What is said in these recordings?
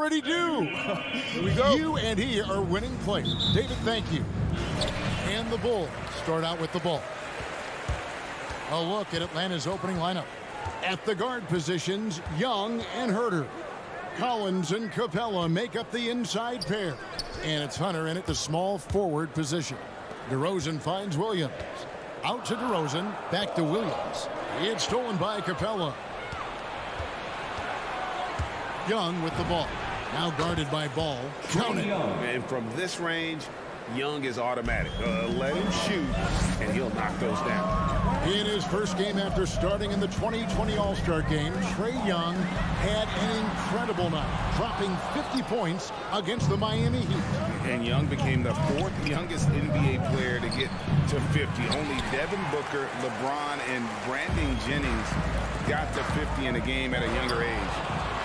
already do. Here we go. You and he are winning players. David, thank you. And the Bulls start out with the ball. A look at Atlanta's opening lineup. At the guard positions, Young and Herter. Collins and Capella make up the inside pair. And it's Hunter in at the small forward position. DeRozan finds Williams. Out to DeRozan, back to Williams. It's stolen by Capella. Young with the ball. Now guarded by Ball. Count it. And from this range, Young is automatic. Let him shoot, and he'll knock those down. In his first game after starting in the 2020 All-Star Game, Trae Young had an incredible night, dropping 50 points against the Miami Heat. And Young became the fourth youngest NBA player to get to 50. Only Devin Booker, LeBron, and Brandon Jennings got to 50 in a game at a younger age.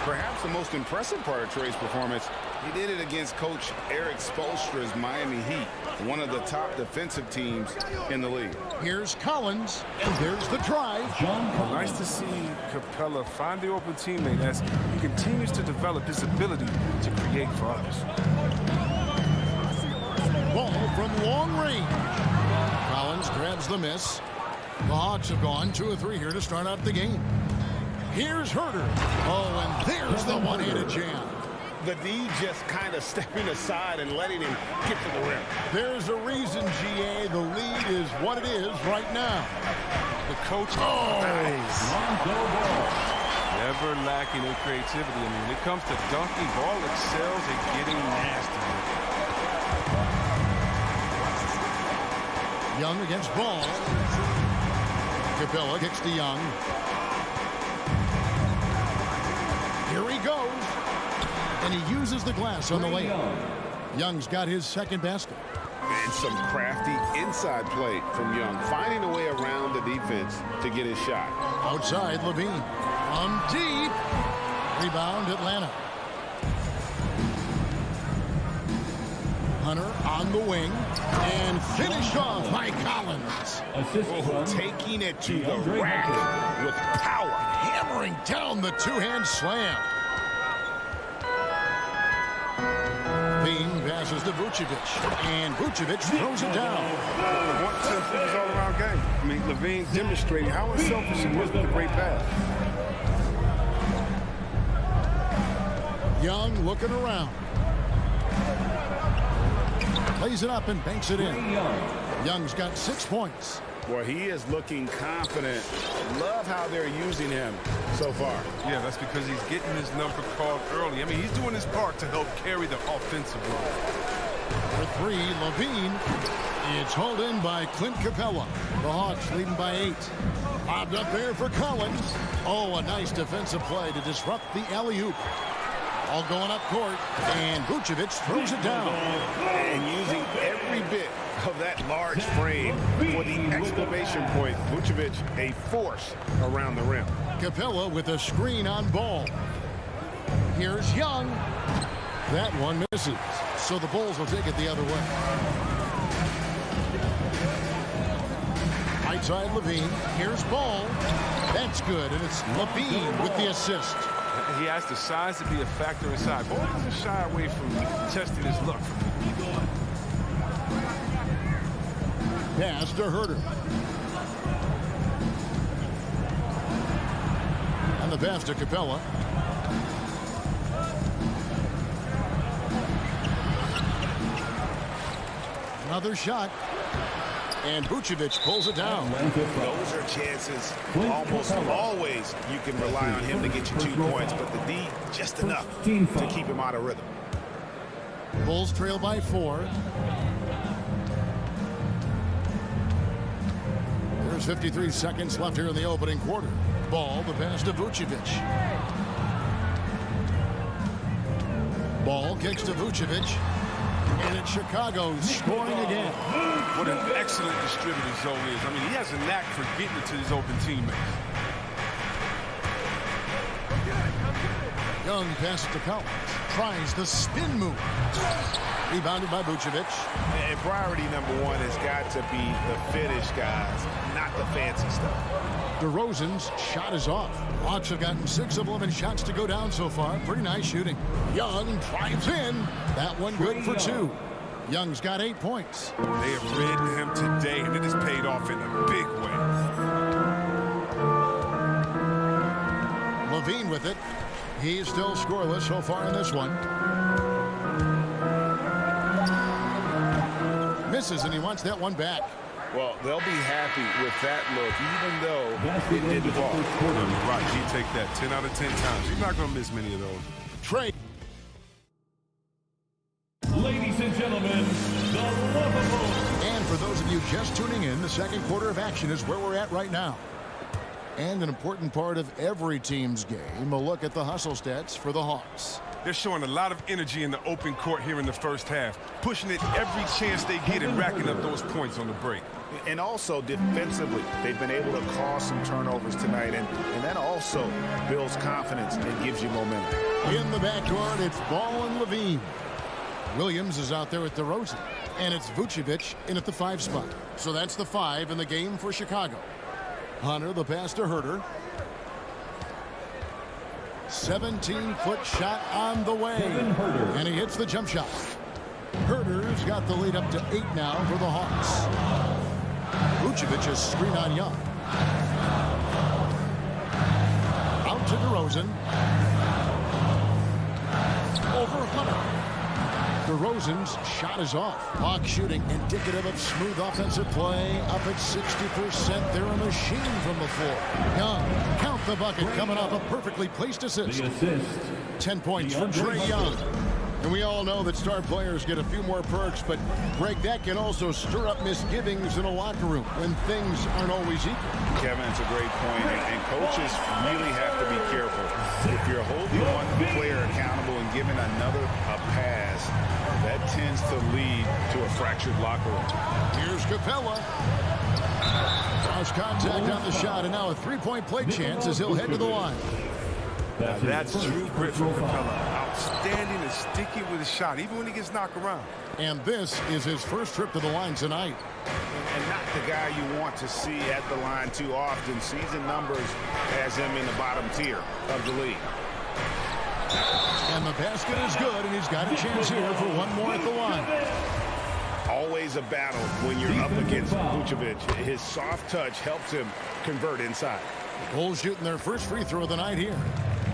Perhaps the most impressive part of Trae's performance, he did it against Coach Eric Spoelstra's Miami Heat, one of the top defensive teams in the league. Here's Collins, and there's the drive. Nice to see Capella find the open teammate as he continues to develop his ability to create for others. Ball from long range. Collins grabs the miss. The Hawks have gone 2 of 3 here to start out the game. Here's Herter. Oh, and there's the one-handed jam. The D just kind of stepping aside and letting him get to the rim. There's a reason, GA, the lead is what it is right now. The coach never lacking in creativity. I mean, when it comes to dunking, Ball excels at getting nasty. Young against Ball. Capella kicks to Young. Here he goes. And he uses the glass on the layup. Young's got his second basket. And some crafty inside play from Young, finding a way around the defense to get his shot. Outside, Levine. From deep. Rebound, Atlanta. Hunter on the wing. And finished off by Collins. Taking it to the rack with power. Hammering down the two-hand slam. Bean passes to Vucevic, and Vucevic throws it down. It's all around game. I mean, Levine demonstrating how unselfish he was with a great pass. Young looking around. Plays it up and banks it in. Young's got 6 points. Well, he is looking confident. Love how they're using him so far. Yeah, that's because he's getting his number called early. I mean, he's doing his part to help carry the offensive load. For 3, Levine. It's hauled in by Clint Capella. The Hawks leading by 8. Bobbed up there for Collins. Oh, a nice defensive play to disrupt the alley-oop. All going up court, and Vucevic throws it down. And using every bit of that large frame for the exclamation point. Vucevic, a force around the rim. Capella with a screen on Ball. Here's Young. That one misses. So the Bulls will take it the other way. Right side, Levine. Here's Ball. That's good, and it's Levine with the assist. He has the size to be a factor inside. Ball doesn't shy away from testing his luck. Pass to Herter. And the pass to Capella. Another shot. And Vucevic pulls it down. Those are chances. Almost always you can rely on him to get you 2 points, but the D just enough to keep him out of rhythm. Bulls trail by 4. There's 53 seconds left here in the opening quarter. Ball, the pass to Vucevic. Ball kicks to Vucevic. And it's Chicago scoring again. What an excellent distributor Zoe is. I mean, he has a knack for getting it to his open teammates. Young passes to Collins. Tries the spin move. Rebounded by Vucevic. And priority number one has got to be the finish, guys, not the fancy stuff. DeRozan's shot is off. Hawks have gotten 6 of 11 shots to go down so far. Pretty nice shooting. Young drives in. That one good for 2. Young's got 8 points. They have ridden him today, and it has paid off in a big way. Levine with it. He's still scoreless so far in this one. Misses, and he wants that one back. Well, they'll be happy with that look, even though it didn't fall. Right, he take that 10 out of 10 times. He's not going to miss many of those. Trey. Ladies and gentlemen, the lovable. And for those of you just tuning in, the second quarter of action is where we're at right now. And an important part of every team's game, a look at the hustle stats for the Hawks. They're showing a lot of energy in the open court here in the first half, pushing it every chance they get and racking up those points on the break. And also defensively, they've been able to cause some turnovers tonight, and that also builds confidence and gives you momentum. In the backcourt, it's Ball and Levine. Williams is out there with DeRozan, and it's Vucevic in at the 5 spot. So that's the 5 in the game for Chicago. Hunter, the pass to Herter. 17-foot shot on the way. And he hits the jump shot. Herter's got the lead up to 8 now for the Hawks. Vucevic is screen on Young. Out to DeRozan. Over Hunter. DeRozan's shot is off. Hawk shooting indicative of smooth offensive play. Up at 60%. They're a machine from the floor. Young, count the bucket, coming off a perfectly placed assist. 10 points for Trae Young. And we all know that star players get a few more perks, but Greg, that can also stir up misgivings in a locker room when things aren't always equal. Kevin, it's a great point, and coaches really have to be careful. If you're holding one player accountable and giving another a pass, that tends to lead to a fractured locker room. Here's Capella. Cross contact on the shot, and now a 3-point play chance as he'll head to the line. That's true grit from Capella. Outstanding and sticky with his shot, even when he gets knocked around. And this is his first trip to the line tonight. And not the guy you want to see at the line too often. Season numbers has him in the bottom tier of the league. And the basket is good, and he's got a chance here for one more at the line. Always a battle when you're up against Vucevic. His soft touch helps him convert inside. Bulls shooting their first free throw of the night here.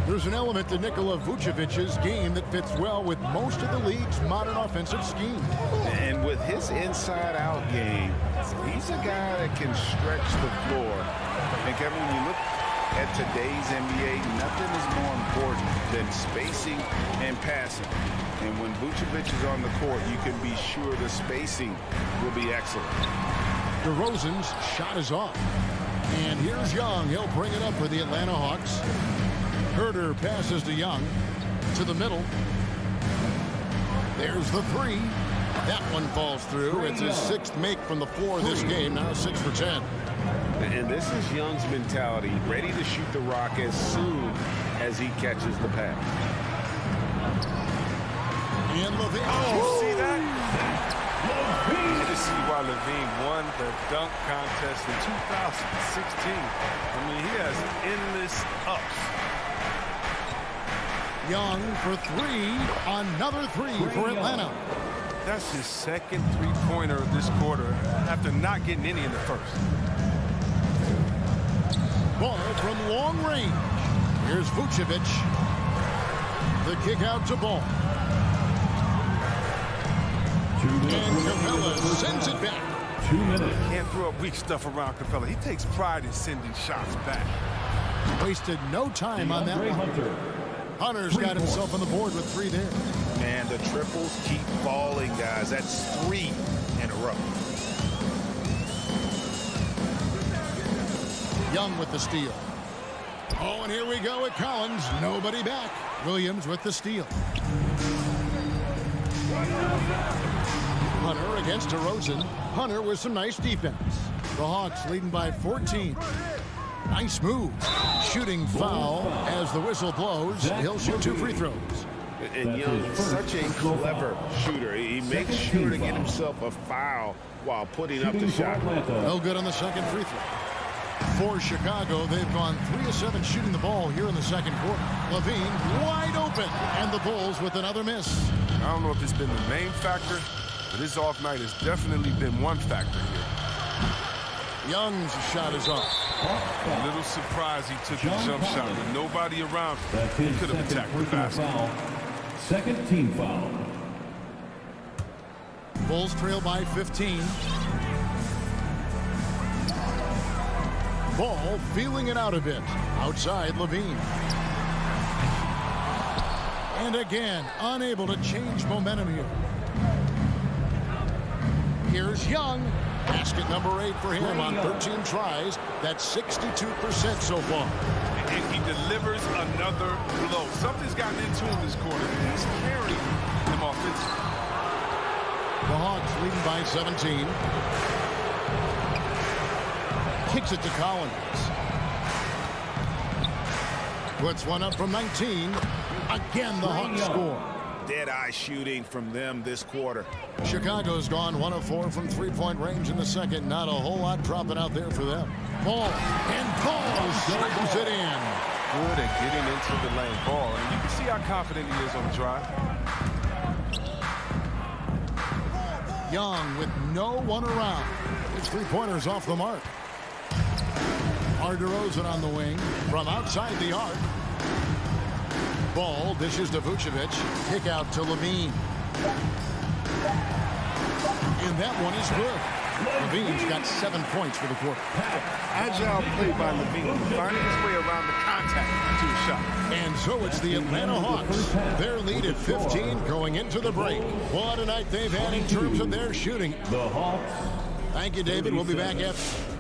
There's an element to Nikola Vucevic's game that fits well with most of the league's modern offensive scheme. And with his inside-out game, he's a guy that can stretch the floor. And Kevin, when you look at today's NBA, nothing is more important than spacing and passing. And when Vucevic is on the court, you can be sure the spacing will be excellent. DeRozan's shot is off. And here's Young. He'll bring it up for the Atlanta Hawks. Herter passes to Young. To the middle. There's the 3. That one falls through. It's his 6th make from the floor this game. Now 6 for 10. And this is Young's mentality. Ready to shoot the rock as soon as he catches the pass. And Levine. Oh, see that? You can see why Levine won the dunk contest in 2016. I mean, he has endless ups. Young for 3. Another 3 for Atlanta. That's his second three-pointer of this quarter after not getting any in the first. Ball from long range. Here's Vucevic. The kick out to Ball. And Capella sends it back. 2 minutes. Can't throw up weak stuff around Capella. He takes pride in sending shots back. Wasted no time on that one. Hunter's got himself on the board with 3 there. Man, the triples keep falling, guys. That's 3 in a row. Young with the steal. Oh, and here we go at Collins. Nobody back. Williams with the steal. Hunter against DeRozan. Hunter with some nice defense. The Hawks leading by 14. Nice move. Shooting foul as the whistle blows. He'll shoot 2 free throws. And Young, such a clever shooter. He makes sure to get himself a foul while putting up the shot. No good on the second free throw. For Chicago, they've gone 3 of 7 shooting the ball here in the second quarter. Levine wide open, and the Bulls with another miss. I don't know if it's been the main factor, but his off night has definitely been one factor here. Young's shot is off. A little surprised he took the jump shot with nobody around. He could have attacked the basket. Second team foul. Bulls trail by 15. Ball feeling it out a bit. Outside Levine. And again, unable to change momentum here. Here's Young. Basket number 8 for him on 13 tries. That's 62% so far. And he delivers another blow. Something's gotten into him this quarter. He's carrying him offensively. The Hawks leading by 17. Kicks it to Collins. Puts one up from 19. Again, the Hawks score. Dead-eye shooting from them this quarter. Chicago's gone 1 of 4 from three-point range in the second. Not a whole lot dropping out there for them. Ball, and Ball slams it in. Good at getting into the lane. Ball, and you can see how confident he is on the drive. Young with no one around. His three-pointers off the mark. DeRozan on the wing from outside the arc. Ball dishes to Vucevic. Kick out to Levine. And that one is good. Levine's got 7 points for the quarter. Agile play by Levine, finding his way around the contact to a shot. And so it's the Atlanta Hawks. Their lead at 15 going into the break. What a night they've had in terms of their shooting. The Hawks. Thank you, David. We'll be back after.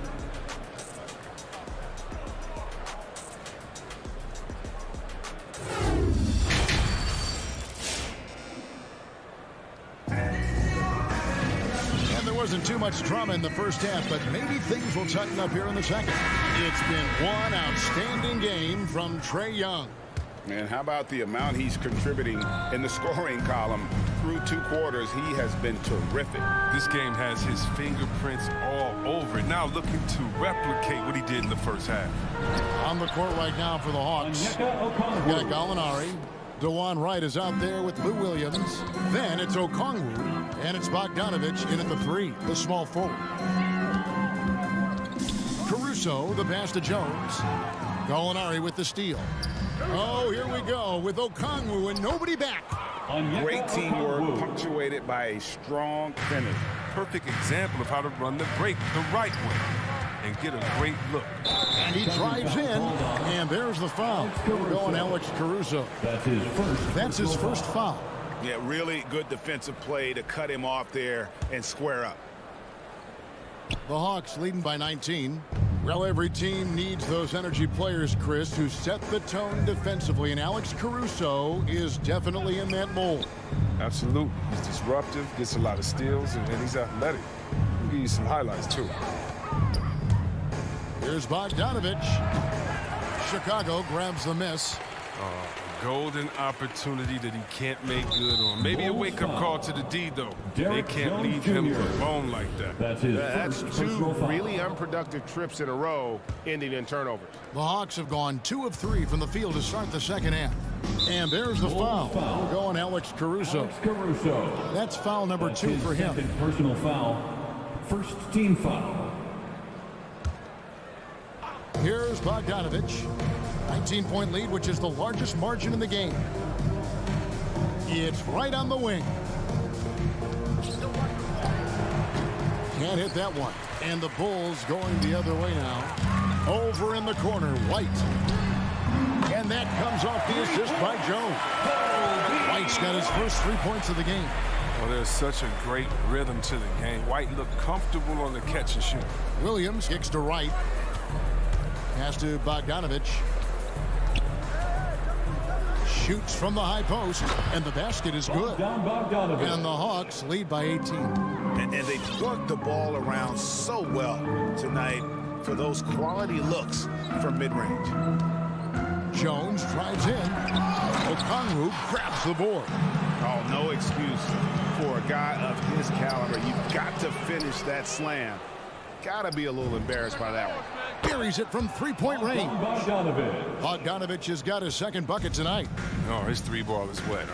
Wasn't too much drama in the first half, but maybe things will tighten up here in the second. It's been one outstanding game from Trae Young. And how about the amount he's contributing in the scoring column? Through 2 quarters, he has been terrific. This game has his fingerprints all over it. Now looking to replicate what he did in the first half. On the court right now for the Hawks. We've got Gallinari. DeJuan Wright is out there with Lou Williams. Then it's Okongwu, and it's Bogdanovich in at the 3, the small forward. Caruso, the pass to Jones. Gallinari with the steal. Oh, here we go with Okongwu and nobody back. Great teamwork punctuated by a strong finish. Perfect example of how to run the break the right way and get a great look. And he drives in, and there's the foul. We're going Alex Caruso. That's his first foul. Yeah, really good defensive play to cut him off there and square up. The Hawks leading by 19. Well, every team needs those energy players, Chris, who set the tone defensively, and Alex Caruso is definitely in that mold. Absolutely. He's disruptive, gets a lot of steals, and he's athletic. I'll give you some highlights, too. Here's Bogdanovich. Chicago grabs the miss. Golden opportunity that he can't make good on. Maybe a wake-up call to the D, though. They can't leave him alone like that. That's 2 really unproductive trips in a row, ending in turnovers. The Hawks have gone 2 of 3 from the field to start the second half. And there's the foul. We're going Alex Caruso. That's foul number 2 for him. Personal foul. First team foul. Here's Bogdanovich. 19-point lead, which is the largest margin in the game. It's right on the wing. Can't hit that one. And the Bulls going the other way now. Over in the corner, White. And that comes off the assist by Jones. White's got his first 3 points of the game. Well, there's such a great rhythm to the game. White looked comfortable on the catch and shoot. Williams kicks to Wright. Pass to Bogdanovich. Shoots from the high post, and the basket is good. And the Hawks lead by 18. And they worked the ball around so well tonight. for those quality looks from mid-range. Jones drives in. Okongwu grabs the board. Oh, no excuse for a guy of his caliber. You've got to finish that slam. Got to be a little embarrassed by that one. Buries it from three-point range. Bogdanovich. Bogdanovich has got his second bucket tonight. No, his three ball is wet.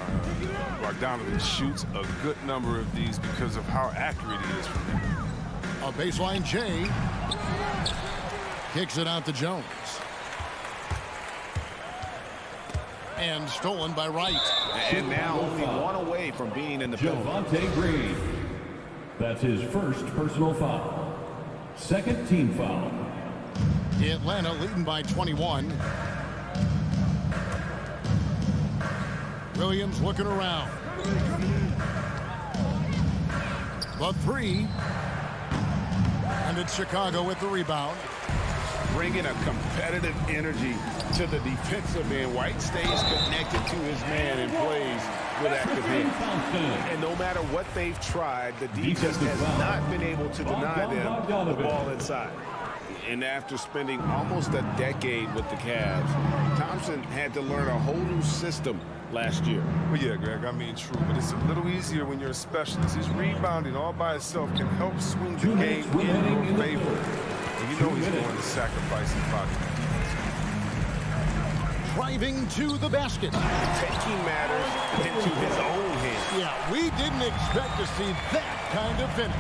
Bogdanovich shoots a good number of these because of how accurate he is from there. A baseline J. Kicks it out to Jones. And stolen by Wright. And now only one away from being in the penalty. Javonte Green. That's his first personal foul. Second team foul. Atlanta leading by 21. Williams looking around. The three. And it's Chicago with the rebound. Bringing a competitive energy to the defensive end. White stays connected to his man and plays with active hands. And no matter what they've tried, the defense has not been able to deny them the ball inside. And after spending almost a decade with the Cavs, Thompson had to learn a whole new system last year. Well, yeah, Greg, I mean, true, but it's a little easier when you're a specialist. His rebounding all by itself can help swing the game in your favor. And you know he's going to sacrifice his body. Driving to the basket. Taking matters into his own hands. Yeah, we didn't expect to see that kind of finish.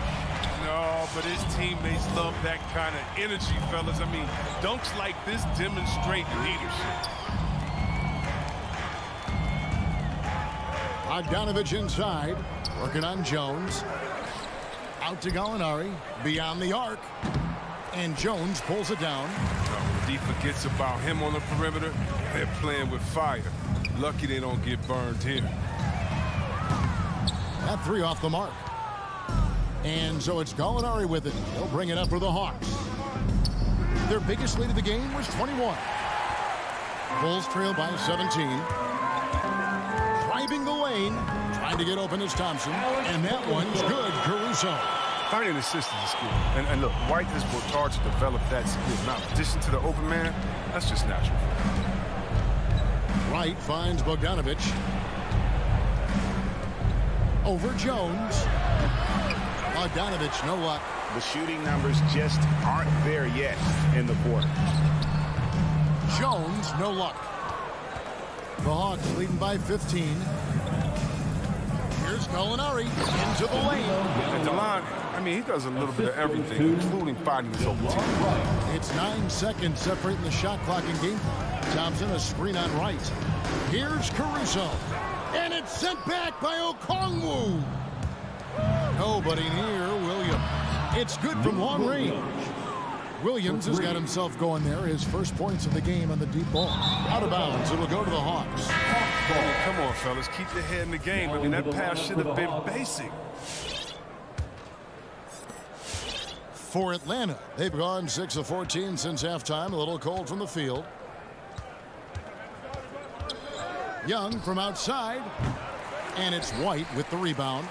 No, but his teammates love that kind of energy, fellas. I mean, dunks like this demonstrate leadership. Bogdanovich inside, working on Jones. Out to Gallinari, beyond the arc. And Jones pulls it down. He forgets about him on the perimeter. They're playing with fire. Lucky they don't get burned here. That three off the mark. And so it's Gallinari with it. He'll bring it up for the Hawks. Their biggest lead of the game was 21. Bulls trail by 17. Driving the lane. Trying to get open is Thompson. And that one's good. Caruso. Finding assists is a skill. And look, White has worked hard to develop that skill. Now, in addition to the open man, that's just natural. Wright finds Bogdanovich. Over Jones. Bogdanovich, no luck. The shooting numbers just aren't there yet in the quarter. Jones, no luck. The Hawks leading by 15. Here's Gallinari into the lane. And DeLon, I mean, he does a little bit of everything, including finding his open team. It's 9 seconds separating the shot clock and game. Thompson, a screen on Wright. Here's Caruso. And it's sent back by Okongwu. Nobody near Williams. It's good from long range. Williams has got himself going there. His first points of the game on the deep ball. Out of bounds. It'll go to the Hawks. Come on, fellas. Keep your head in the game. I mean, that pass should have been basic. For Atlanta, they've gone 6 of 14 since halftime. A little cold from the field. Young from outside. And it's White with the rebound.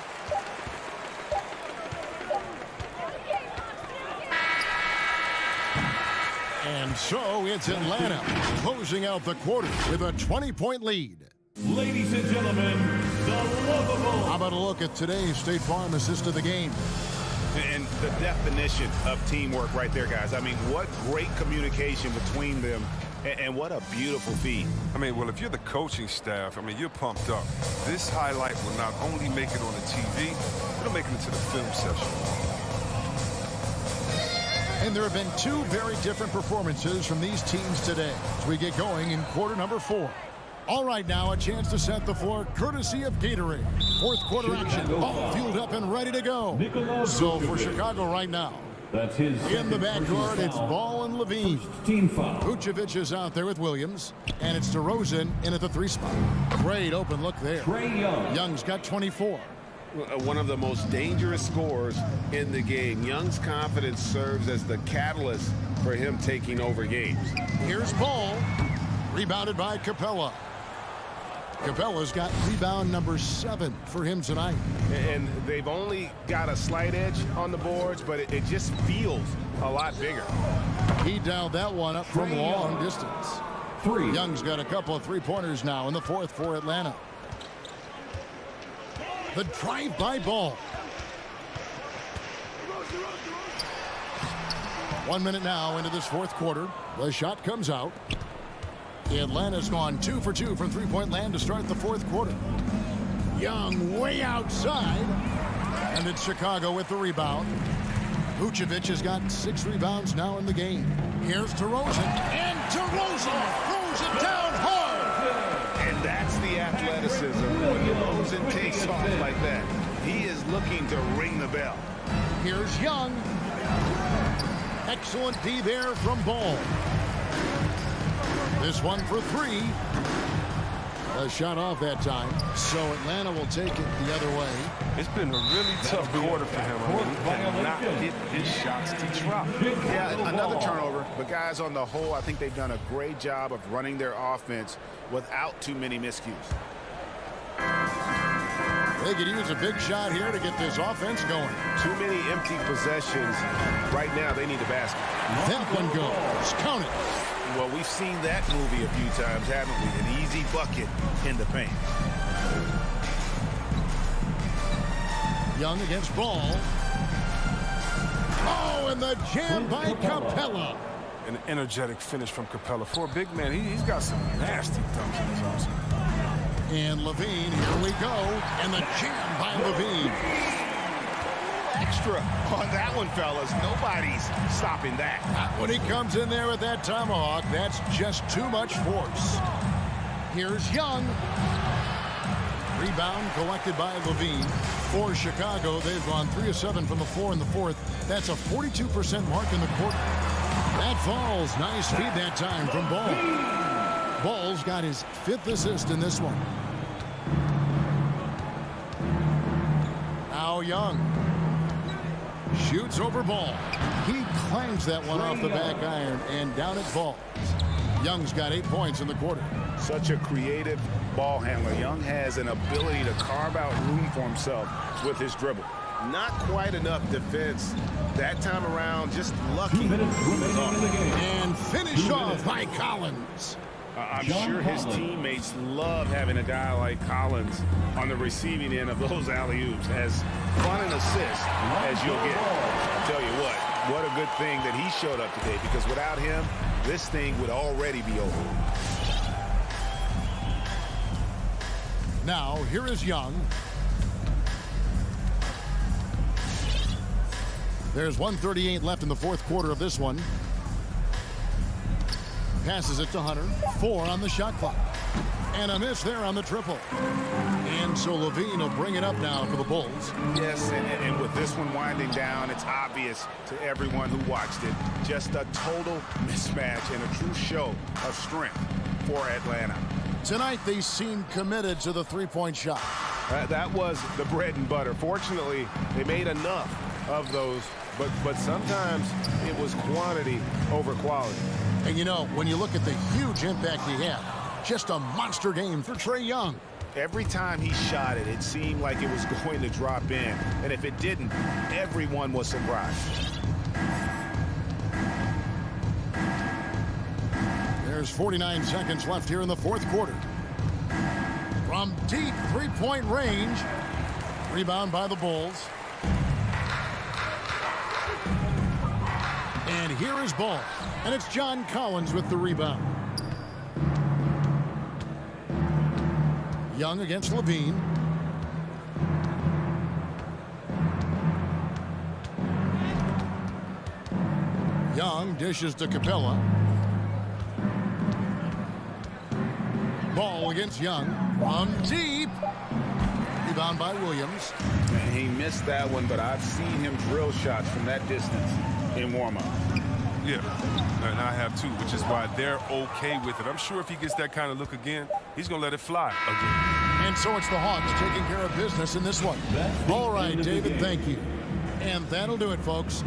And so it's Atlanta closing out the quarter with a 20-point lead. Ladies and gentlemen, the lovable. How about a look at today's State Farm assist of the game? And the definition of teamwork right there, guys. I mean, what great communication between them, and what a beautiful feed. I mean, well, if you're the coaching staff, I mean, you're pumped up. This highlight will not only make it on the TV, it'll make it into the film session. And there have been two very different performances from these teams today as we get going in quarter number 4. All right, now a chance to set the floor courtesy of Gatorade. Fourth quarter action, all fueled up and ready to go. So for Chicago right now, That's his in the backcourt, it's Ball and Levine. team foul. Vucevic is out there with Williams, and it's DeRozan in at the 3 spot. Great open look there. Trae Young. Young's got 24. One of the most dangerous scorers in the game. Young's confidence serves as the catalyst for him taking over games. Here's Ball, rebounded by Capella. Capella's got rebound number 7 for him tonight. And they've only got a slight edge on the boards, but it just feels a lot bigger. He dialed that one up from long distance. Young's got a couple of three-pointers now in the fourth for Atlanta. The drive-by ball. 1 minute now into this fourth quarter. The shot comes out. Atlanta's gone 2 for 2 from three-point land to start the fourth quarter. Young way outside. And it's Chicago with the rebound. Vucevic has got 6 rebounds now in the game. Here's DeRozan. And DeRozan throws it down hard. And that's the athleticism. When DeRozan takes off like that, he is looking to ring the bell. Here's Young. Excellent D there from Ball. This one for 3. A shot off that time, so Atlanta will take it the other way. It's been a really tough quarter for him. I mean, he cannot get his shots to drop. Yeah, another turnover. But guys, on the whole, I think they've done a great job of running their offense without too many miscues. They could use a big shot here to get this offense going. Too many empty possessions. Right now, they need a basket. That one goes. Count it. Well, we've seen that movie a few times, haven't we? An easy bucket in the paint. Young against Ball. Oh, and the jam by Capella. An energetic finish from Capella. For a big man, he's got some nasty dunks in his arsenal. And Levine, here we go. And the jam by Levine. Extra on that one, fellas. Nobody's stopping that. When he comes in there with that tomahawk, that's just too much force. Here's Young. Rebound collected by Levine. For Chicago, they've gone 3 of 7 from the floor in the fourth. That's a 42% mark in the quarter. That falls. Nice feed that time from Ball. Ball's got his 5th assist in this one. Now Young. Shoots over Ball. He clangs that one off the back iron and down it falls. Young's got 8 points in the quarter. Such a creative ball handler. Young has an ability to carve out room for himself with his dribble. Not quite enough defense that time around. Just lucky. And finish off by Collins. I'm sure his teammates love having a guy like Collins on the receiving end of those alley-oops. As fun an assist as you'll get. I'll tell you what a good thing that he showed up today, because without him, this thing would already be over. Now, here is Young. There's 1:38 left in the fourth quarter of this one. Passes it to Hunter. 4 on the shot clock. And a miss there on the triple. And so Levine will bring it up now for the Bulls. Yes, and with this one winding down, it's obvious to everyone who watched it. Just a total mismatch and a true show of strength for Atlanta. Tonight, they seem committed to the three-point shot. That was the bread and butter. Fortunately, they made enough of those, but sometimes it was quantity over quality. And you know, when you look at the huge impact he had, just a monster game for Trae Young. Every time he shot it, it seemed like it was going to drop in. And if it didn't, everyone was surprised. There's 49 seconds left here in the fourth quarter. From deep three-point range. Rebound by the Bulls. And here is Ball. And it's John Collins with the rebound. Young against Levine. Young dishes to Capella. Ball against Young. From deep. Rebound by Williams. And he missed that one, but I've seen him drill shots from that distance in warm-up. Yeah, and I have too, which is why they're okay with it. I'm sure if he gets that kind of look again, he's going to let it fly again. And so it's the Hawks taking care of business in this one. All right, David, thank you. And that'll do it, folks.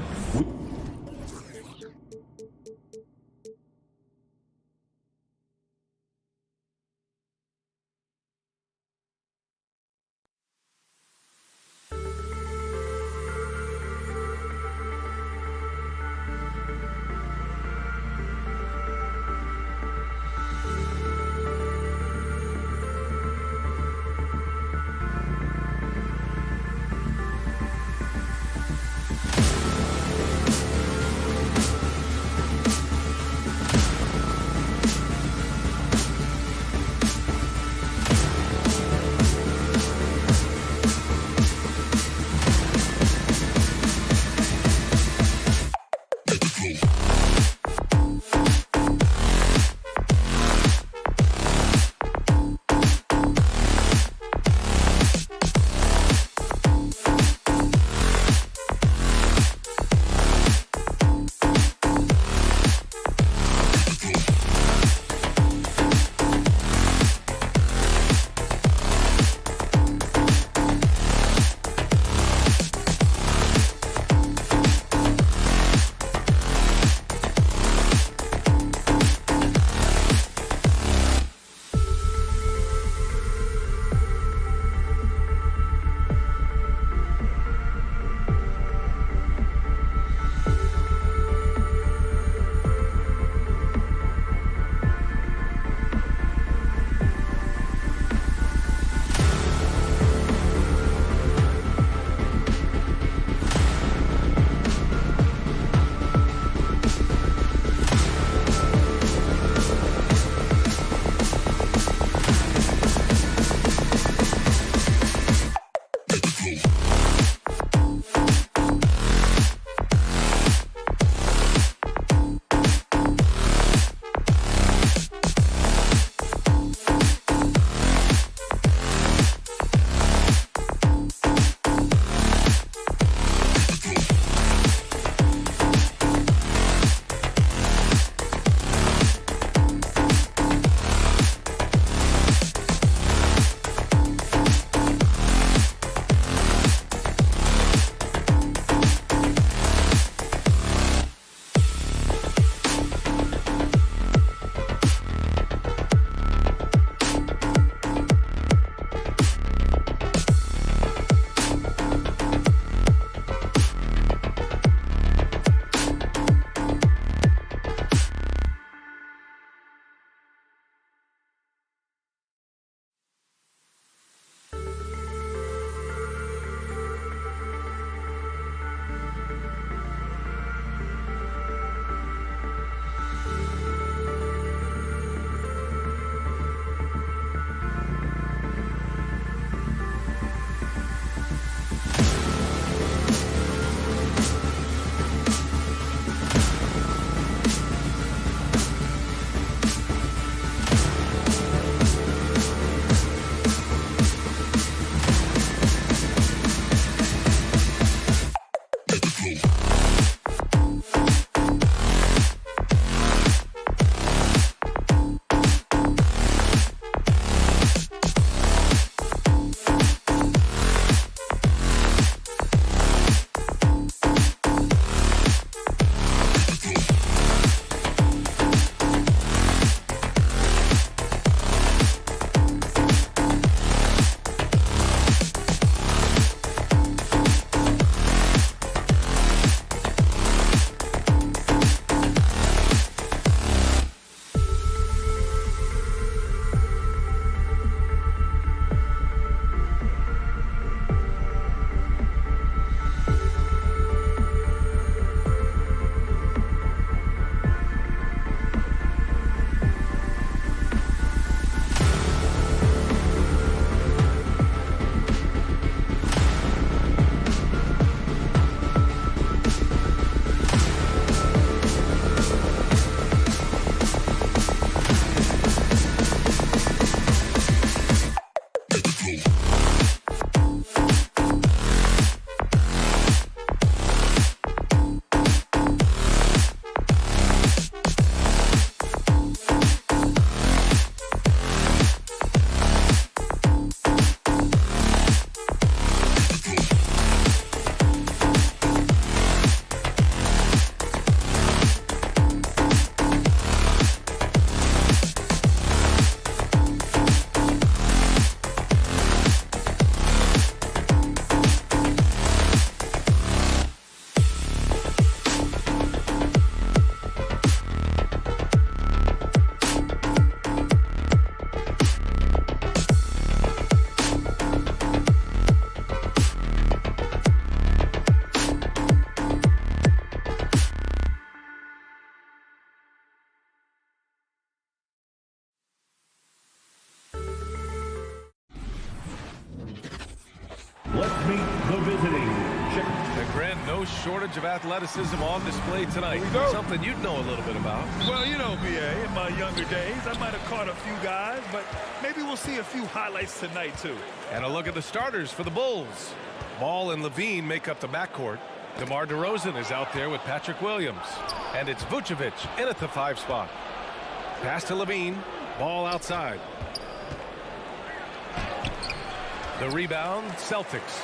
let's meet the visiting And Grant, no shortage of athleticism on display tonight. Something you'd know a little bit about. Well, you know, BA, in my younger days, I might have caught a few guys, but maybe we'll see a few highlights tonight, too. And a look at the starters for the Bulls. Ball and Levine make up the backcourt. DeMar DeRozan is out there with Patrick Williams. And it's Vucevic in at the 5 spot. Pass to Levine. Ball outside. The rebound, Celtics.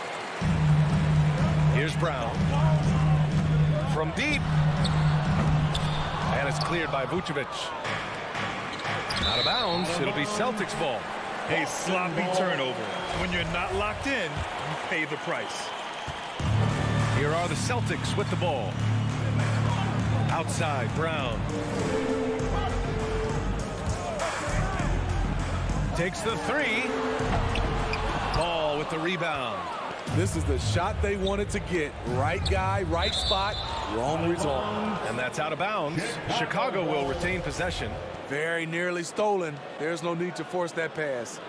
Here's Brown. From deep. And it's cleared by Vucevic. Out of bounds. It'll be Celtics ball. A sloppy turnover. When you're not locked in, you pay the price. Here are the Celtics with the ball. Outside, Brown. Takes the 3. Ball with the rebound. This is the shot they wanted to get. Right guy, right spot, wrong result. And that's out of bounds. Chicago will retain possession. Very nearly stolen. There's no need to force that pass.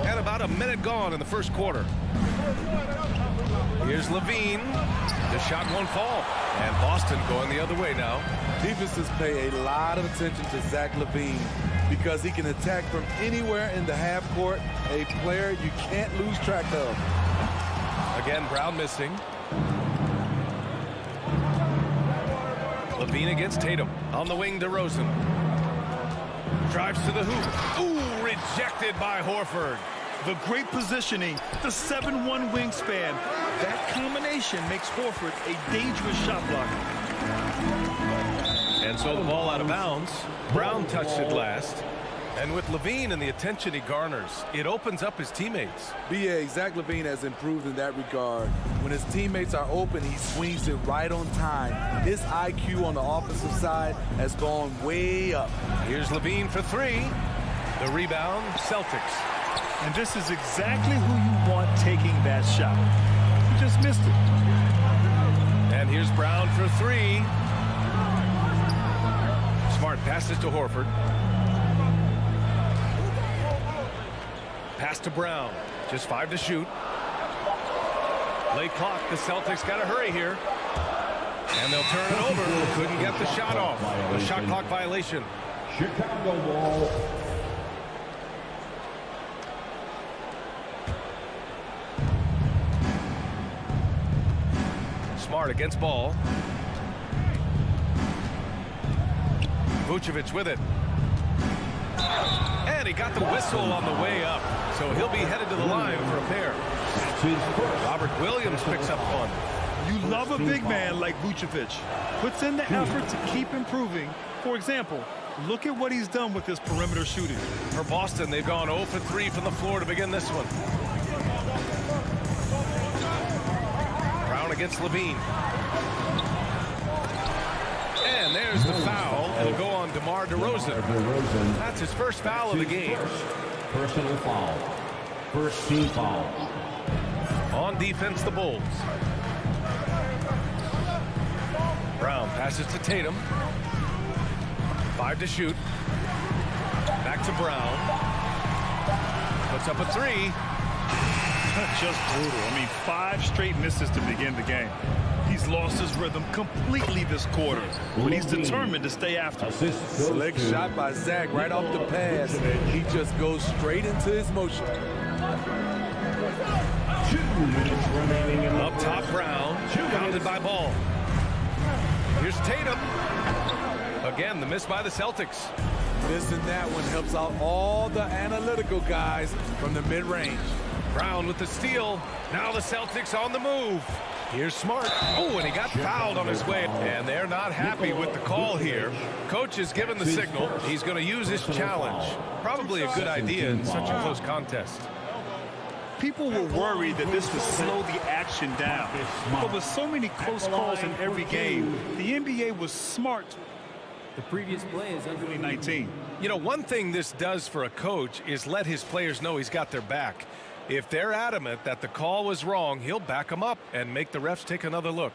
And about a minute gone in the first quarter. Here's Levine. The shot won't fall. And Boston going the other way now. Defenses pay a lot of attention to Zach LaVine because he can attack from anywhere in the half court, a player you can't lose track of. Again, Brown missing. Levine against Tatum. On the wing, DeRozan. Drives to the hoop. Ooh, rejected by Horford. The great positioning, the 7'1" wingspan. That combination makes Horford a dangerous shot blocker. And so the ball out of bounds. Brown touched it last. And with Levine and the attention he garners, it opens up his teammates. B.A. Zach LaVine has improved in that regard. When his teammates are open, he swings it right on time. His IQ on the offensive side has gone way up. Here's Levine for 3. The rebound, Celtics. And this is exactly who you want taking that shot. He just missed it. And here's Brown for 3. Smart passes to Horford. Pass to Brown. Just 5 to shoot. Late clock. The Celtics got to hurry here. And they'll turn it over. Couldn't get the shot off. A shot clock violation. Chicago ball. Smart against ball. Vucevic with it. And he got the whistle on the way up. So he'll be headed to the line for a pair. Robert Williams picks up one. You love a big man like Vucevic. Puts in the effort to keep improving. For example, look at what he's done with his perimeter shooting. For Boston, they've gone 0 for 3 from the floor to begin this one. Brown against Levine. And there's the foul. It'll go on DeMar DeRozan. That's his first foul of the game. Personal foul. First team foul. On defense, the Bulls. Brown passes to Tatum. 5 to shoot. Back to Brown. Puts up a 3. Just brutal. I mean, 5 straight misses to begin the game. He's lost his rhythm completely this quarter, but he's determined to stay after it. Slick shot by Zach right off the pass. He just goes straight into his motion. 2 minutes remaining in the Up top, Brown. Pounded by Ball. Here's Tatum. Again, the miss by the Celtics. Missing that one helps out all the analytical guys from the mid-range. Brown with the steal. Now the Celtics on the move. Here's Smart. Oh, and he got fouled on his way. And they're not happy with the call here. Coach has given the signal. He's going to use his challenge. Probably a good idea in such a close contest. People were worried that this would slow the action down. But with so many close calls in every game, the NBA was smart. The previous play is under 19. You know, one thing this does for a coach is let his players know he's got their back. If they're adamant that the call was wrong, he'll back them up and make the refs take another look.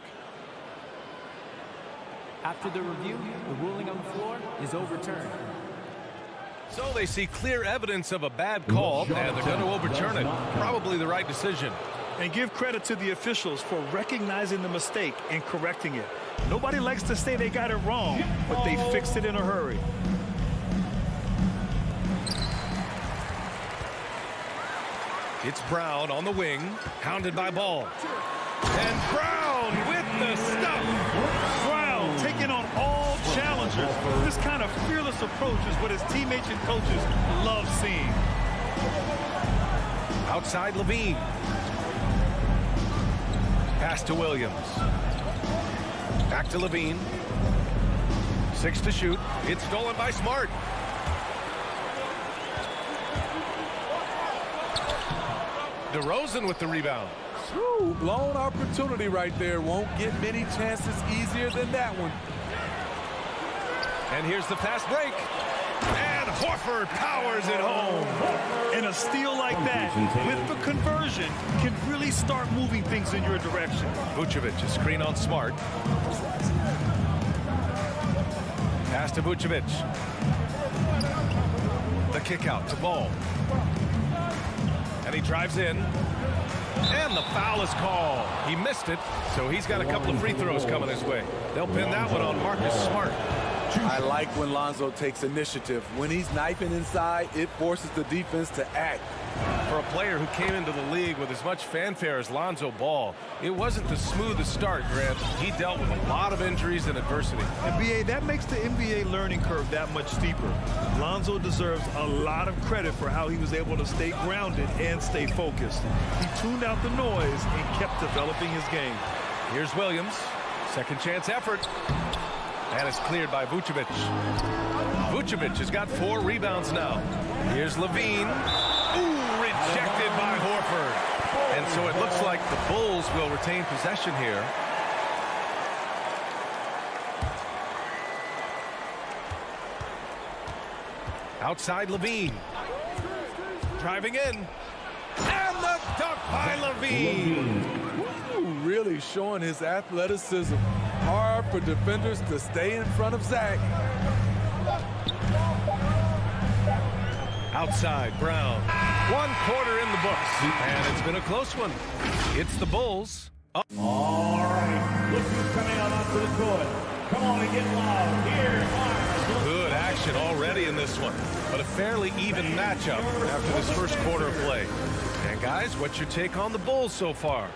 After the review, the ruling on the floor is overturned. So they see clear evidence of a bad call, and they're going to overturn it. Probably the right decision. And give credit to the officials for recognizing the mistake and correcting it. Nobody likes to say they got it wrong, but they fixed it in a hurry. It's Brown on the wing, hounded by Ball. And Brown with the stuff. Brown taking on all challengers. This kind of fearless approach is what his teammates and coaches love seeing. Outside Levine. Pass to Williams. Back to Levine. 6 to shoot. It's stolen by Smart. DeRozan with the rebound. Ooh, blown opportunity right there. Won't get many chances easier than that one. And here's the fast break. And Horford powers it home. And a steal like that, with the conversion, can really start moving things in your direction. Vucevic, a screen on Smart. Pass to Vucevic. The kick out to Ball. And he drives in. And the foul is called. He missed it, so he's got a couple of free throws coming his way. They'll pin that one on Marcus Smart. I like when Lonzo takes initiative. When he's knifing inside, it forces the defense to act. For a player who came into the league with as much fanfare as Lonzo Ball, it wasn't the smoothest start, Grant. He dealt with a lot of injuries and adversity. And BA, that makes the NBA learning curve that much steeper. Lonzo deserves a lot of credit for how he was able to stay grounded and stay focused. He tuned out the noise and kept developing his game. Here's Williams. Second chance effort. And it's cleared by Vucevic. Vucevic has got 4 rebounds now. Here's Levine. Ooh, rejected by Horford. And so it looks like the Bulls will retain possession here. Outside Levine. Driving in. And the dunk by Levine. Ooh, really showing his athleticism. Hard for defenders to stay in front of Zach. Outside, Brown. 1 quarter in the books. And it's been a close one. It's the Bulls. All right, look who's coming out onto the court. Come on and get loud. Here, Good action already in this one, but a fairly even matchup after this first quarter of play. And guys, what's your take on the Bulls so far?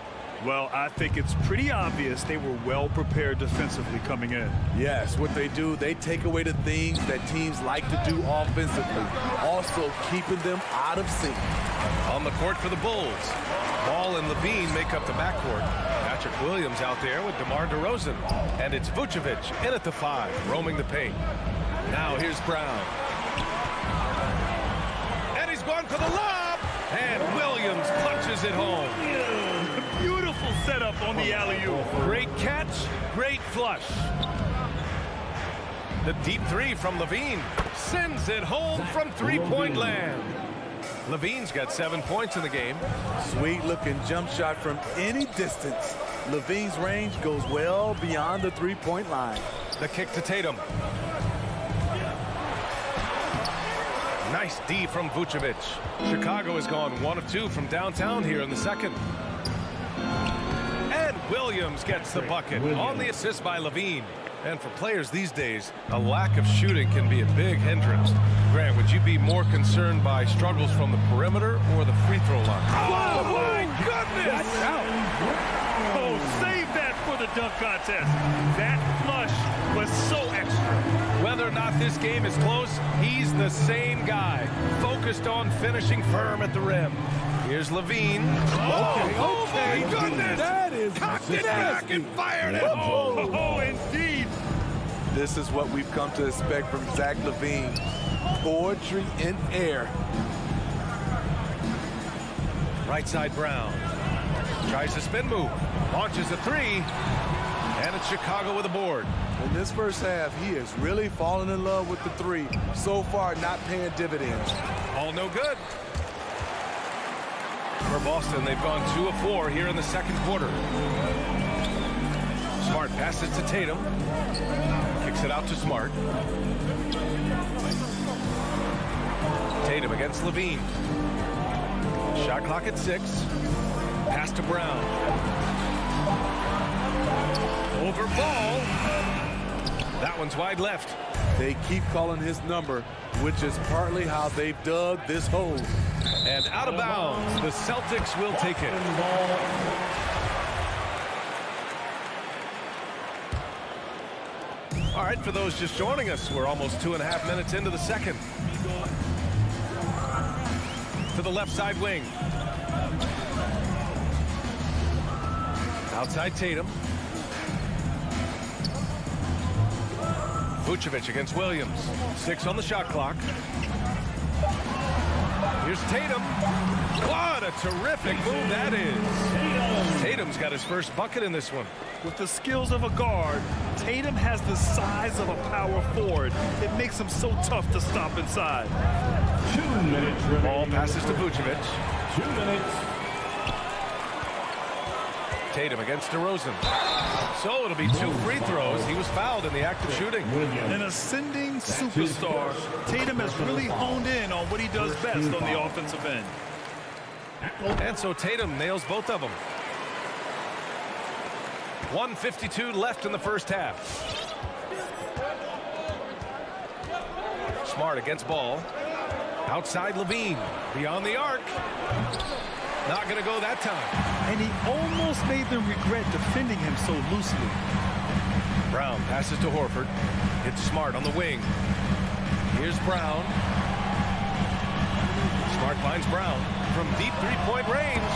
Well, I think it's pretty obvious they were well prepared defensively coming in. Yes, what they do, they take away the things that teams like to do offensively, also keeping them out of sync. On the court for the Bulls, Ball and Levine make up the backcourt. Patrick Williams out there with DeMar DeRozan. And it's Vucevic in at the 5, roaming the paint. Now here's Brown. And he's gone for the lob. And Williams punches it home. Beautiful setup on the alley-oop. Great catch, great flush. The deep 3 from Levine sends it home from 3-point land. Levine's got 7 points in the game. Sweet looking jump shot from any distance. Levine's range goes well beyond the 3-point line. The kick to Tatum. Nice D from Vucevic. Chicago has gone 1 of 2 from downtown here in the second. And Williams gets the bucket on the assist by Levine. And for players these days, a lack of shooting can be a big hindrance. Grant, would you be more concerned by struggles from the perimeter or the free throw line? Oh, my goodness! Oh, save that for the dunk contest. That flush was so extra. Whether or not this game is close, he's the same guy, focused on finishing firm at the rim. Here's Levine. Oh my goodness! That is cocked it back and fired it home. Oh, indeed. This is what we've come to expect from Zach Levine. Poetry in air. Right side Brown. Tries a spin move. Launches a 3. And it's Chicago with a board. In this first half, he is really falling in love with the 3. So far, not paying dividends. All no good. For Boston, they've gone 2 of 4 here in the second quarter. Smart passes to Tatum. Kicks it out to Smart. Tatum against Levine. Shot clock at 6. Pass to Brown. Over ball. That one's wide left. They keep calling his number, which is partly how they've dug this hole. And out of bounds. The Celtics will take it. All right, for those just joining us, we're almost 2.5 minutes into the second. To the left side wing. Outside Tatum. Vucevic against Williams. 6 on the shot clock. Here's Tatum. What a terrific move that is. Tatum's got his first bucket in this one. With the skills of a guard, Tatum has the size of a power forward. It makes him so tough to stop inside. 2 minutes remaining. Ball passes to Vucevic. 2 minutes. Tatum against DeRozan. So it'll be 2 free throws. He was fouled in the act of shooting. An ascending superstar, Tatum has really honed in on what he does best on the offensive end. And so Tatum nails both of them. 1:52 left in the first half. Smart against Ball. Outside Levine. Beyond the arc. Not going to go that time. And he almost made them regret defending him so loosely. Brown passes to Horford. It's Smart on the wing. Here's Brown. Smart finds Brown from deep three-point range.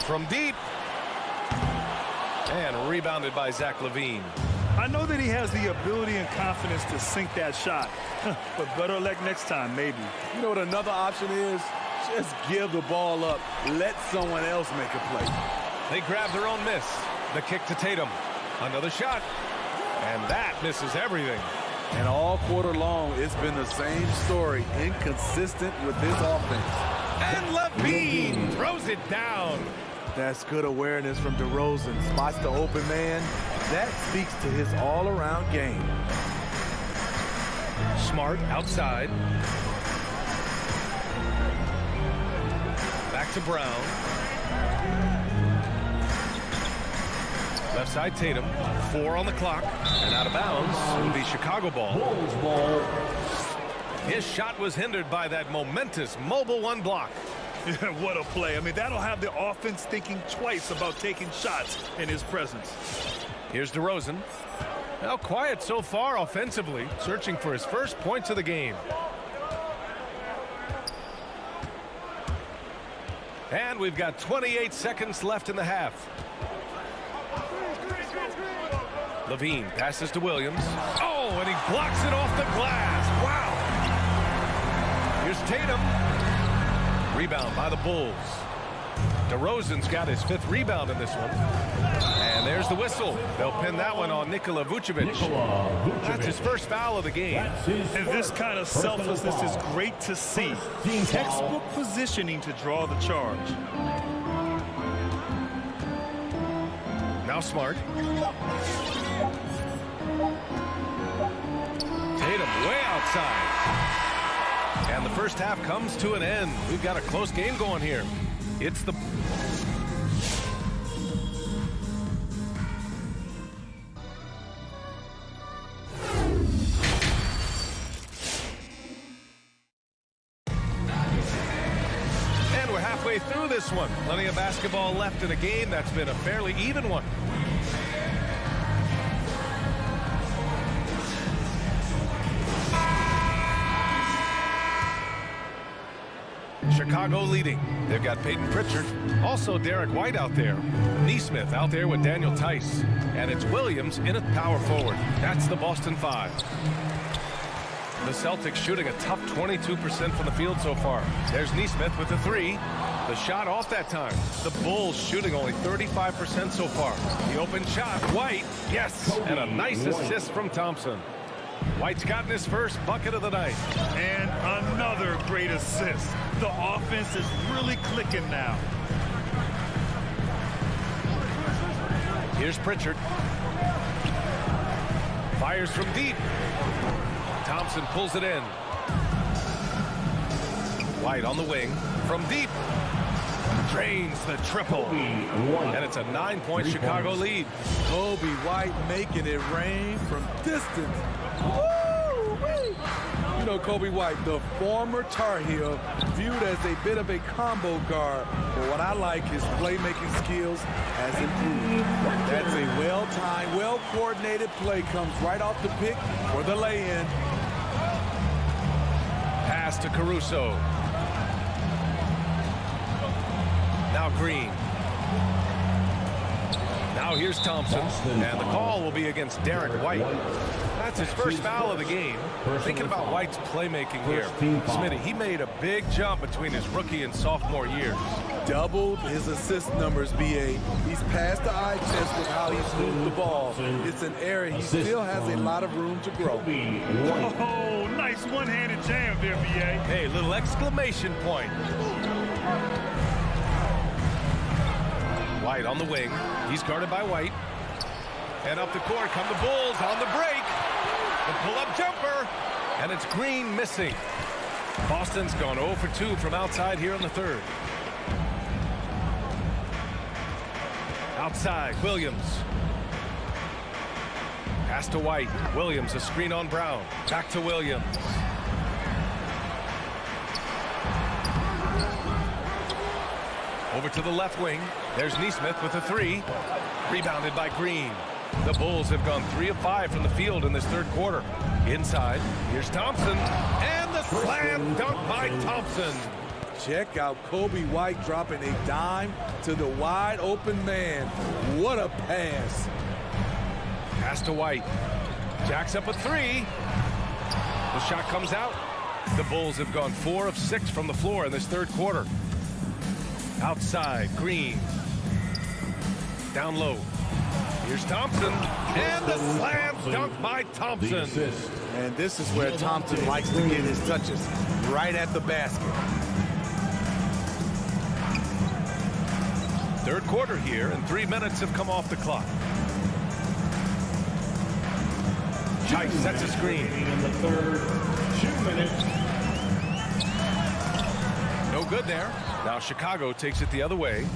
From deep. And rebounded by Zach LaVine. I know that he has the ability and confidence to sink that shot. But better luck next time, maybe. You know what another option is? Just give the ball up. Let someone else make a play. They grab their own miss. The kick to Tatum. Another shot. And that misses everything. And all quarter long, it's been the same story. Inconsistent with this offense. And LaVine throws it down. That's good awareness from DeRozan. Spots the open man. That speaks to his all-around game. Smart outside. Back to Brown. Left side Tatum. 4 on the clock. And out of bounds. It'll be Chicago ball. Bulls ball. His shot was hindered by that momentous mobile 1 block. What a play. I mean, that'll have the offense thinking twice about taking shots in his presence. Here's DeRozan. Now quiet so far offensively, searching for his first points of the game. And we've got 28 seconds left in the half. LaVine passes to Williams. Oh, and he blocks it off the glass. Wow. Here's Tatum. Rebound by the Bulls. DeRozan's got his 5th rebound in this one. And there's the whistle. They'll pin that one on Nikola Vucevic. That's his first foul of the game. And this kind of selflessness is great to see. Textbook positioning to draw the charge. Now Smart. Tatum way outside. And the first half comes to an end. We've got a close game going here. It's the... And we're halfway through this one. Plenty of basketball left in a game that's been a fairly even one. Chicago leading. They've got Peyton Pritchard. Also Derek White out there. Neesmith out there with Daniel Tice. And it's Williams in at power forward. That's the Boston 5. The Celtics shooting a tough 22% from the field so far. There's Neesmith with the 3. The shot off that time. The Bulls shooting only 35% so far. The open shot. White. Yes. And a nice assist from Thompson. White's gotten his first bucket of the night. And another great assist. The offense is really clicking now. Here's Pritchard. Fires from deep. Thompson pulls it in. White on the wing. From deep. Drains the triple. And it's a 9-point Chicago lead. Kobe White making it rain from distance. Woo-wee. You know, Kobe White, the former Tar Heel, viewed as a bit of a combo guard. But what I like, his playmaking skills has improved. That's a well-timed, well-coordinated play. Comes right off the pick for the lay-in. Pass to Caruso. Now Green. Now here's Thompson, and the call will be against Derek White. That's his first foul of the game. Thinking about White's playmaking here, Smitty, he made a big jump between his rookie and sophomore years. Doubled his assist numbers, BA. He's passed the eye test with how he's moved the ball. It's an area he still has a lot of room to grow. Oh, nice one-handed jam there, BA. Hey, little exclamation point. White on the wing. He's guarded by White. And up the court come the Bulls on the break. The pull-up jumper. And it's Green missing. Boston's gone 0 for 2 from outside here in the third. Outside, Williams. Pass to White. Williams, a screen on Brown. Back to Williams. Over to the left wing. There's Nesmith with a three. Rebounded by Green. The Bulls have gone 3 of 5 from the field in this third quarter. Inside, here's Thompson. And the slam dunk by Thompson. Check out Kobe White dropping a dime to the wide open man. What a pass. Pass to White. Jacks up a three. The shot comes out. The Bulls have gone 4 of 6 from the floor in this third quarter. Outside, Green. Down low. Here's Thompson. And the slam dunk by Thompson. And this is where Thompson likes to get his touches. Right at the basket. Third quarter here, and 3 minutes have come off the clock. Tice sets a screen. In the third, 2 minutes. No good there. Now Chicago takes it the other way.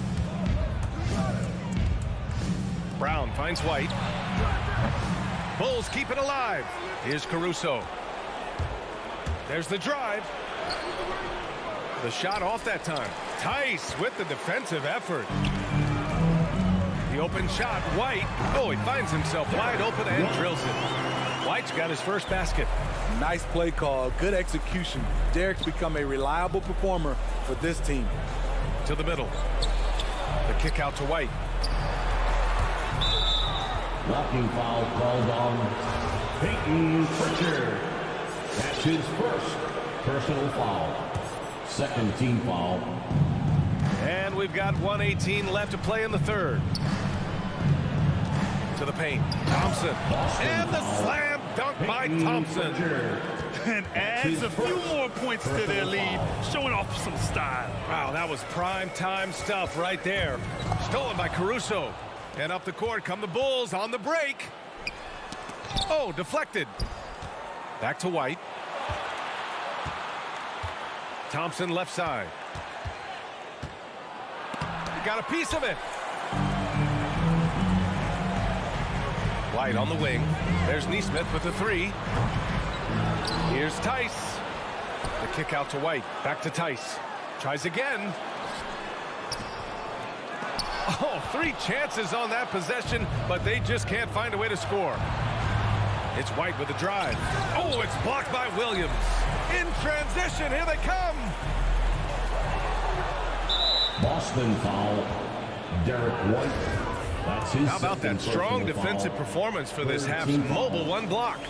Brown finds White. Bulls keep it alive. Here's Caruso. There's the drive. The shot off that time. Tice with the defensive effort. The open shot, White. Oh, he finds himself wide open and drills it. White's got his first basket. Nice play call, good execution. Derek's become a reliable performer for this team. To the middle. The kick out to White. Blocking foul called on Peyton Pritchard. That's his first personal foul. Second team foul. And we've got 1:18 left to play in the third. To the paint. Thompson. And the slam dunk by Thompson. And adds a few more points to their lead, showing off some style. Wow, that was prime time stuff right there. Stolen by Caruso. And up the court come the Bulls on the break. Oh, deflected. Back to White. Thompson left side. Got a piece of it. White on the wing. There's Nesmith with a three. Here's Tice. The kick out to White. Back to Tice. Tries again. Oh, 3 chances on that possession, but they just can't find a way to score. It's White with the drive. Oh, it's blocked by Williams. In transition, here they come. Boston foul. Derek White. That's his. How about that strong defensive performance for this half's mobile one block?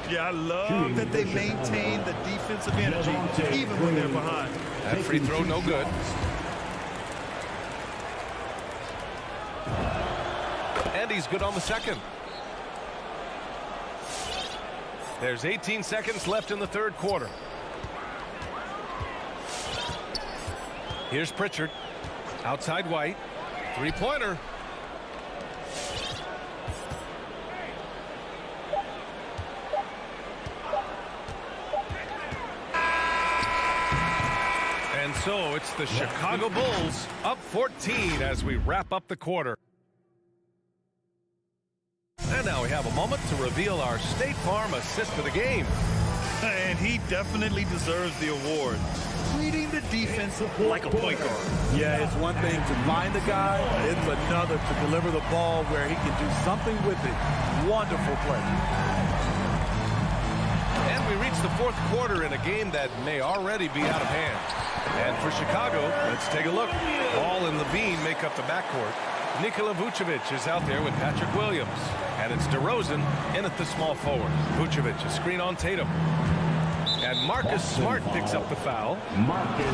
Yeah, I love that they maintain the defensive energy even when they're behind. That free throw no good. And he's good on the second. There's 18 seconds left in the third quarter. Here's Pritchard. Outside White. Three-pointer. So it's the Chicago Bulls up 14 as we wrap up the quarter. And now we have a moment to reveal our State Farm assist of the game. And he definitely deserves the award. Reading the defense like a point guard. Yeah, it's one thing to find the guy. It's another to deliver the ball where he can do something with it. Wonderful play. And we reach the fourth quarter in a game that may already be out of hand. And for Chicago, let's take a look. Ball and Levine make up the backcourt. Nikola Vucevic is out there with Patrick Williams. And it's DeRozan in at the small forward. Vucevic, a screen on Tatum. And Marcus Smart picks up the foul.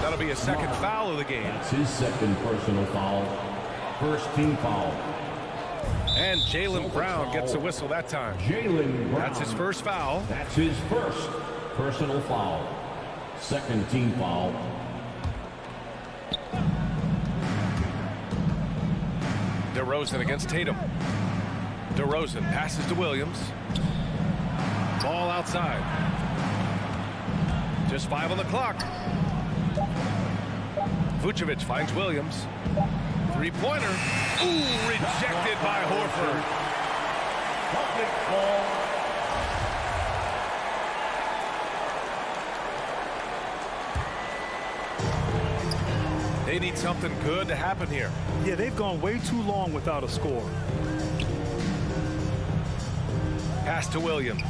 That'll be a second foul of the game. That's his second personal foul. First team foul. And Jaylen Brown gets a whistle that time. Jaylen Brown. That's his first foul. That's his first personal foul. Second team foul. DeRozan against Tatum. DeRozan passes to Williams. Ball outside. Just 5 on the clock. Vucevic finds Williams. Three-pointer. Ooh, rejected by Horford. Public ball. They need something good to happen here. Yeah, they've gone way too long without a score. Pass to Williams.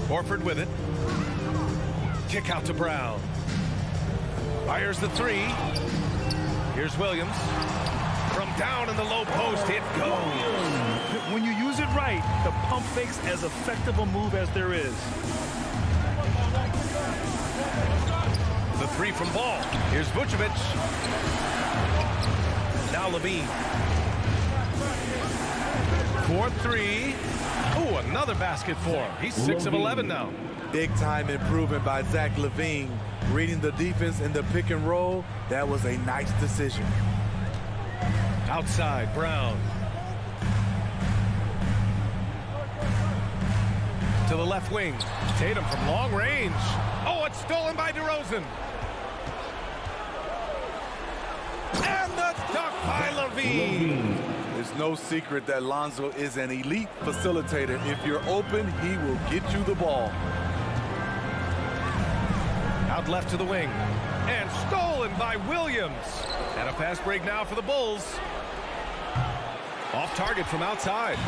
Horford with it. Kick out to Brown. Fires the three. Here's Williams. From down in the low post, it goes. When you use it right, the pump fake's as effective a move as there is. The three from Ball. Here's Vucevic. Now Levine. 4-3. Oh, another basket for him. He's 6 of 11 now. Big time improvement by Zach LaVine. Reading the defense in the pick and roll, that was a nice decision. Outside, Brown. To the left wing. Tatum from long range. Oh, it's stolen by DeRozan. And the dunk by Levine. There's no secret that Lonzo is an elite facilitator. If you're open, he will get you the ball. Out left to the wing. And stolen by Williams. And a fast break now for the Bulls. Off target from outside.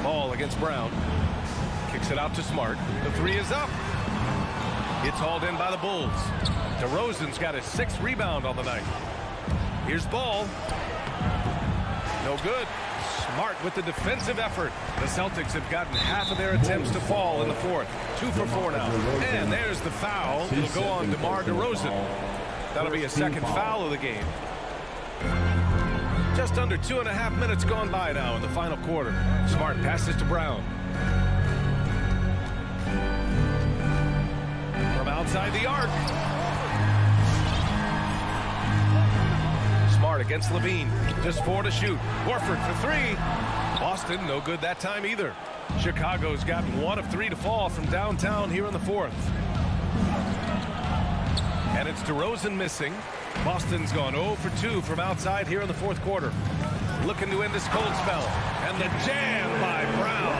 Ball against Brown. Kicks it out to Smart. The three is up. It's hauled in by the Bulls. DeRozan's got his 6th rebound on the night. Here's Ball. No good. Smart with the defensive effort. The Celtics have gotten half of their attempts to fall in the fourth. 2 for 4 now. And there's the foul. It'll go on DeMar DeRozan. That'll be a second foul of the game. Just under 2.5 minutes gone by now in the final quarter. Smart passes to Brown. From outside the arc. Smart against Levine. Just 4 to shoot. Horford for 3. Boston, no good that time either. Chicago's gotten 1 of 3 to fall from downtown here in the fourth. And it's DeRozan missing. Boston's gone 0 for 2 from outside here in the fourth quarter. Looking to end this cold spell. And the jam by Brown.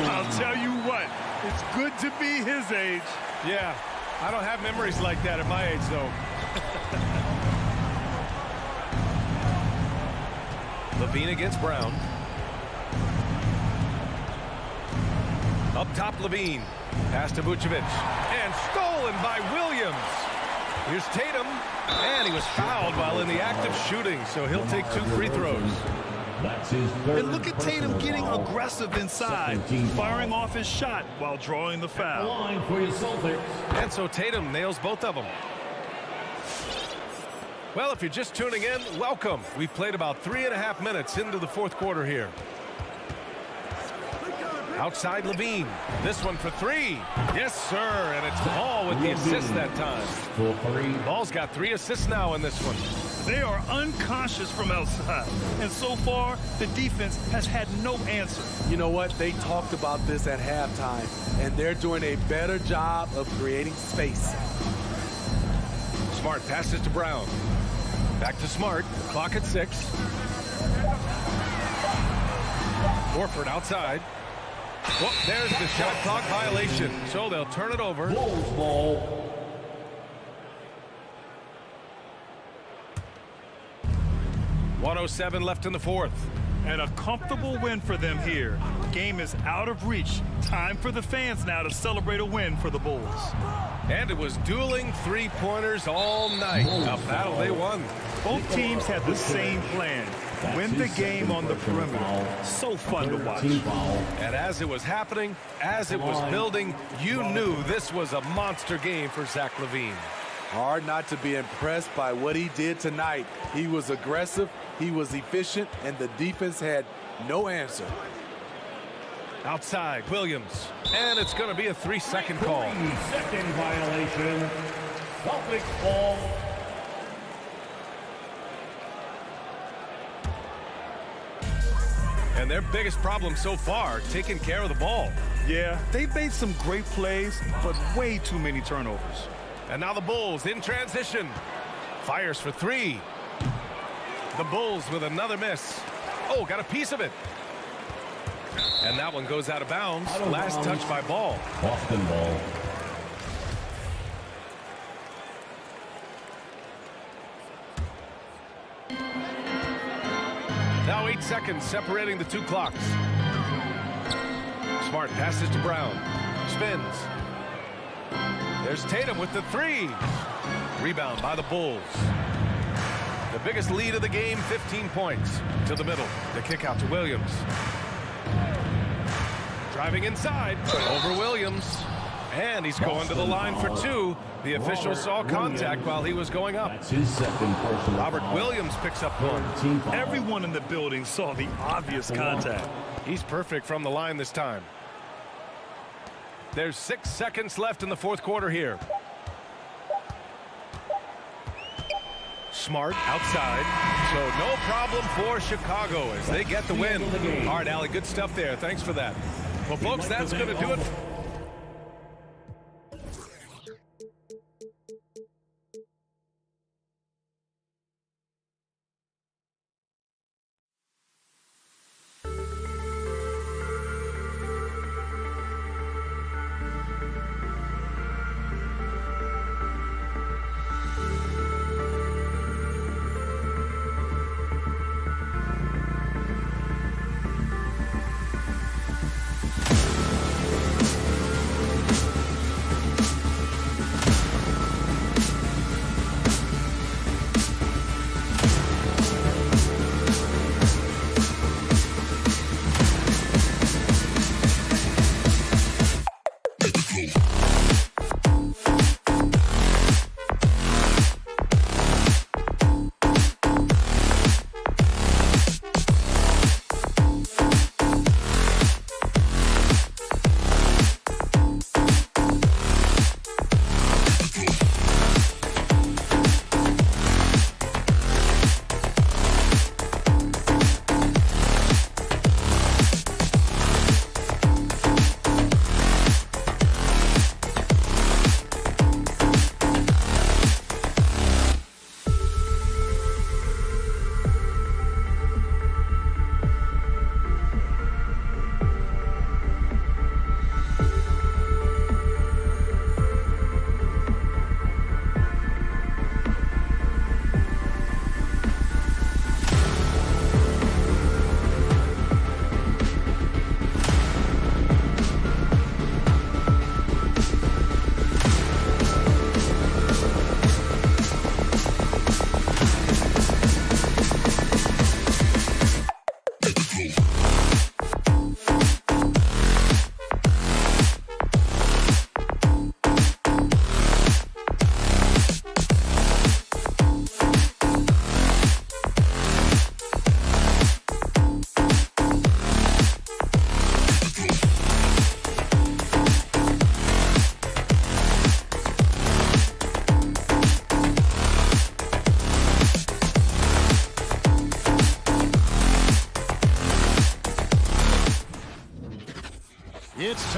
I'll tell you what, it's good to be his age. Yeah, I don't have memories like that at my age, though. Levine against Brown. Up top, Levine. Pass to Vucevic. And stolen by Williams. Here's Tatum. And he was fouled while in the act of shooting, so he'll take 2 free throws. That's his third. And look at Tatum getting aggressive inside, firing off his shot while drawing the foul. Line for your Celtics. And so Tatum nails both of them. Well, if you're just tuning in, welcome. We've played about 3.5 minutes into the fourth quarter here. Outside Levine. This one for 3. Yes, sir. And it's Ball with the assist that time. For 3. Ball's got 3 assists now in this one. They are unconscious from outside. And so far, the defense has had no answer. You know what? They talked about this at halftime, and they're doing a better job of creating space. Smart passes to Brown. Back to Smart. Clock at 6. Horford outside. Well, there's the shot clock violation. So they'll turn it over. Bulls ball. .107 left in the fourth. And a comfortable win for them here. Game is out of reach. Time for the fans now to celebrate a win for the Bulls. And it was dueling three-pointers all night. A battle they won. Both teams had the same plan. Win the game on the perimeter. So fun to watch. And as it was happening, as it was building, you knew this was a monster game for Zach LaVine. Hard not to be impressed by what he did tonight. He was aggressive, he was efficient, and the defense had no answer. Outside, Williams. And it's going to be a 3-second call. 3-second violation. Celtics ball. And their biggest problem so far, taking care of the ball. Yeah, they've made some great plays, but way too many turnovers. And now the Bulls in transition. Fires for 3. The Bulls with another miss. Oh, got a piece of it. And that one goes out of bounds. Last touch by Ball. Boston ball. Now 8 seconds separating the two clocks. Smart passes to Brown. Spins. There's Tatum with the 3. Rebound by the Bulls. The biggest lead of the game, 15 points. To the middle. The kick out to Williams. Driving inside. Over Williams. And he's going to the line for 2. The official saw contact while he was going up. That's his second personal Robert foul. Williams picks up one. Everyone in the building saw the obvious contact. He's perfect from the line this time. There's 6 seconds left in the fourth quarter here. Smart outside. So no problem for Chicago as they get the win. All right, Allie, good stuff there. Thanks for that. Well, folks, that's going to do it.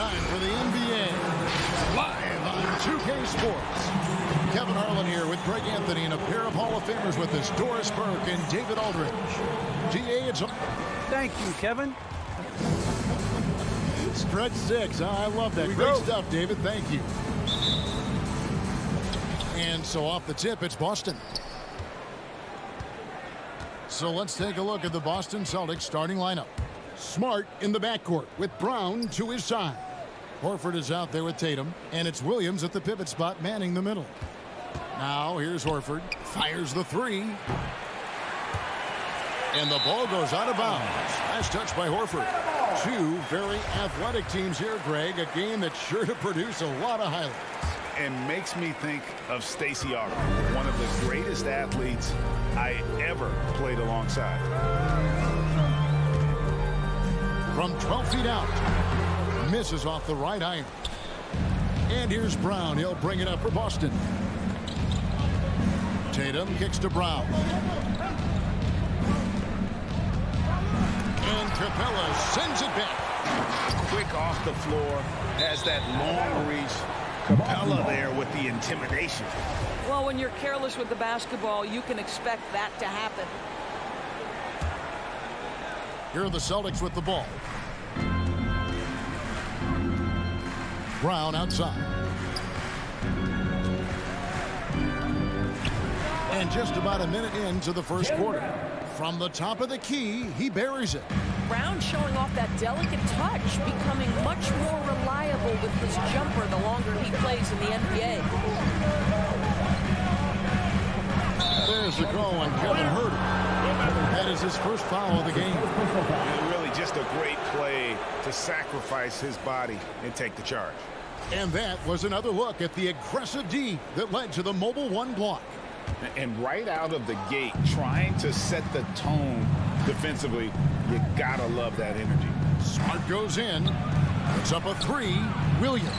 time for the NBA. Live on 2K Sports. Kevin Harlan here with Greg Anthony and a pair of Hall of Famers with us, Doris Burke and David Aldridge. GA, it's... Thank you, Kevin. Stretch 6. I love that. Great stuff, David. Thank you. And so off the tip, it's Boston. So let's take a look at the Boston Celtics starting lineup. Smart in the backcourt with Brown to his side. Horford is out there with Tatum, and it's Williams at the pivot spot manning the middle. Now here's Horford. Fires the three. And the ball goes out of bounds. Last touch by Horford. Two very athletic teams here, Greg. A game that's sure to produce a lot of highlights. And makes me think of Stacey Augmon, one of the greatest athletes I ever played alongside. From 12 feet out, misses off the right iron. And here's Brown. He'll bring it up for Boston. Tatum kicks to Brown. And Capella sends it back. Quick off the floor, has that long reach. Capella there with the intimidation. Well, when you're careless with the basketball, you can expect that to happen. Here are the Celtics with the ball. Brown outside. And just about a minute into the first quarter. From the top of the key, he buries it. Brown showing off that delicate touch, becoming much more reliable with his jumper the longer he plays in the NBA. There's the call on Kevin Huerter. That is his first foul of the game. And really just a great play to sacrifice his body and take the charge. And that was another look at the aggressive D that led to the Mobile One block. And right out of the gate, trying to set the tone defensively, you gotta love that energy. Smart goes in. Puts up a three. Williams.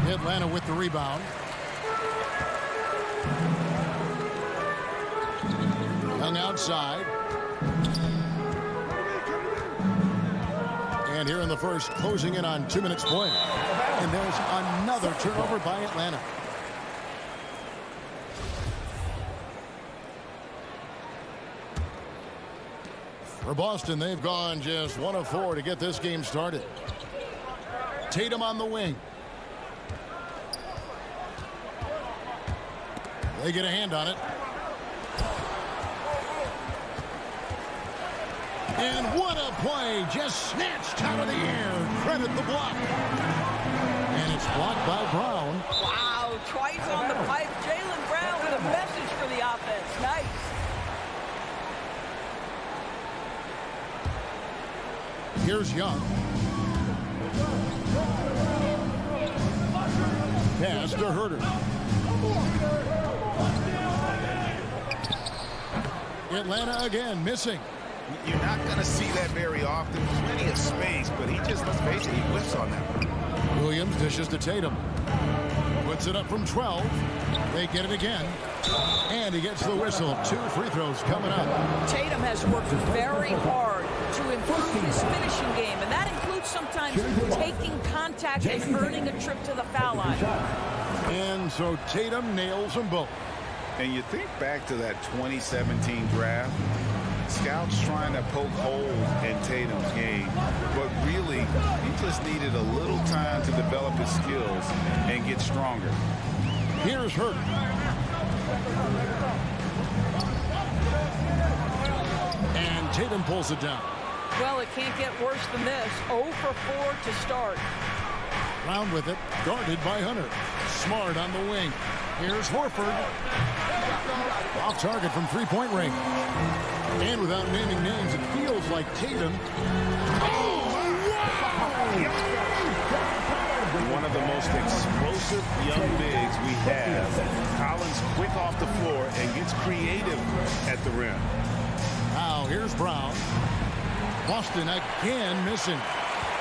Atlanta with the rebound. Hung outside. And here in the first, closing in on 2 minutes play. And there's another turnover by Atlanta. For Boston, they've gone just 1 of 4 to get this game started. Tatum on the wing. They get a hand on it. And what a play, just snatched out of the air. Credit the block. And it's blocked by Brown. Wow, twice on the pipe. Jaylen Brown with a message for the offense. Nice. Here's Young. Pass to Huerter. Atlanta again missing. You're not going to see that very often. Plenty of space, but he just, let's face it, he whiffs on that. Williams dishes to Tatum. Puts it up from 12. They get it again. And he gets the whistle. 2 free throws coming up. Tatum has worked very hard to improve his finishing game, and that includes sometimes taking contact and earning a trip to the foul line. And so Tatum nails them both. And you think back to that 2017 draft, scouts trying to poke holes in Tatum's game, but really, he just needed a little time to develop his skills and get stronger. Here's Huerter. And Tatum pulls it down. Well, it can't get worse than this. 0 for 4 to start. Brown with it, guarded by Hunter. Smart on the wing. Here's Horford. Off target from three-point range. And without naming names, it feels like Tatum. Oh, wow! One of the most explosive young bigs we have. Collins quick off the floor and gets creative at the rim. Now here's Brown. Boston again missing.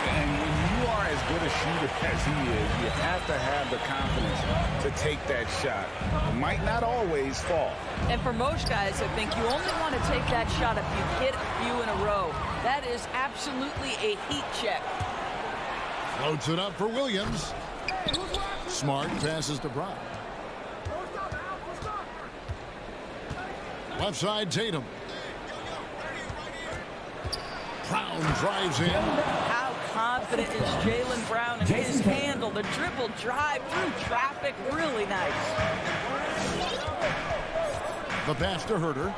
And when you are as good a shooter as he is, you have to have the confidence to take that shot. It might not always fall. And for most guys, I think you only want to take that shot if you hit a few in a row. That is absolutely a heat check. Floats it up for Williams. Smart passes to Brown. Left side, Tatum. Brown drives in. How confident is Jaylen Brown in his handle? The dribble drive through traffic, really nice. The pass to Herter.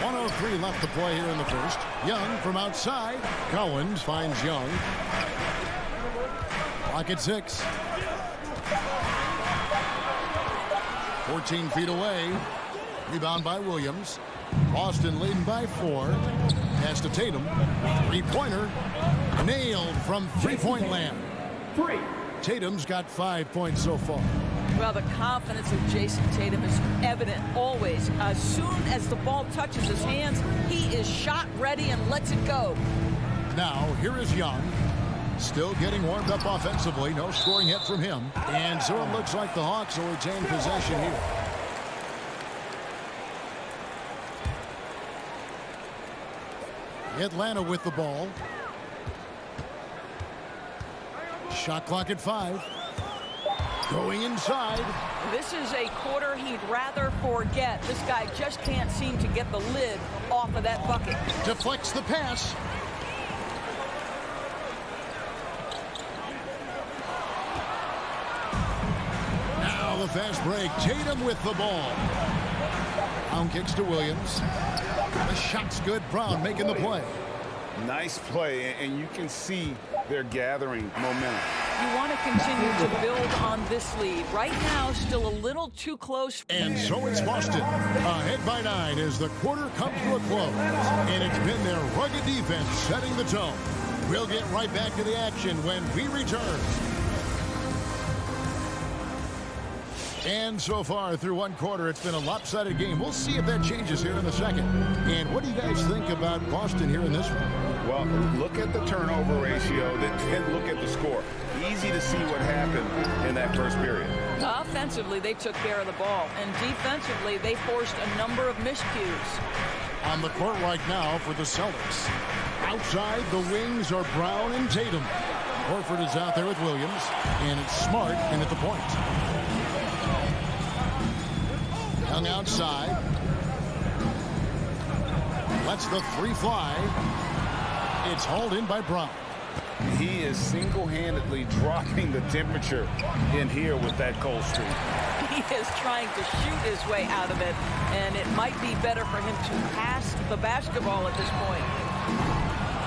1:03 left to play here in the first. Young from outside. Collins finds Young. Clock at 6. 14 feet away. Rebound by Williams. Boston leading by 4. Pass to Tatum. Three-pointer. Nailed from three-point land. Tatum's got 5 points so far. Well, the confidence of Jason Tatum is evident always. As soon as the ball touches his hands, he is shot ready and lets it go. Now, here is Young. Still getting warmed up offensively. No scoring hit from him. And so it looks like the Hawks will retain possession here. Atlanta with the ball. Shot clock at 5. Going inside. This is a quarter he'd rather forget. This guy just can't seem to get the lid off of that bucket. Deflects the pass. Now the fast break. Tatum with the ball. Brown kicks to Williams. The shot's good. Brown making the play. Nice play, and you can see they're gathering momentum. You want to continue to build on this lead. Right now, still a little too close. And so it's Boston. Ahead by 9 as the quarter comes to a close. And it's been their rugged defense setting the tone. We'll get right back to the action when we return. And so far through one quarter, it's been a lopsided game. We'll see if that changes here in the second. And what do you guys think about Boston here in this one? Well, look at the turnover ratio, then look at the score. Easy to see what happened in that first period. Offensively, they took care of the ball. And defensively, they forced a number of miscues. On the court right now for the Celtics. Outside, the wings are Brown and Tatum. Horford is out there with Williams. And it's Smart in at the point. Young outside. Lets the three fly. It's hauled in by Brown. He is single-handedly dropping the temperature in here with that cold streak. He is trying to shoot his way out of it, and it might be better for him to pass the basketball at this point.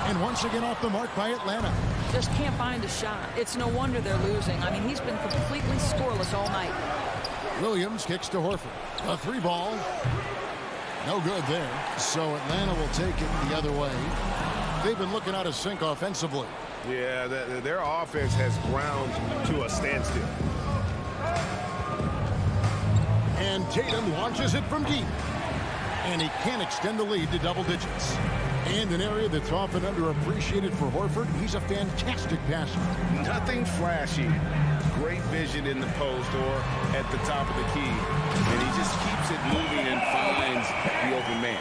And once again off the mark by Atlanta. Just can't find a shot. It's no wonder they're losing. I mean, he's been completely scoreless all night. Williams kicks to Horford. A three ball. No good there. So Atlanta will take it the other way. They've been looking out of sync offensively. Yeah, their offense has ground to a standstill. And Tatum launches it from deep. And he can't extend the lead to double digits. And an area that's often underappreciated for Horford, he's a fantastic passer. Nothing flashy. Great vision in the post or at the top of the key. And he just keeps it moving and finds the open man.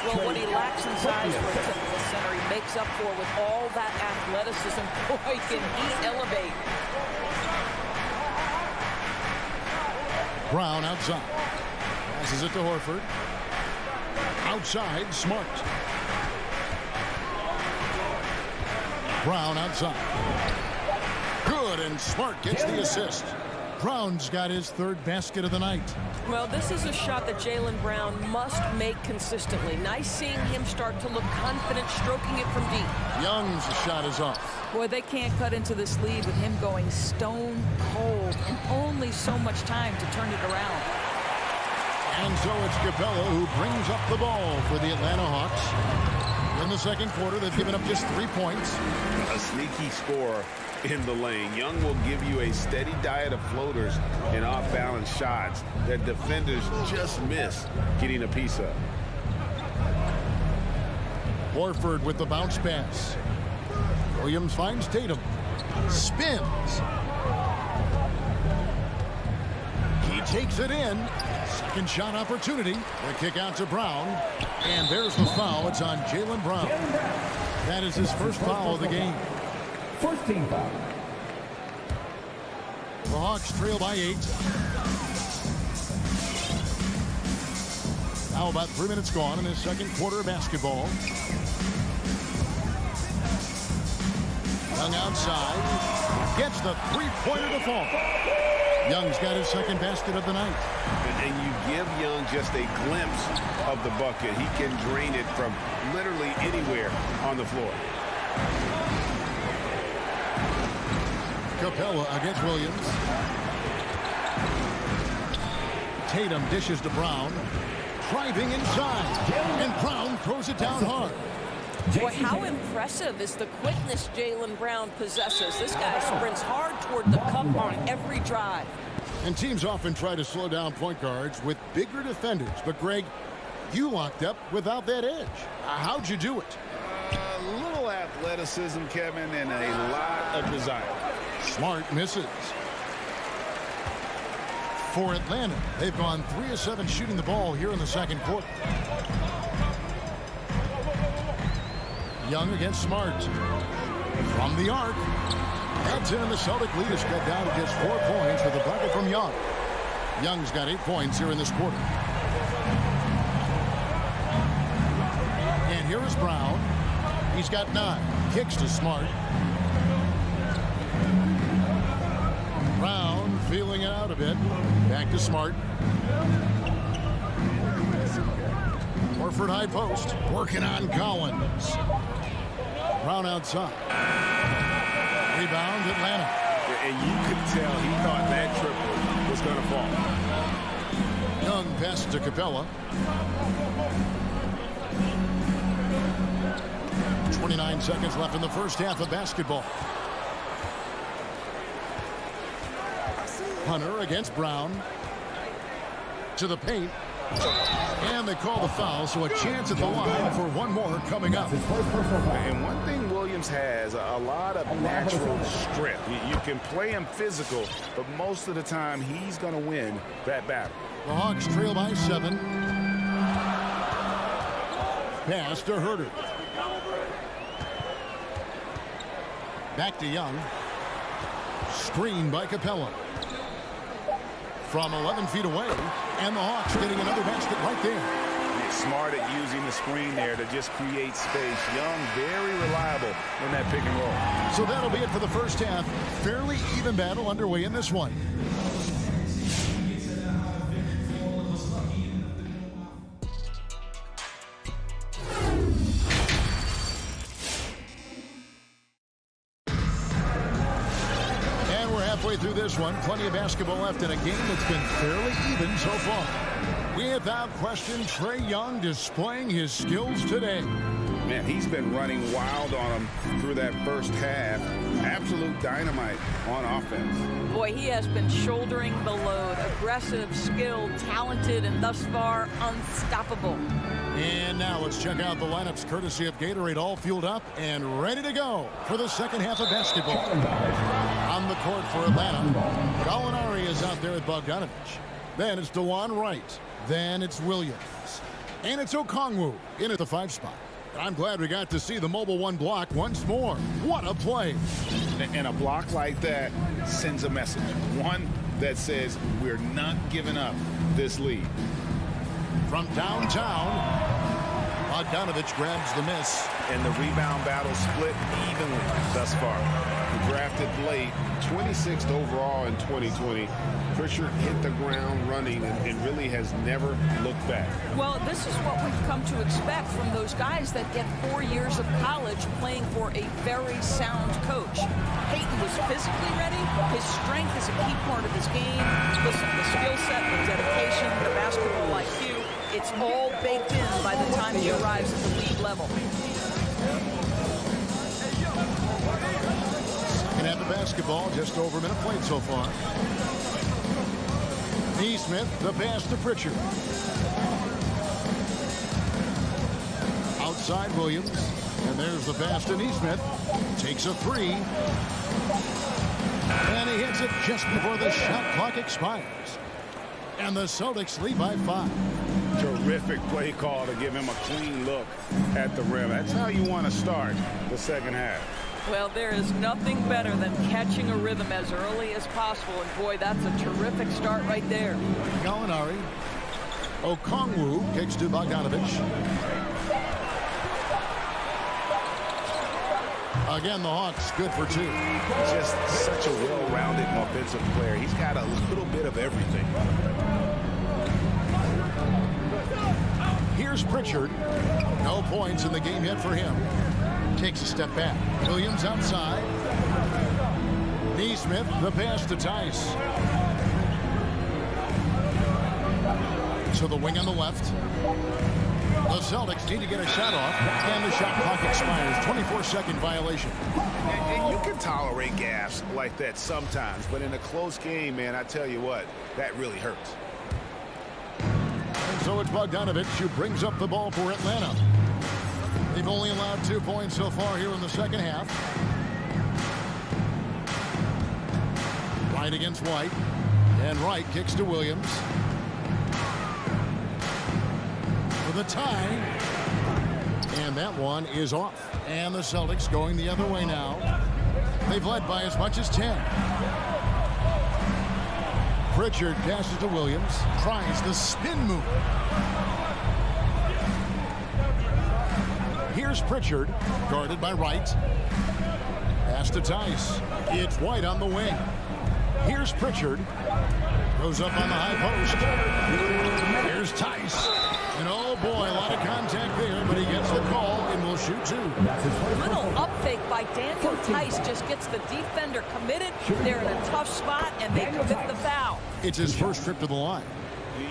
Well, what he lacks in size for a typical center, he makes up for with all that athleticism. Boy, can he elevate. Brown outside. Passes it to Horford. Outside, Smart. Brown outside. Good, and Smart gets the assist. Brown's got his third basket of the night. Well, this is a shot that Jaylen Brown must make consistently. Nice seeing him start to look confident, stroking it from deep. Young's shot is off. Boy, they can't cut into this lead with him going stone cold and only so much time to turn it around. And so it's Capella who brings up the ball for the Atlanta Hawks. In the second quarter, they've given up just 3 points. A sneaky scorer in the lane. Young will give you a steady diet of floaters and off-balance shots that defenders just miss getting a piece of. Horford with the bounce pass. Williams finds Tatum. Spins. He takes it in. Second shot opportunity. The kick out to Brown. And there's the foul. It's on Jaylen Brown. That is his first foul of the game. First team foul. The Hawks trail by 8. Now about 3 minutes gone in the second quarter of basketball. Young outside. Gets the three-pointer to fall. Young's got his second basket of the night. And you give Young just a glimpse of the bucket. He can drain it from literally anywhere on the floor. Capella against Williams. Tatum dishes to Brown. Driving inside. And Brown throws it down hard. Boy, how impressive is the quickness Jaylen Brown possesses. This guy sprints hard toward the cup on every drive. And teams often try to slow down point guards with bigger defenders. But, Greg, you locked up without that edge. How'd you do it? A little athleticism, Kevin, and a lot of desire. Smart misses. For Atlanta, they've gone 3 of 7 shooting the ball here in the second quarter. Young against Smart. From the arc. That's in, and the Celtic lead is cut down to just 4 points with a bucket from Young. Young's got 8 points here in this quarter. And here is Brown. He's got 9. Kicks to Smart. Brown feeling it out a bit. Back to Smart. Horford high post. Working on Collins. Brown outside. Rebound Atlanta. And you could tell he thought that triple was going to fall. Young passes to Capella. 29 seconds left in the first half of basketball. Hunter against Brown. To the paint. And they call the foul, so a chance at the line for one more coming up. And one thing Williams has, a lot of natural strength. You can play him physical, but most of the time he's going to win that battle. The Hawks trail by 7. Pass to Herter. Back to Young. Screen by Capella. From 11 feet away, and the Hawks getting another basket right there. He's smart at using the screen there to just create space. Young, very reliable in that pick and roll. So that'll be it for the first half. Fairly even battle underway in this one. Through this one, plenty of basketball left in a game that's been fairly even so far. Without question, Trae Young displaying his skills today. Man, he's been running wild on him through that first half. Absolute dynamite on offense. Boy, he has been shouldering the load. Aggressive, skilled, talented, and thus far unstoppable. And now let's check out the lineups courtesy of Gatorade, all fueled up and ready to go for the second half of basketball. On the court for Atlanta, Gallinari is out there at Bogdanovich. Then it's DeJuan Wright. Then it's Williams. And it's Okongwu in at the 5 spot. I'm glad we got to see the mobile one block once more. What a play. And a block like that sends a message. One that says we're not giving up this lead. From downtown, Bogdanovich grabs the miss. And the rebound battle split evenly thus far. He drafted late, 26th overall in 2020. Pritchard hit the ground running and really has never looked back. Well, this is what we've come to expect from those guys that get 4 years of college playing for a very sound coach. Peyton was physically ready. His strength is a key part of his game. Listen, the skill set, the dedication, the basketball IQ, it's all baked in by the time he arrives at the league level. Second half of basketball, just over a minute played so far. Neesmith, the pass to Pritchard. Outside Williams. And there's the pass to Neesmith. Takes a 3. And he hits it just before the shot clock expires. And the Celtics lead by 5. Terrific play call to give him a clean look at the rim. That's how you want to start the second half. Well, there is nothing better than catching a rhythm as early as possible. And boy, that's a terrific start right there. Gallinari. Okongwu kicks to Bogdanovich. Again, the Hawks good for two. Just such a well-rounded offensive player. He's got a little bit of everything. Here's Pritchard. No points in the game yet for him. Takes a step back. Williams outside. Neesmith, the pass to Tice. So the wing on the left. The Celtics need to get a shot off, and the shot clock expires. 24-second violation. And you can tolerate gaffes like that sometimes, but in a close game, man, I tell you what, that really hurts. And so it's Bogdanovich who brings up the ball for Atlanta. They've only allowed 2 points so far here in the second half. Wright against White, and Wright kicks to Williams. The tie, and that one is off. And the Celtics going the other way now. They've led by as much as 10. Pritchard passes to Williams, tries the spin move. Here's Pritchard, guarded by Wright. Pass to Tice. It's White on the wing. Here's Pritchard. Goes up on the high post. Here's Tice. And oh boy, a lot of contact there, but he gets the call and will shoot two. Little up fake by Daniel Tice just gets the defender committed. They're in a tough spot, and they commit the foul. It's his first trip to the line.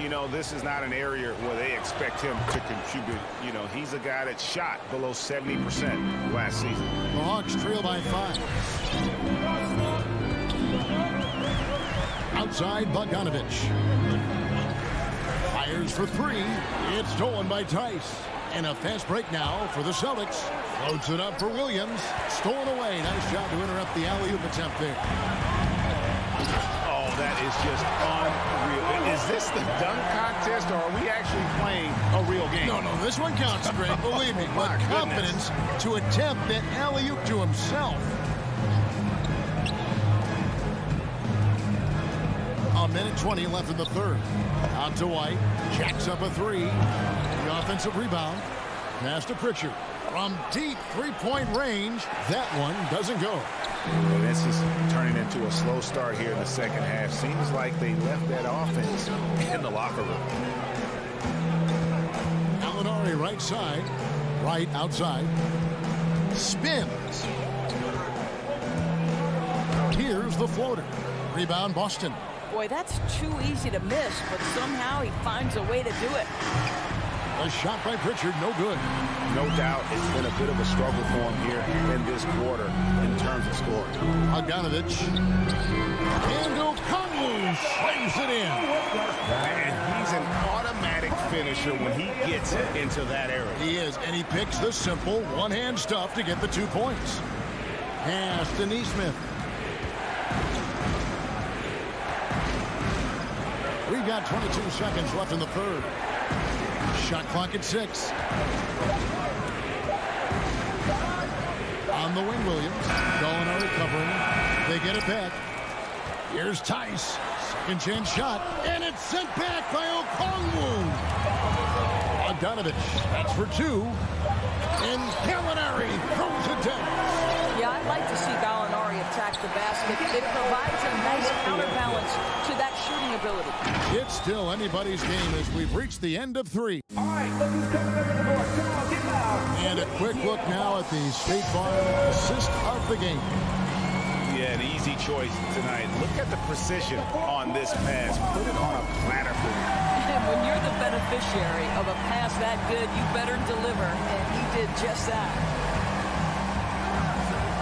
You know, this is not an area where they expect him to contribute. You know, he's a guy that shot below 70% last season. The Hawks trail by 5. Outside, Bogdanovich. Fires for 3. It's stolen by Tice. And a fast break now for the Celtics. Floats it up for Williams. Stolen away. Nice job to interrupt the alley-oop attempt there. Oh, that is just unreal. Is this the dunk contest, or are we actually playing a real game? No, this one counts, Greg. Believe me. But confidence to attempt that alley-oop to himself. A minute 20 left in the third. Out to White. Jacks up a 3. The offensive rebound. Pass to Pritchard. From deep three-point range. That one doesn't go. Well, this is turning into a slow start here in the second half. Seems like they left that offense in the locker room. Gallinari right side. Right outside. Spins. Here's the floater. Rebound Boston. Boy, that's too easy to miss, but somehow he finds a way to do it. A shot by Pritchard, no good. No doubt it's been a bit of a struggle for him here in this quarter in terms of scoring. Bogdanovich. And Okongwu slams it in. And he's an automatic finisher when he gets into that area. He is, and he picks the simple one-hand stuff to get the 2 points. Pass to Neesmith. We've got 22 seconds left in the third. Shot clock at 6. On the wing, Williams. Gallinari covering. They get it back. Here's Tice. Second chance shot. And it's sent back by Okongwu. Bogdanovich. That's for 2. And Gallinari throws it down. Yeah, I'd like to see Gallinari attack the basket. It provides a nice counterbalance to that shooting ability. It's still anybody's game as we've reached the end of 3. All right, look who's coming in the door. Come on, get loud. And a quick look now at the State Farm assist of the game. Yeah, an easy choice tonight. Look at the precision on this pass. Put it on a platter for me. And when you're the beneficiary of a pass that good, you better deliver, and he did just that.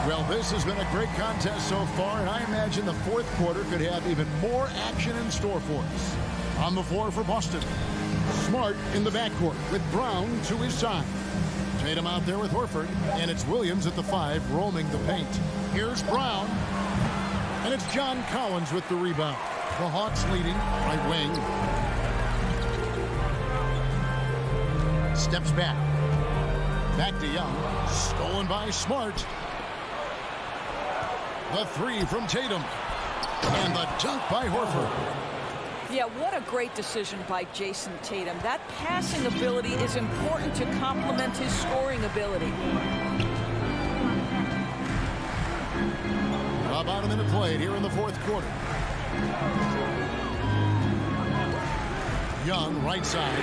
Well, this has been a great contest so far, and I imagine the fourth quarter could have even more action in store for us. On the floor for Boston, Smart in the backcourt with Brown to his side. Tatum out there with Horford, and it's Williams at the 5 roaming the paint. Here's Brown, and it's John Collins with the rebound. The Hawks leading right wing. Steps back. Back to Young. Stolen by Smart. The three from Tatum. And the dunk by Horford. Yeah, what a great decision by Jason Tatum. That passing ability is important to complement his scoring ability. About a minute played here in the fourth quarter. Young, right side.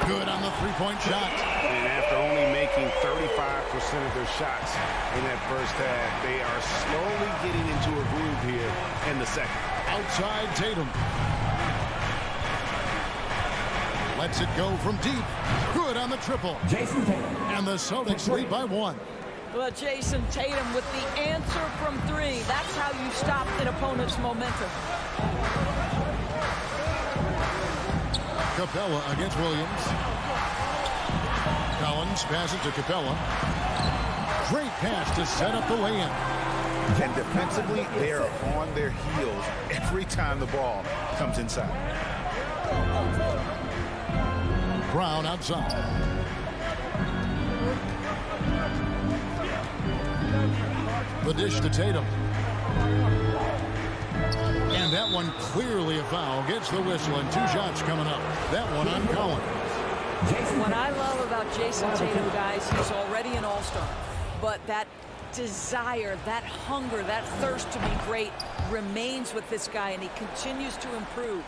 Good on the three-point shot. And after only making 35% of their shots in that first half, they are slowly getting into a groove here in the second. Outside Tatum. Lets it go from deep. Good on the triple. Jason Tatum. And the Celtics lead by 1. Well, Jason Tatum with the answer from 3. That's how you stop an opponent's momentum. Capella against Williams. Collins passes to Capella. Great pass to set up the lay-in. And defensively, they are on their heels every time the ball comes inside. Brown outside. The dish to Tatum. And that one clearly a foul. Gets the whistle and 2 shots coming up. That one on Collins. What I love about Jason Tatum, guys, he's already an all-star. But that desire, that hunger, that thirst to be great remains with this guy, and he continues to improve.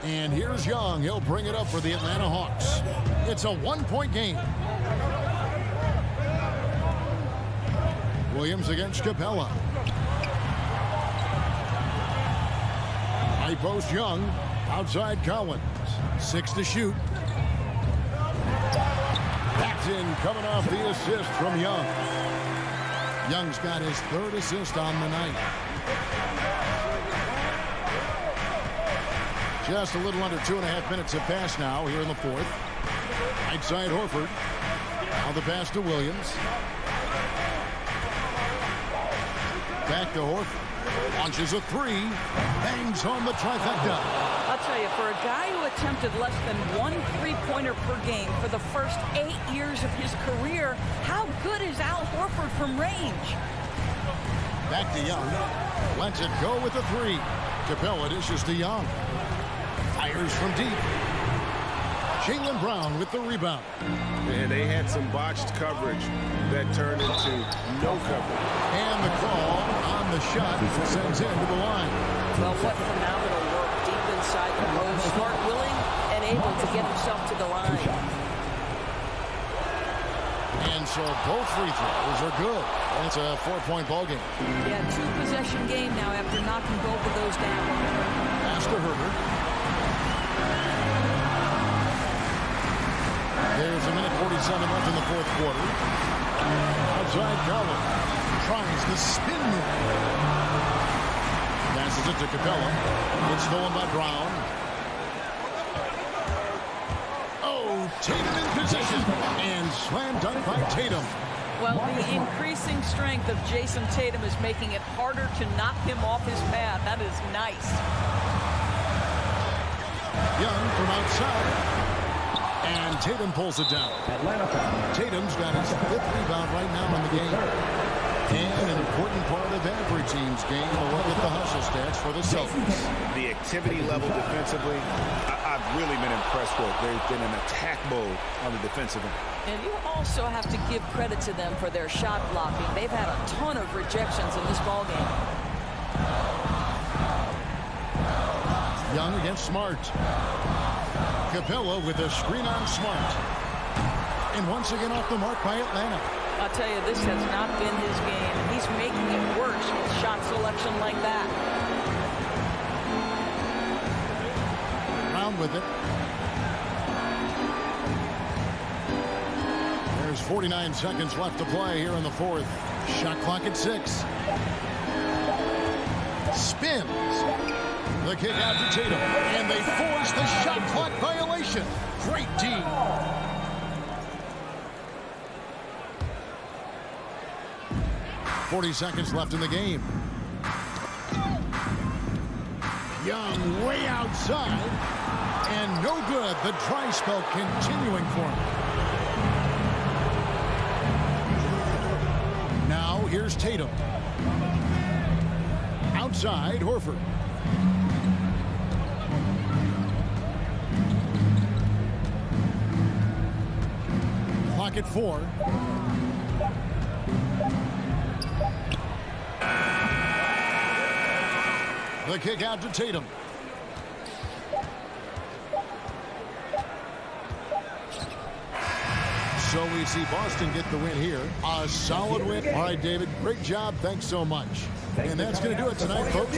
And here's Young. He'll bring it up for the Atlanta Hawks. It's a 1-point game. Williams against Capella. High post Young. Outside Collins. 6 to shoot. That's in, coming off the assist from Young. Young's got his 3rd assist on the night. Just a little under 2.5 minutes have passed now here in the 4th. Right side Horford. Now the pass to Williams. Back to Horford. Launches a 3. Bangs home the trifecta. I'll tell you, for a guy who attempted less than 1 3-pointer per game for the first 8 years of his career, how good is Al Horford from range? Back to Young. Lets it go with the 3. Capella dishes to Young. Fires from deep. Jaylen Brown with the rebound. And they had some botched coverage that turned into no coverage. And the call on the shot sends him to the line. Well, what phenomenal work deep inside the post. Smart, willing, and able to get himself to the line. And so both free throws are good. It's a 4-point ball game. Yeah, 2-possession game now after knocking both of those down. Pass to Herbert. There's a minute 47 left in the 4th quarter. Outside Collins. Tries the spin move. Passes it to Capella. It's stolen by Brown. Oh, Tatum in position. And slam dunk by Tatum. Well, the increasing strength of Jason Tatum is making it harder to knock him off his path. That is nice. Young from outside. And Tatum pulls it down. Tatum's got his 5th rebound right now in the game. And an important part of every team's game, along with the hustle stats for the Celtics. The activity level defensively, I've really been impressed with. They've been in attack mode on the defensive end. And you also have to give credit to them for their shot blocking. They've had a ton of rejections in this ballgame. Young against Smart. Capella with a screen on Smart. And once again off the mark by Atlanta. I'll tell you, this has not been his game. And he's making it worse with shot selection like that. Brown with it. There's 49 seconds left to play here in the 4th. Shot clock at 6. Spins. The kick out to Tatum. And they force the shot clock violation. Great D. .40 seconds left in the game. Young way outside. And no good. The dry spell continuing for him. Now here's Tatum. Outside, Horford. Clock at 4. The kick out to Tatum. So we see Boston get the win here. A solid win. All right, David, great job. Thanks so much. And that's going to do it tonight, folks.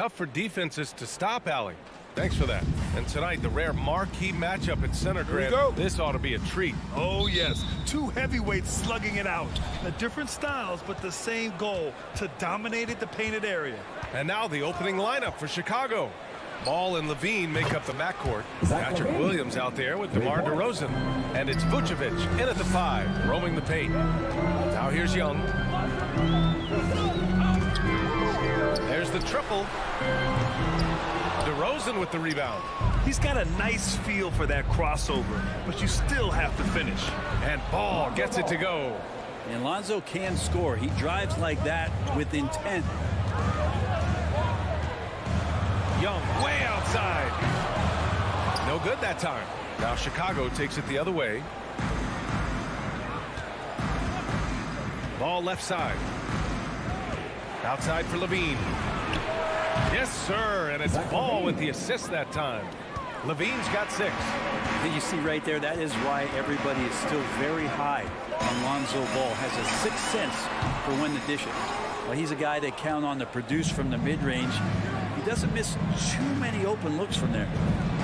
tough for defenses to stop, Allie. Thanks for that. And tonight, the rare marquee matchup at center, Grant. This ought to be a treat. Oh, yes. Two heavyweights slugging it out. The different styles, but the same goal, to dominate the painted area. And now the opening lineup for Chicago. Ball and Levine make up the backcourt. Patrick Williams out there with DeMar DeRozan. And it's Vucevic in at the 5, roaming the paint. Now here's Young. There's the triple. DeRozan with the rebound. He's got a nice feel for that crossover, but you still have to finish. And Ball gets it to go. And Lonzo can score. He drives like that with intent. Young way outside. No good that time. Now Chicago takes it the other way. Ball left side. Outside for Levine. Yes, sir, and it's Ball with the assist that time. Levine's got 6. You see right there, that is why everybody is still very high on Lonzo Ball. Has a 6th sense for when to dish it. Well, he's a guy that count on to produce from the mid-range. He doesn't miss too many open looks from there.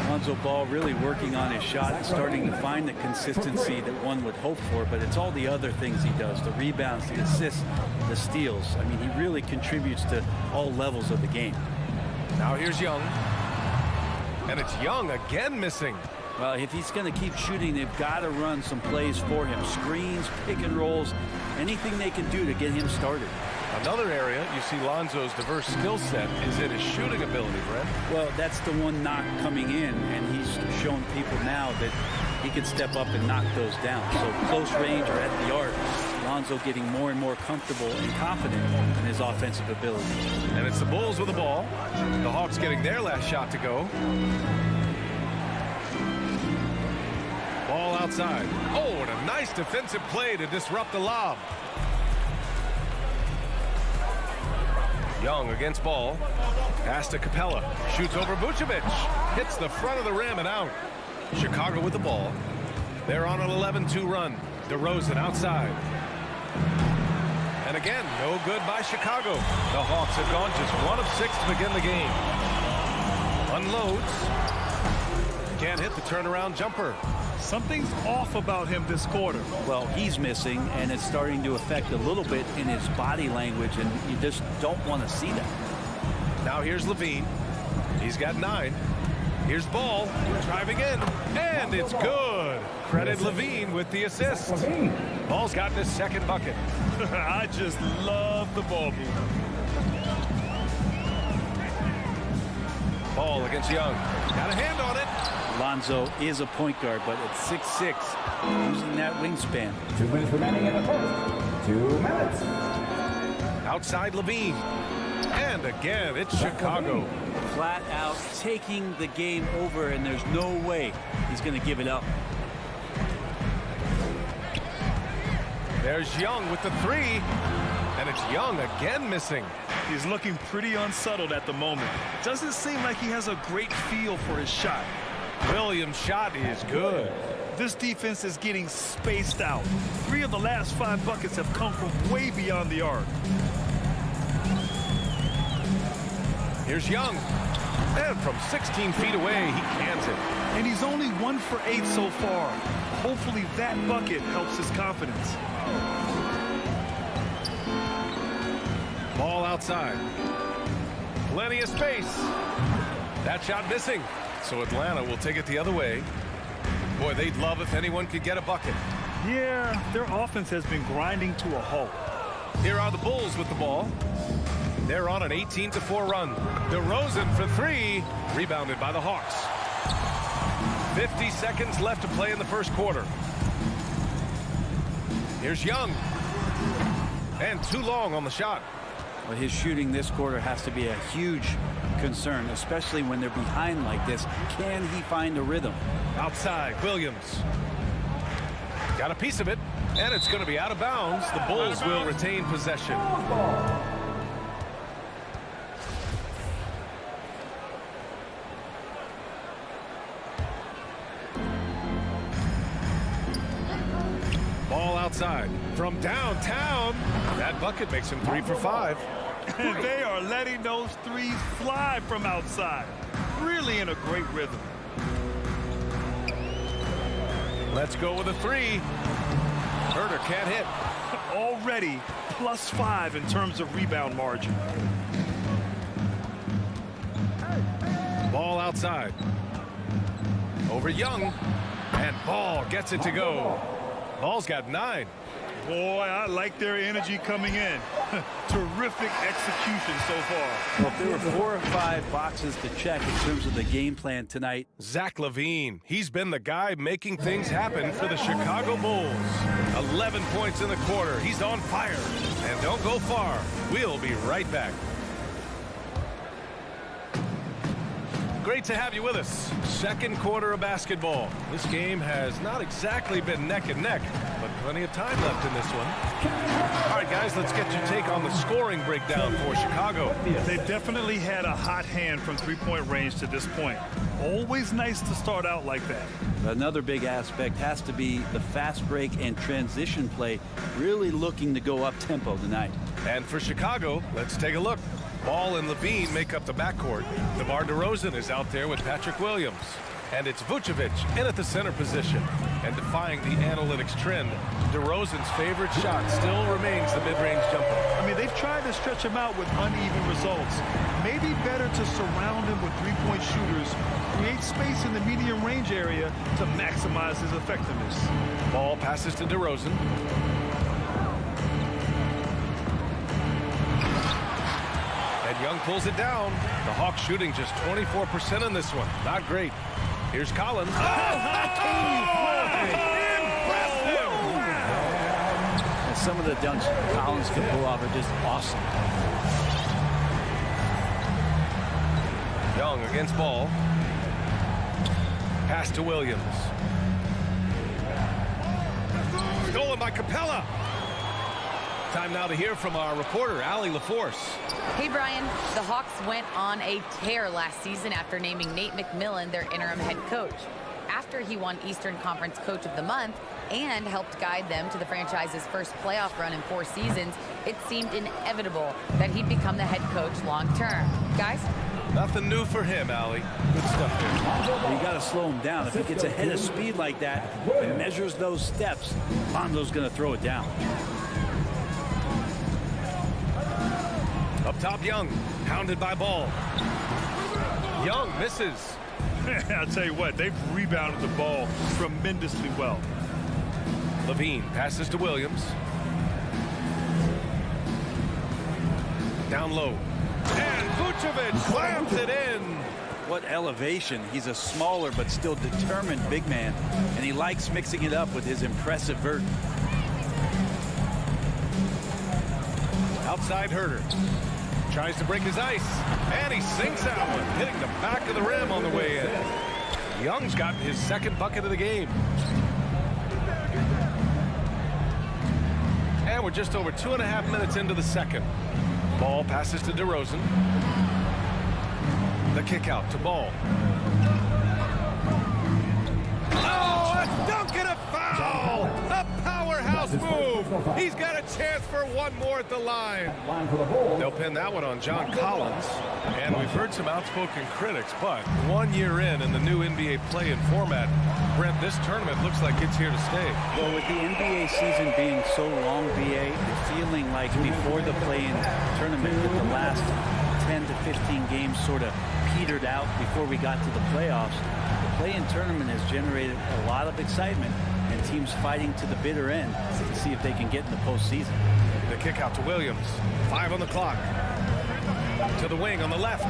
Lonzo Ball really working on his shot and starting to find the consistency that one would hope for, but it's all the other things he does, the rebounds, the assists, the steals. I mean, he really contributes to all levels of the game. Now here's Young. And it's Young again missing. Well, if he's going to keep shooting, they've got to run some plays for him. Screens, pick and rolls, anything they can do to get him started. Another area you see Lonzo's diverse skill set is in his shooting ability, Brent. Well, that's the one knock coming in, and he's shown people now that he can step up and knock those down. So close range or at the arc, Lonzo getting more and more comfortable and confident in his offensive ability. And it's the Bulls with the ball. The Hawks getting their last shot to go. Ball outside. Oh, and a nice defensive play to disrupt the lob. Young against Ball. Pass to Capella. Shoots over Vucevic. Hits the front of the rim and out. Chicago with the ball. They're on an 11-2 run. DeRozan outside. And again, no good by Chicago. The Hawks have gone just 1 of 6 to begin the game. Unloads. Can't hit the turnaround jumper. Something's off about him this quarter. Well, he's missing, and it's starting to affect a little bit in his body language, and you just don't want to see that. Now here's Levine. He's got 9. Here's Ball driving in, and it's good. Credit Levine with the assist. Ball's gotten his 2nd bucket. I just love the ball movement. Ball against Young. Got a hand on it. Lonzo is a point guard, but at 6'6", using that wingspan. 2 minutes remaining in the first. 2 minutes. Outside Levine. And again, it's Chicago. Flat out taking the game over, and there's no way he's going to give it up. There's Young with the 3. And it's Young again missing. He's looking pretty unsettled at the moment. Doesn't seem like he has a great feel for his shot. Williams' shot is good. This defense is getting spaced out. 3 of the last 5 buckets have come from way beyond the arc. Here's Young. And from 16 feet away, he cans it. And he's only 1 for 8 so far. Hopefully that bucket helps his confidence. Ball outside. Plenty of space. That shot missing. So Atlanta will take it the other way. Boy, they'd love if anyone could get a bucket. Yeah, their offense has been grinding to a halt. Here are the Bulls with the ball. They're on an 18-4 run. DeRozan for 3. Rebounded by the Hawks. 50 seconds left to play in the first quarter. Here's Young. And too long on the shot. Well, his shooting this quarter has to be a huge concern, especially when they're behind like this. Can he find a rhythm? Outside, Williams. Got a piece of it, and it's going to be out of bounds. The Bulls will retain possession. Ball outside from downtown. That bucket makes him 3 for 5. And they are letting those threes fly from outside. Really in a great rhythm. Let's go with a three. Herder can't hit. Already +5 in terms of rebound margin. Ball outside. Over Young. And Ball gets it to go. Ball's got 9. Boy, I like their energy coming in. Terrific execution so far. Well, there were 4 or 5 boxes to check in terms of the game plan tonight. Zach LaVine. He's been the guy making things happen for the Chicago Bulls. 11 points in the quarter. He's on fire. And don't go far. We'll be right back. Great to have you with us. Second quarter of basketball. This game has not exactly been neck and neck, but plenty of time left in this one. All right, guys, let's get your take on the scoring breakdown for Chicago. They definitely had a hot hand from three-point range to this point. Always nice to start out like that. Another big aspect has to be the fast break and transition play, really looking to go up tempo tonight. And for Chicago, let's take a look. Ball and LaVine make up the backcourt. DeMar DeRozan is out there with Patrick Williams. And it's Vucevic in at the center position. And defying the analytics trend, DeRozan's favorite shot still remains the mid-range jumper. I mean, they've tried to stretch him out with uneven results. Maybe better to surround him with three-point shooters, create space in the medium range area to maximize his effectiveness. Ball passes to DeRozan. And Young pulls it down. The Hawks shooting just 24% in this one. Not great. Here's Collins. And some of the dunks Collins can pull off are just awesome. Young against Ball. Pass to Williams. Stolen by Capella. Time now to hear from our reporter, Allie LaForce. Hey, Brian. The Hawks went on a tear last season after naming Nate McMillan their interim head coach. After he won Eastern Conference Coach of the Month and helped guide them to the franchise's first playoff run in 4 seasons, it seemed inevitable that he'd become the head coach long term. Guys? Nothing new for him, Allie. Good stuff there. You got to slow him down. If he gets ahead of speed like that and measures those steps, Lonzo's going to throw it down. Up top, Young, hounded by Ball. Young misses. I'll tell you what, they've rebounded the ball tremendously well. LaVine passes to Williams. Down low. And Vucevic slams it in. What elevation. He's a smaller but still determined big man, and he likes mixing it up with his impressive vert. Outside Herder. Tries to break his ice, and he sinks that one, hitting the back of the rim on the way in. Young's gotten his second bucket of the game. And we're just over 2.5 minutes into the second. Ball passes to DeRozan. The kick out to Ball. Oh, a dunk and a foul! A powerhouse move! He's got a chance for one more at the line. They'll pin that one on John Collins. And we've heard some outspoken critics, but 1 year in the new NBA play-in format, Brent, this tournament looks like it's here to stay. Well, with the NBA season being so long, BA, it's feeling like before the play-in tournament that the last 10 to 15 games sort of petered out before we got to the playoffs. The play-in tournament has generated a lot of excitement and teams fighting to the bitter end to see if they can get in the postseason. The kick out to Williams. 5 on the clock. To the wing on the left.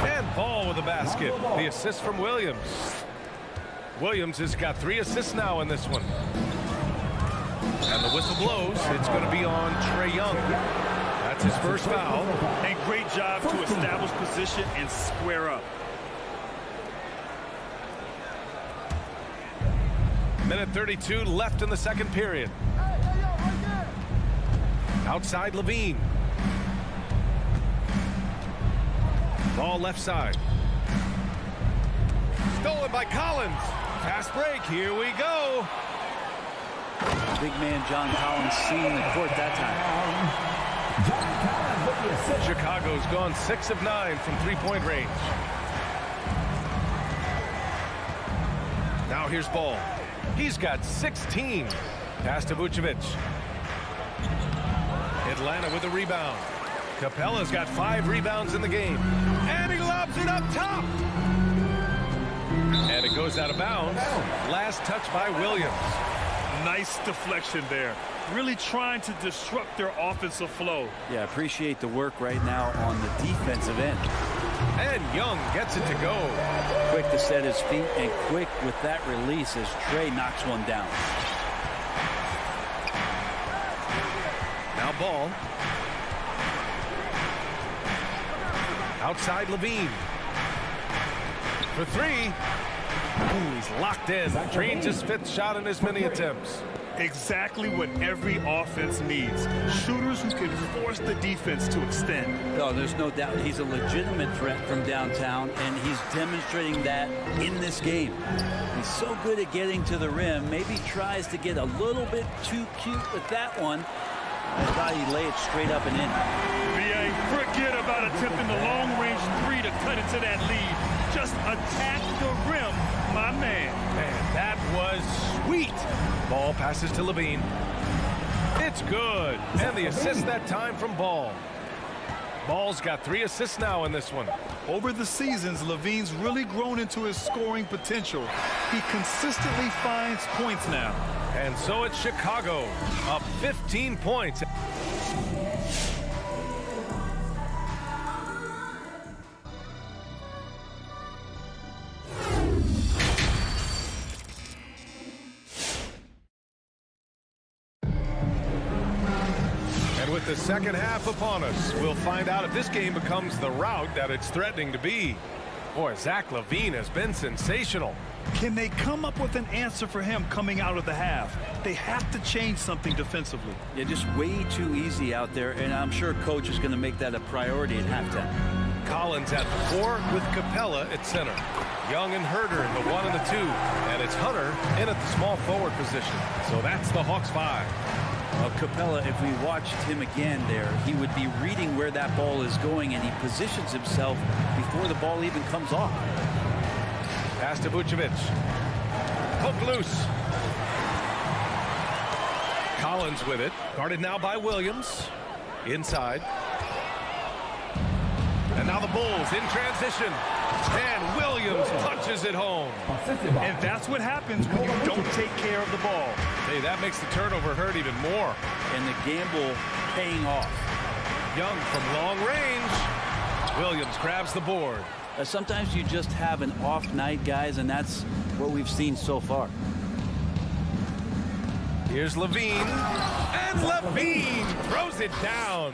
And Ball with the basket. The assist from Williams. Williams has got 3 assists now in this one. And the whistle blows. It's going to be on Trae Young. That's his first foul. And great job to establish position and square up. Minute 32 left in the second period. Outside LaVine. Ball left side. Stolen by Collins. Fast break. Here we go. Big man John Collins seeing the court that time. Chicago's gone 6 of 9 from three-point range. Now here's Ball. He's got 16. Pass to Vucevic. Atlanta with a rebound. Capella's got 5 rebounds in the game. And he lobs it up top. And it goes out of bounds. Last touch by Williams. Nice deflection there. Really trying to disrupt their offensive flow. Yeah, appreciate the work right now on the defensive end. And Young gets it to go. Quick to set his feet and quick with that release as Trey knocks one down. Now Ball. Outside Levine. For 3. Ooh, he's locked in. Drains his 5th shot in as many attempts. Exactly what every offense needs. Shooters who can force the defense to extend. No, there's no doubt he's a legitimate threat from downtown, and he's demonstrating that in this game. He's so good at getting to the rim. Maybe tries to get a little bit too cute with that one. I thought he'd lay it straight up and in. BA, forget about attempting the long-range 3 to cut into that lead. Just attack the rim, my man. Man, that was sweet. Ball passes to Levine. It's good. And the assist that time from Ball. Ball's got 3 assists now in this one. Over the seasons, Levine's really grown into his scoring potential. He consistently finds points now. And so it's Chicago, up 15 points. With the second half upon us, we'll find out if this game becomes the rout that it's threatening to be. Boy, Zach LaVine has been sensational. Can they come up with an answer for him coming out of the half? They have to change something defensively. Yeah, just way too easy out there, and I'm sure coach is going to make that a priority at halftime. Collins at the 4 with Capella at center. Young and Herder in the 1 and the 2. And it's Hunter in at the small forward position. So that's the Hawks 5. Well, Capella, if we watched him again there, he would be reading where that ball is going, and he positions himself before the ball even comes off. Pass to Vucevic. Poked loose. Collins with it. Guarded now by Williams. Inside. And now the Bulls in transition. And Williams punches it home. And that's what happens when you don't take care of the ball. Hey, that makes the turnover hurt even more. And the gamble paying off. Young from long range. Williams grabs the board. Sometimes you just have an off night, guys, and that's what we've seen so far. Here's Levine. And Levine throws it down.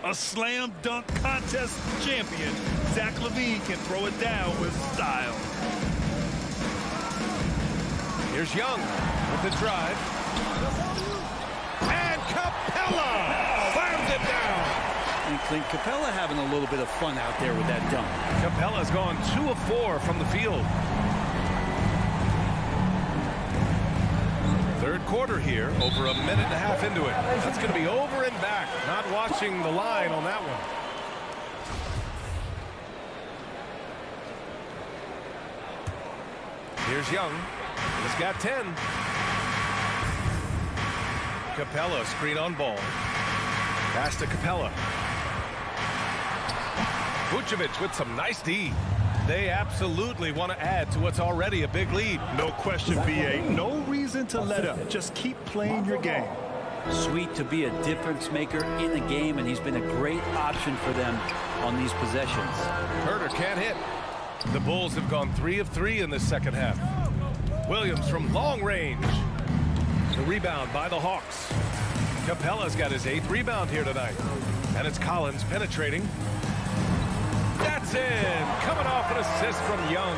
A slam dunk contest champion, Zach LaVine can throw it down with style. Here's Young with the drive. And Capella slams it down. And Clint Capella having a little bit of fun out there with that dunk. Capella's gone 2 of 4 from the field. Third quarter here, over a minute and a half into it. That's going to be over and back. Not watching the line on that one. Here's Young. He's got 10. Capella screen on Ball. Pass to Capella. Vucevic with some nice D. They absolutely want to add to what's already a big lead. No question, BA. No reason to let up. Just keep playing your game. Sweet to be a difference maker in the game, and he's been a great option for them on these possessions. Herder can't hit. The Bulls have gone 3 of 3 in this second half. Williams from long range. The rebound by the Hawks. Capella's got his 8th rebound here tonight. And it's Collins penetrating. That's in. Coming off an assist from Young.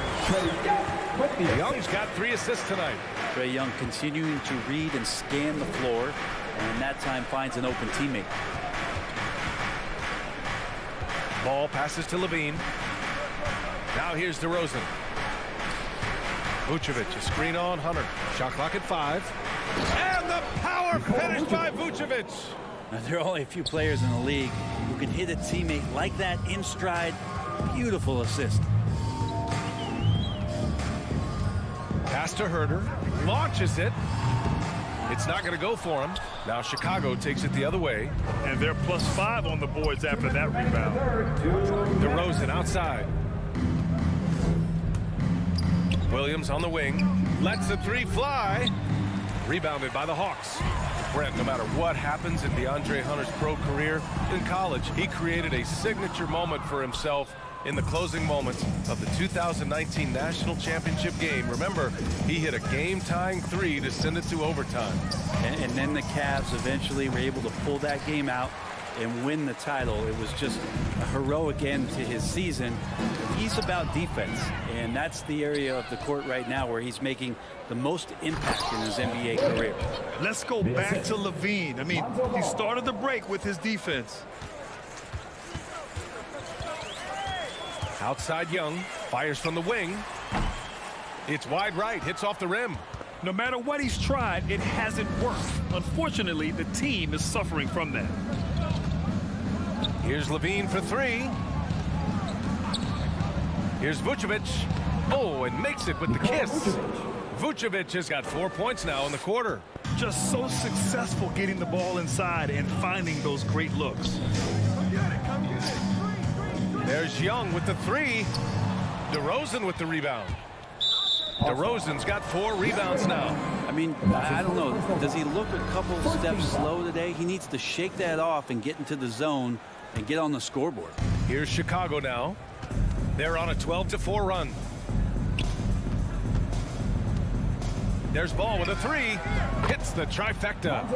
Young's got 3 assists tonight. Trey Young continuing to read and scan the floor, and that time finds an open teammate. Ball passes to Levine. Now here's DeRozan. Vucevic, a screen on Hunter. Shot clock at 5. And the power finish by Vucevic. Now, there are only a few players in the league who can hit a teammate like that in stride. Beautiful assist. Pass to Herter. Launches it. It's not going to go for him. Now Chicago takes it the other way. And they're +5 on the boards after that rebound. DeRozan outside. Williams on the wing. Lets the three fly. Rebounded by the Hawks. Brent, no matter what happens in DeAndre Hunter's pro career, in college, he created a signature moment for himself in the closing moments of the 2019 National Championship game. Remember, he hit a game-tying three to send it to overtime. And then the Cavs eventually were able to pull that game out and win the title. It was just a heroic end to his season. He's about defense, and that's the area of the court right now where he's making the most impact in his NBA career. Let's go back to Levine. I mean, he started the break with his defense. Outside Young, fires from the wing. It's wide right, hits off the rim. No matter what he's tried, it hasn't worked. Unfortunately, the team is suffering from that. Here's Levine for three. Here's Vucevic. Oh, and makes it with the kiss. Vucevic has got 4 points now in the quarter. Just so successful getting the ball inside and finding those great looks. There's Young with the three. DeRozan with the rebound. DeRozan's got 4 rebounds now. I mean, I don't know. Does he look a couple steps slow today? He needs to shake that off and get into the zone and get on the scoreboard. Here's Chicago now. They're on a 12-4 run. There's Ball with a three. Hits the trifecta.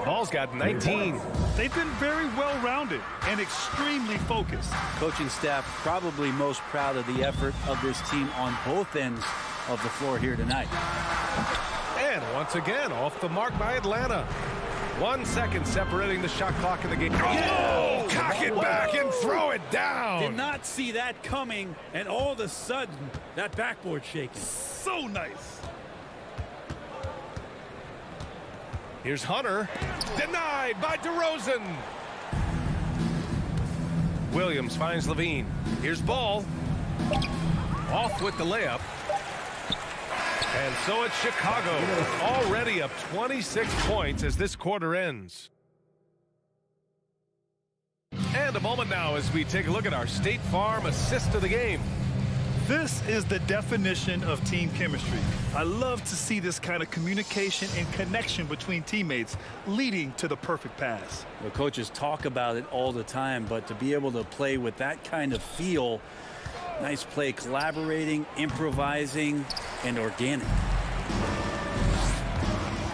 Ball's got 19. They've been very well-rounded and extremely focused. Coaching staff probably most proud of the effort of this team on both ends of the floor here tonight. And once again, off the mark by Atlanta. 1 second separating the shot clock in the game. Oh, cock it back and throw it down. Did not see that coming, and all of a sudden, that backboard shaking. So nice. Here's Hunter. Denied by DeRozan. Williams finds Levine. Here's Ball. Off with the layup. And so it's Chicago, already up 26 points as this quarter ends. And a moment now as we take a look at our State Farm assist of the game. This is the definition of team chemistry. I love to see this kind of communication and connection between teammates leading to the perfect pass. The coaches talk about it all the time, but to be able to play with that kind of feel, nice play, collaborating, improvising, and organic.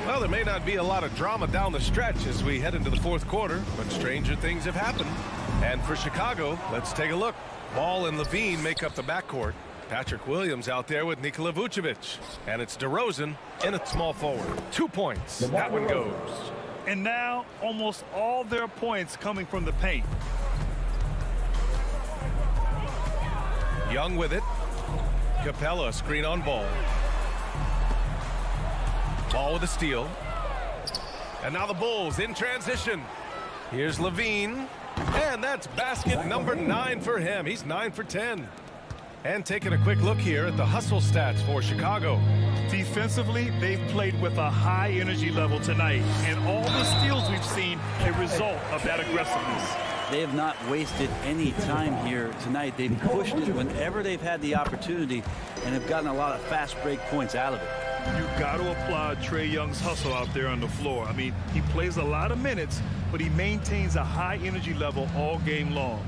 Well, there may not be a lot of drama down the stretch as we head into the fourth quarter, but stranger things have happened. And for Chicago, let's take a look. Ball and Levine make up the backcourt. Patrick Williams out there with Nikola Vucevic. And it's DeRozan in a small forward. 2 points. That one goes. And now almost all their points coming from the paint. Young with it. Capella screen on Ball. Ball with a steal. And now the Bulls in transition. Here's Levine. And that's basket number 9 for him. He's 9 for 10. And taking a quick look here at the hustle stats for Chicago. Defensively, they've played with a high energy level tonight. And all the steals we've seen a result of that aggressiveness. They have not wasted any time here tonight. They've pushed it whenever they've had the opportunity and have gotten a lot of fast break points out of it. You've got to applaud Trae Young's hustle out there on the floor. I mean, he plays a lot of minutes, but he maintains a high energy level all game long.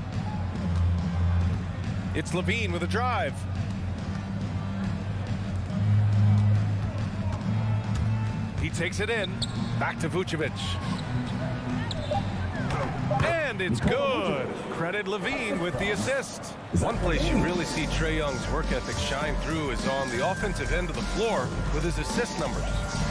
It's Levine with a drive. He takes it in. Back to Vucevic. And it's good. Credit Levine with the assist. One place you really see Trae Young's work ethic shine through is on the offensive end of the floor with his assist numbers.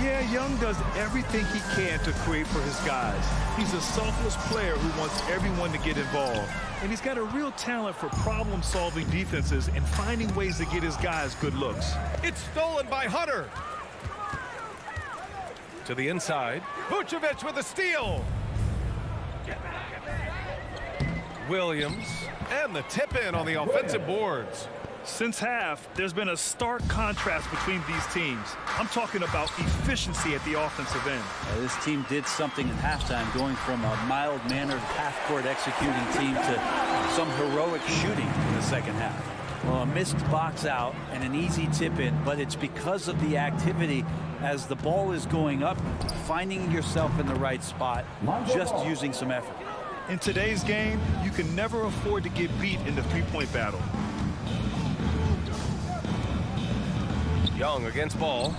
Yeah, Young does everything he can to create for his guys. He's a selfless player who wants everyone to get involved. And he's got a real talent for problem-solving defenses and finding ways to get his guys good looks. It's stolen by Hunter. To the inside. Vucevic with a steal. Williams, and the tip-in on the offensive boards. Since half, there's been a stark contrast between these teams. I'm talking about efficiency at the offensive end. This team did something at halftime, going from a mild-mannered half-court executing team to some heroic shooting in the second half. Well, a missed box out and an easy tip-in, but it's because of the activity as the ball is going up, finding yourself in the right spot, just using some effort. In today's game, you can never afford to get beat in the three-point battle. Young against ball.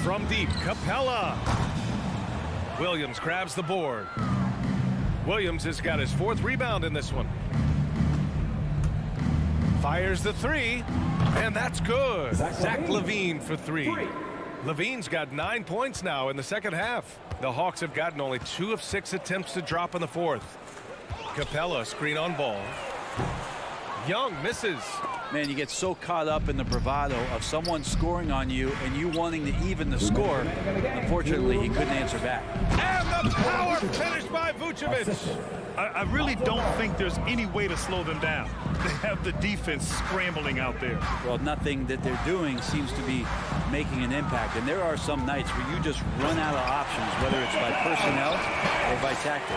From deep, Capella. Williams grabs the board. Williams has got his 4th rebound in this one. Fires the 3, and that's good. Zach LaVine for 3. LaVine's got 9 points now in the second half. The Hawks have gotten only 2 of 6 attempts to drop in the 4th. Capella screen on ball. Young misses. Man, you get so caught up in the bravado of someone scoring on you and you wanting to even the score. Unfortunately, he couldn't answer back. And the power finish by Vucevic. I really don't think there's any way to slow them down. They have the defense scrambling out there. Well, nothing that they're doing seems to be making an impact. And there are some nights where you just run out of options, whether it's by personnel or by tactic.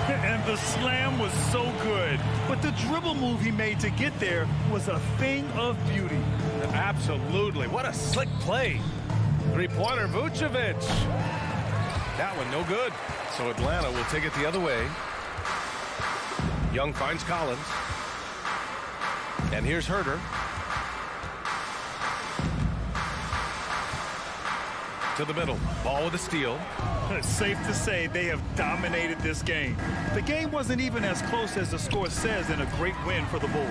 And the slam was so good. But the dribble move he made to get there was a thing of beauty. Absolutely. What a slick play. Three-pointer, Vucevic. That one no good. So Atlanta will take it the other way. Young finds Collins. And here's Herter. To the middle. Ball with a steal. It's safe to say they have dominated this game. The game wasn't even as close as the score says in a great win for the Bulls.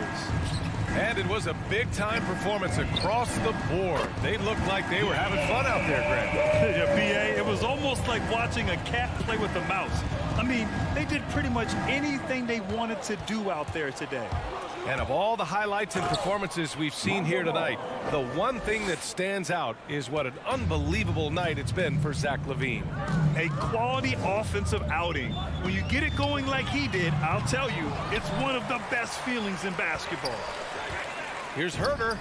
And it was a big-time performance across the board. They looked like they were having fun out there, Greg. Yeah, B.A., it was almost like watching a cat play with a mouse. I mean, they did pretty much anything they wanted to do out there today. And of all the highlights and performances we've seen here tonight, the one thing that stands out is what an unbelievable night it's been for Zach LaVine. A quality offensive outing. When you get it going like he did, I'll tell you, it's one of the best feelings in basketball. Here's Herter.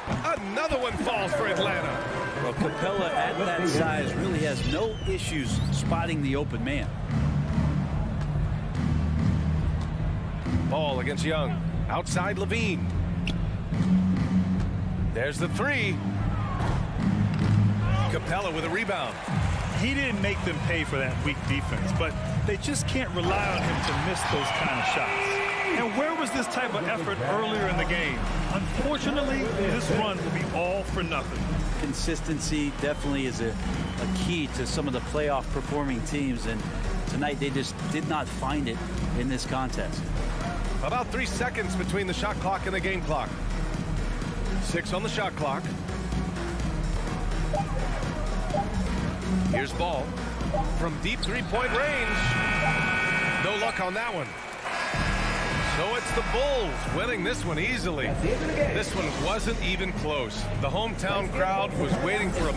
Another one falls for Atlanta. Well, Capella at that size really has no issues spotting the open man. Ball against Young. Outside LaVine. There's the 3. Capella with a rebound. He didn't make them pay for that weak defense, but they just can't rely on him to miss those kind of shots. And where was this type of effort earlier in the game? Unfortunately, this run will be all for nothing. Consistency definitely is a key to some of the playoff performing teams, and tonight they just did not find it in this contest. About 3 seconds between the shot clock and the game clock. 6 on the shot clock. Here's Ball from deep three-point range. No luck on that one. So it's the Bulls winning this one easily. This one wasn't even close. The hometown crowd was waiting for a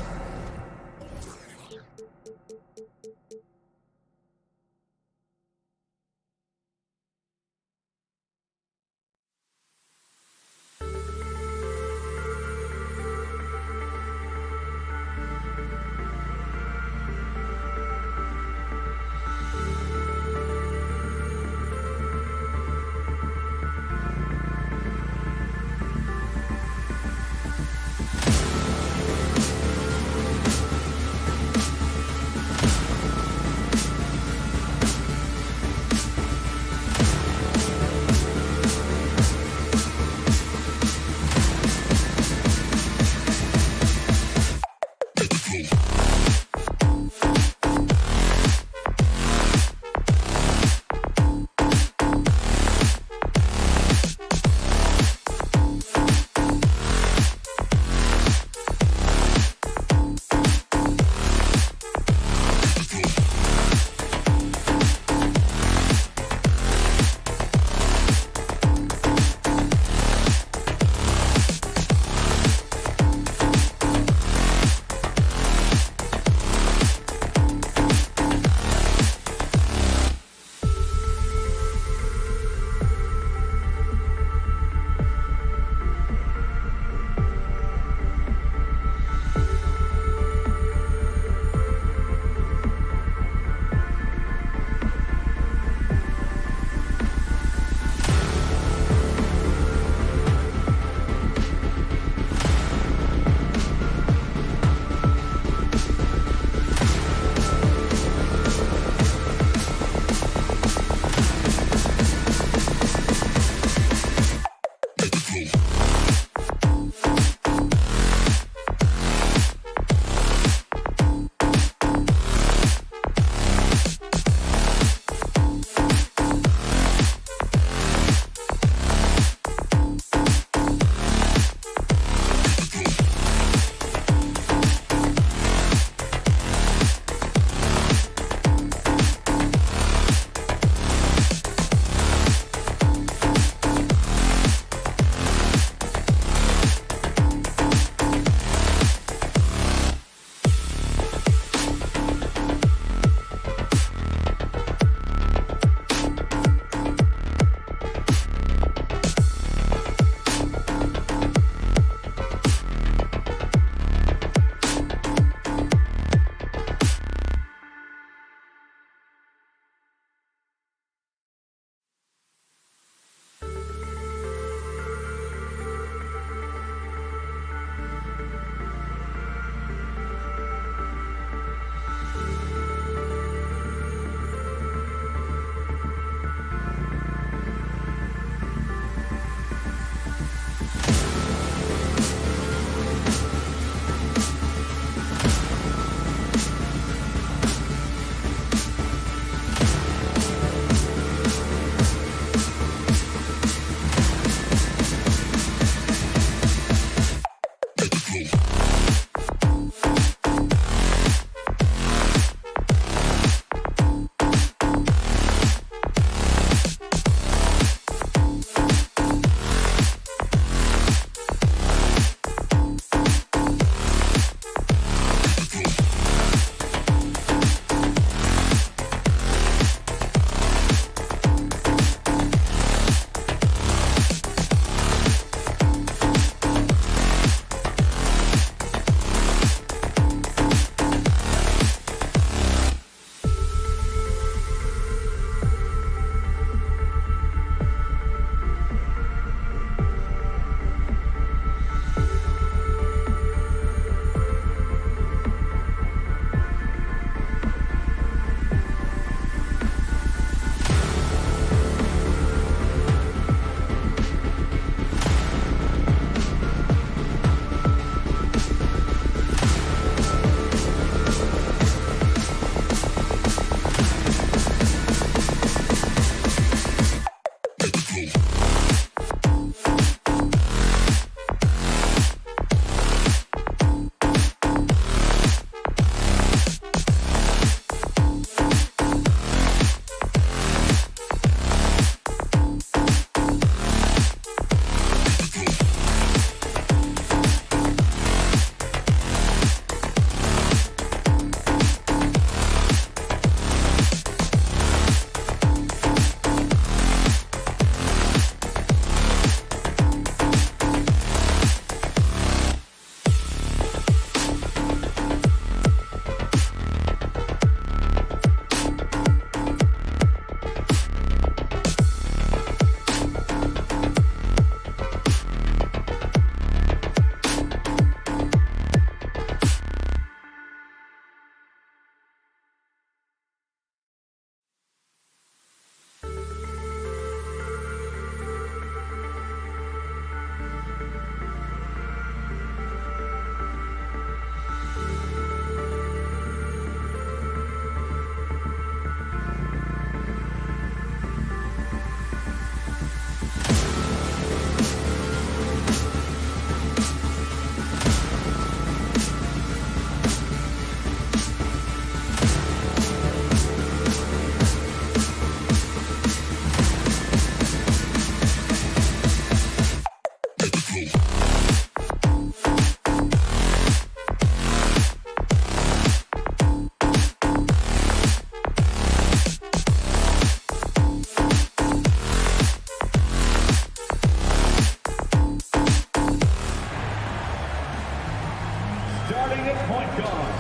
Starting at point guard,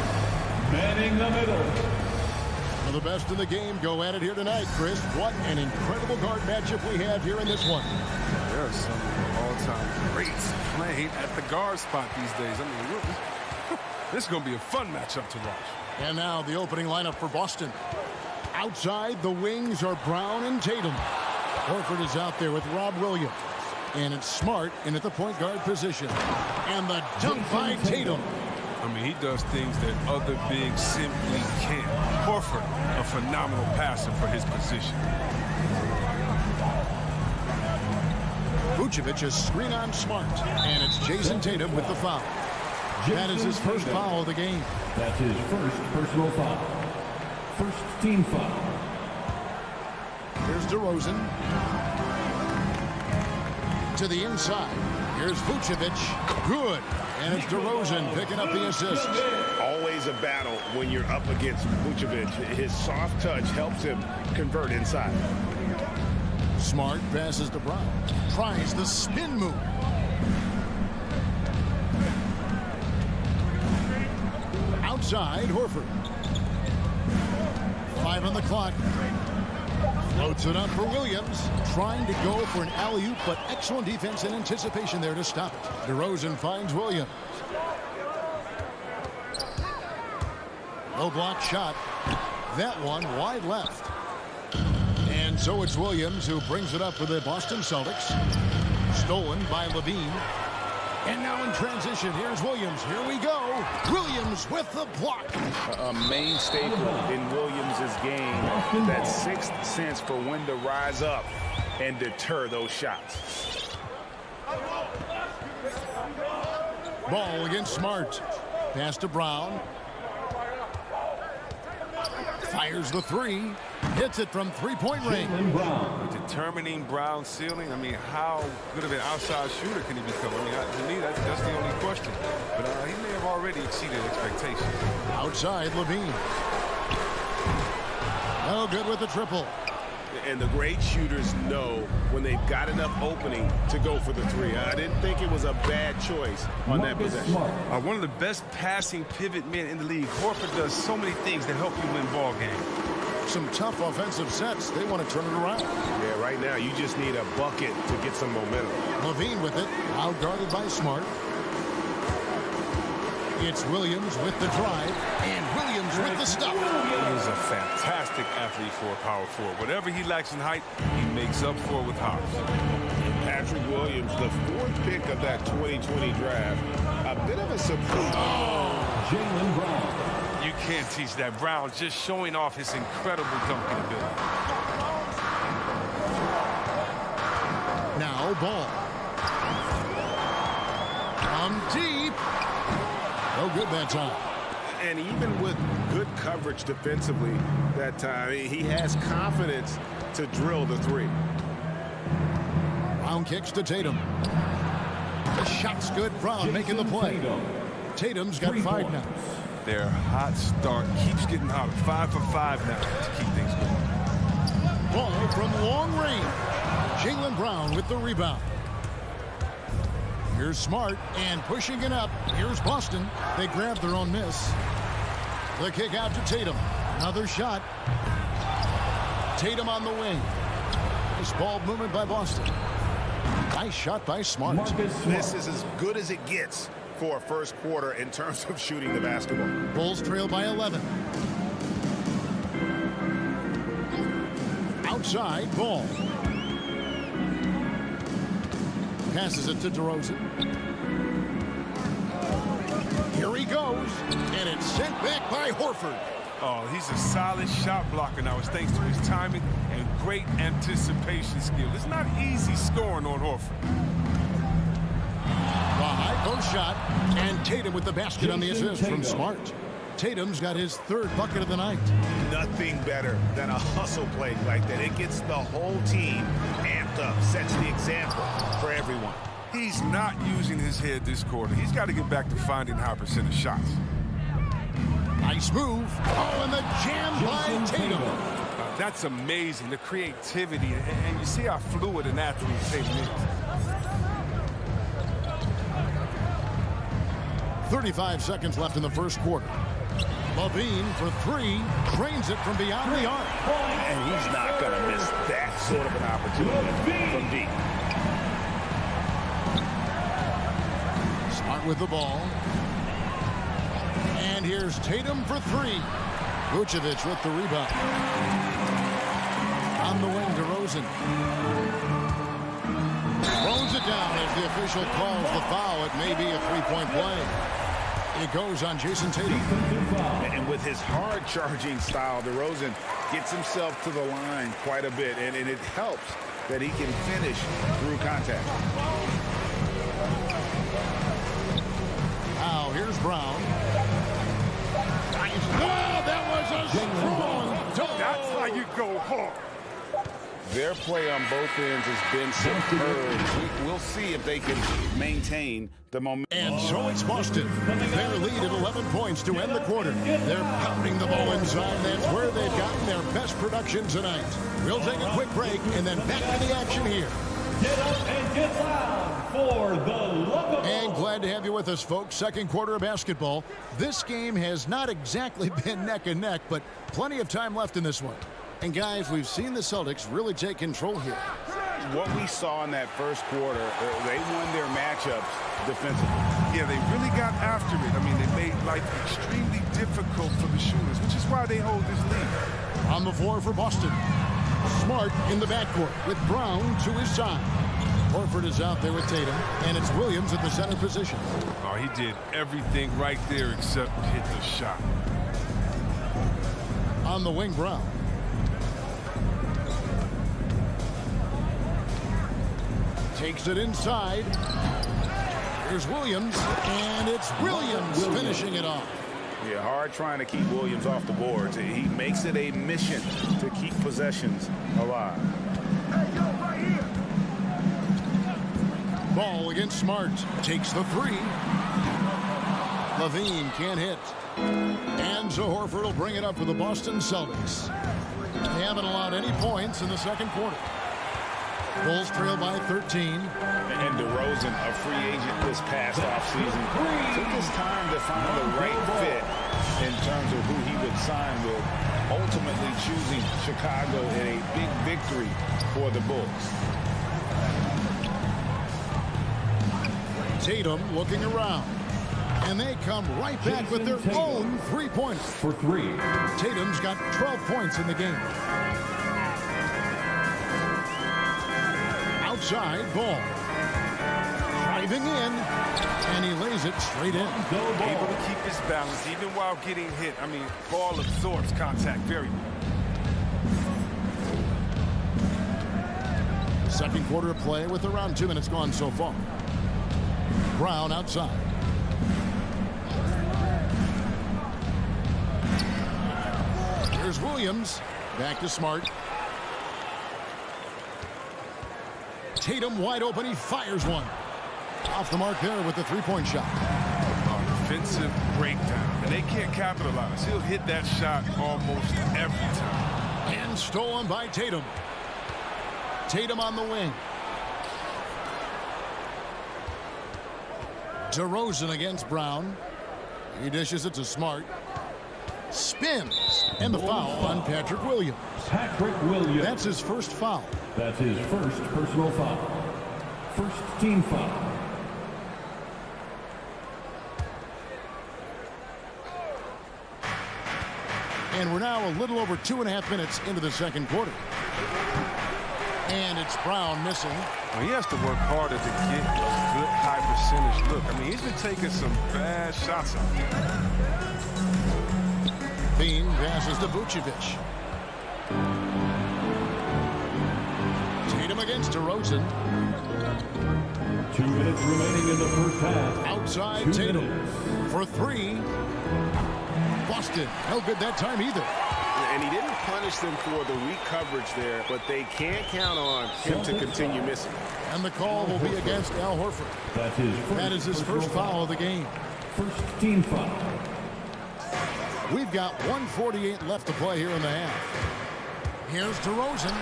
manning the middle. Well, the best in the game go at it here tonight, Chris. What an incredible guard matchup we have here in this one. There are some all-time greats playing at the guard spot these days. I mean, this is going to be a fun matchup to watch. And now the opening lineup for Boston. Outside, the wings are Brown and Tatum. Horford is out there with Rob Williams. And it's Smart in at the point guard position. And the dunk by Tatum. I mean, he does things that other bigs simply can't. Horford, a phenomenal passer for his position. Vucevic is screen on Smart. And it's Jason Tatum with the foul. That is his first foul of the game. That's his first personal foul. First team foul. Here's DeRozan. To the inside. Here's Vucevic. Good. And it's DeRozan picking up the assist. Always a battle when you're up against Vucevic. His soft touch helps him convert inside. Smart passes to Brown. Tries the spin move. Outside, Horford. 5 on the clock. Floats it up for Williams. Trying to go for an alley-oop, but excellent defense and anticipation there to stop it. DeRozan finds Williams. No block shot. That one wide left. And so it's Williams who brings it up for the Boston Celtics. Stolen by Levine. And now in transition, here's Williams. Here we go. Williams with the block. A main staple in Williams' game. That sixth sense for when to rise up and deter those shots. Ball against Smart. Pass to Brown. Fires the three. Hits it from three-point range. Determining Brown's ceiling. I mean, how good of an outside shooter can he become? I mean, to me, that's the only question. But he may have already exceeded expectations. Outside, Levine. No good with the triple. And the great shooters know when they've got enough opening to go for the three. I didn't think it was a bad choice on that possession. One of the best passing pivot men in the league. Horford does so many things to help you win ball games. Some tough offensive sets. They want to turn it around. Yeah, right now you just need a bucket to get some momentum. Levine with it. Out-guarded by Smart. It's Williams with the drive. And Williams with the stop. He is a fantastic athlete for a power forward. Whatever he lacks in height, he makes up for it with hops. Patrick Williams, the fourth pick of that 2020 draft. A bit of a surprise. Jaylen Brown. You can't teach that. Brown just showing off his incredible dunking ability. Now Ball. From deep. No good that time. And even with good coverage defensively that time, he has confidence to drill the three. Brown kicks to Tatum. The shot's good. Brown making the play. Tatum's got 5 now. Their hot start keeps getting hotter. 5 for 5 now to keep things going. Ball from long range. Jaylen Brown with the rebound. Here's Smart and pushing it up. Here's Boston. They grab their own miss. The kick out to Tatum. Another shot. Tatum on the wing. Nice ball movement by Boston. Nice shot by Smart. This is as good as it gets for a first quarter in terms of shooting the basketball. Bulls trail by 11. Outside, Ball. Passes it to DeRozan. Here he goes. And it's sent back by Horford. Oh, he's a solid shot blocker now. It's thanks to his timing and great anticipation skill. It's not easy scoring on Horford. The high post shot. And Tatum with the basket on the assist from Smart. Tatum's got his 3rd bucket of the night. Nothing better than a hustle play like that. It gets the whole team amped up, sets the example for everyone. He's not using his head this quarter. He's got to get back to finding high percentage shots. Nice move. Oh, and the jam by Tatum. That's amazing, the creativity. And you see how fluid an athlete Tatum is. 35 seconds left in the first quarter. Levine for three, drains it from beyond the arc. And he's not going to miss that sort of an opportunity from deep. Smart with the ball. And here's Tatum for three. Vucevic with the rebound. On the wing, DeRozan. Throws it down as the official calls the foul. It may be a three-point play. It goes on Jason Tatum. And with his hard-charging style, DeRozan gets himself to the line quite a bit, and it helps that he can finish through contact. Now, here's Brown. Oh, that was a strong dunk. That's how you go hard. Their play on both ends has been superb. We'll see if they can maintain the momentum. And so it's Boston. Their lead at 11 points to end the quarter. They're pounding the ball inside. That's where they've gotten their best production tonight. We'll take a quick break and then back to the action here. Get up and get loud for the love of And glad to have you with us, folks. Second quarter of basketball. This game has not exactly been neck and neck, but plenty of time left in this one. And guys, we've seen the Celtics really take control here. What we saw in that first quarter, they won their matchups defensively. Yeah, they really got after it. I mean, they made life extremely difficult for the shooters, which is why they hold this lead. On the floor for Boston. Smart in the backcourt with Brown to his side. Horford is out there with Tatum, and it's Williams at the center position. Oh, he did everything right there except hit the shot. On the wing, Brown. Takes it inside. Here's Williams, and it's Williams finishing it off. Yeah, hard trying to keep Williams off the boards. He makes it a mission to keep possessions alive. Ball against Smart. Takes the three. Levine can't hit. And so Horford will bring it up for the Boston Celtics. They haven't allowed any points in the second quarter. Bulls trail by 13. And DeRozan, a free agent this past offseason, took his time to find the right fit in terms of who he would sign with, ultimately choosing Chicago in a big victory for the Bulls. Tatum looking around. And they come right back with their own three-pointer. for three. Tatum's got 12 points in the game. Outside ball. Driving in. And he lays it straight in. Able to keep his balance even while getting hit. I mean, ball absorbs contact very well. Second quarter of play with around 2 minutes gone so far. Brown outside. Here's Williams. Back to Smart. Tatum wide open. He fires one. Off the mark there with the three-point shot. Defensive breakdown. And they can't capitalize. He'll hit that shot almost every time. And stolen by Tatum. Tatum on the wing. DeRozan against Brown. He dishes it to Smart. Spins. And the foul on Patrick Williams. Patrick Williams. That's his first foul. That's his first personal foul. First team foul. And we're now a little over 2.5 minutes into the second quarter. And it's Brown missing. Well, he has to work harder to get a good high percentage look. I mean, he's been taking some bad shots out there. Bean passes to Vucevic. Tatum against DeRozan. 2 minutes remaining in the first half. Outside 2 Tatum minutes. for three. Boston, no good that time either. And he didn't punish them for the weak coverage there, but they can't count on him to continue missing. And the call will be against Al Horford. That's his first. That is his first foul of the game. First team foul. We've got 1:48 left to play here in the half. Here's DeRozan.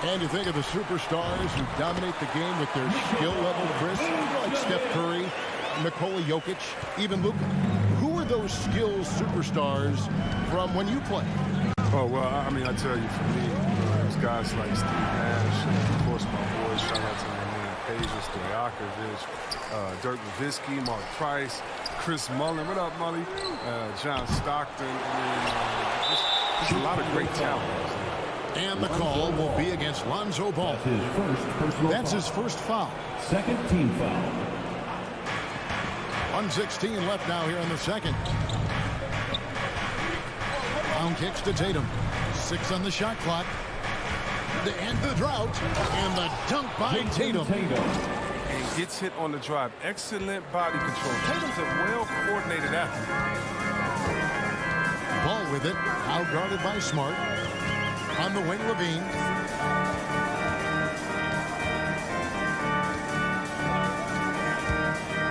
And you think of the superstars who dominate the game with their skill level, Chris, like Steph Curry, Nikola Jokic, even Luka. Who are those skills superstars from when you played? Oh, well, I mean, I tell you, for me, there's guys like Steve Nash, and of course, my boys, shout out to my man, Peja Stojakovic, Dirk Nowitzki, Mark Price, Chris Mullin. What up, Mully? John Stockton. I mean, just a lot of great talent. And the call will be against Lonzo Ball. That's his first foul. Second team foul. 1:16 left now here in the second. Brown kicks to Tatum. 6 on the shot clock. To end the drought. And the dunk by Tatum. And gets hit on the drive. Excellent body control. Tatum's a well-coordinated athlete. Ball with it. Out guarded by Smart. On the wing, Levine.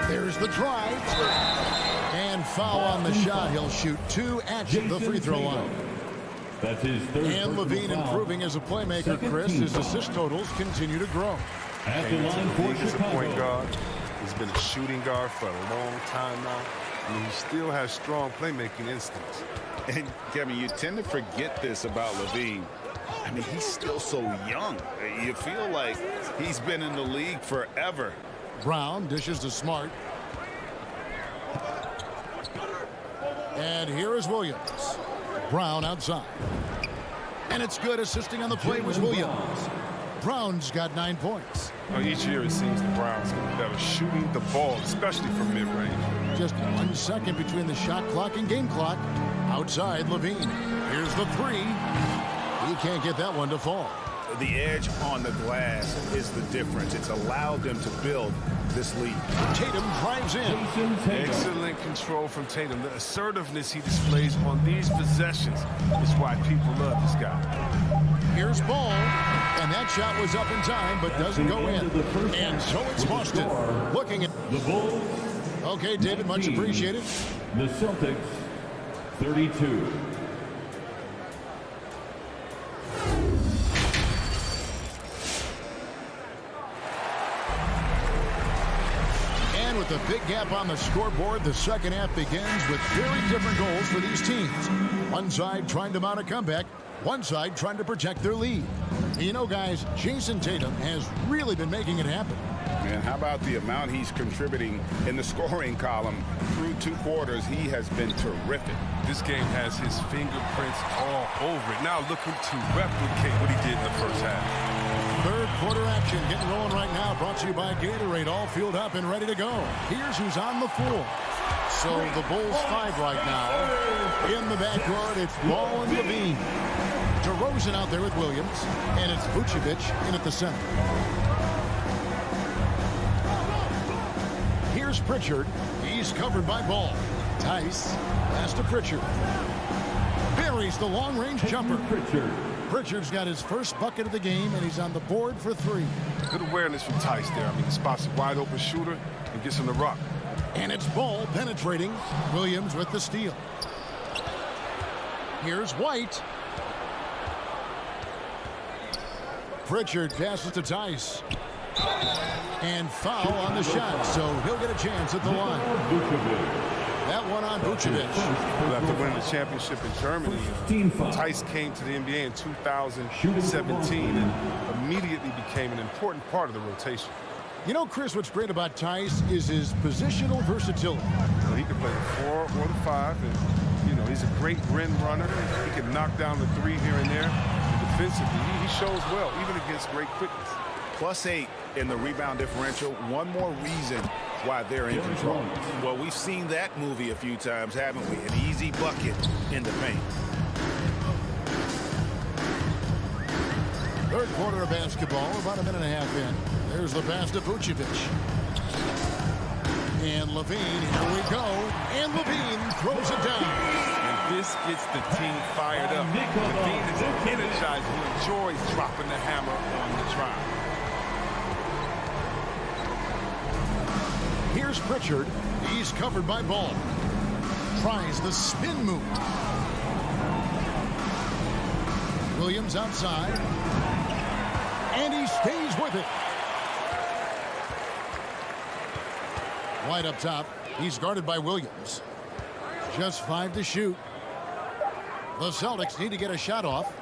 There's the drive. And foul on the shot. He'll shoot 2 at the free throw line. That's his third. And Levine improving as a playmaker, Chris. His assist totals continue to grow. At the line for He's a point Chicago. guard. He's been a shooting guard for a long time now. I mean, he still has strong playmaking instincts. And, Kevin, you tend to forget this about Levine. I mean, he's still so young. You feel like he's been in the league forever. Brown dishes to Smart. And here is Williams. Brown outside. And it's good. Assisting on the play was Williams. Brown's got 9 points. Each year it seems the Browns get better shooting the ball, especially from mid-range. Just 1 second between the shot clock and game clock. Outside, Levine. Here's the 3. He can't get that one to fall. The edge on the glass is the difference. It's allowed them to build this lead. Tatum drives in. Excellent control from Tatum. The assertiveness he displays on these possessions is why people love this guy. Here's Ball. And that shot was up in time, but doesn't go in. And so it's Boston. Looking at the Bulls. Okay, David, much appreciated. The Celtics, 32. And with a big gap on the scoreboard, the second half begins with very different goals for these teams. One side trying to mount a comeback, one side trying to protect their lead. You know, guys, Jason Tatum has really been making it happen. And how about the amount he's contributing in the scoring column through 2 quarters? He has been terrific. This game has his fingerprints all over it. Now looking to replicate what he did in the first half. Third quarter action getting rolling right now. Brought to you by Gatorade. All fueled up and ready to go. Here's who's on the floor. So the Bulls 5 right now. In the backcourt, it's Ball and Levine. DeRozan out there with Williams. And it's Vucevic in at the center. Here's Pritchard. He's covered by Ball. Tice. Pass to Pritchard. Buries the long-range jumper. Pritchard's got his first bucket of the game, and he's on the board for 3. Good awareness from Tice there. I mean, he spots a wide-open shooter and gets him the rock. And it's Ball penetrating. Williams with the steal. Here's White. Pritchard passes to Tice. And foul on the shot, so he'll get a chance at the line. That one on Vucevic. After winning the championship in Germany, Tice came to the NBA in 2017 and immediately became an important part of the rotation. You know, Chris, what's great about Tice is his positional versatility. He can play the 4 or the 5, and, you know, he's a great rim runner. He can knock down the 3 here and there. And defensively, he shows well, even against great quickness. +8 in the rebound differential. One more reason why they're in control. Well, we've seen that movie a few times, haven't we? An easy bucket in the paint. Third quarter of basketball, about a minute and a half in. There's the pass to Vucevic. And Levine, here we go. And Levine throws it down. And this gets the team fired up. Levine is energized and enjoys dropping the hammer on the drive. Here's Pritchard. He's covered by Ball. Tries the spin move. Williams outside. And he stays with it. White up top. He's guarded by Williams. Just 5 to shoot. The Celtics need to get a shot off.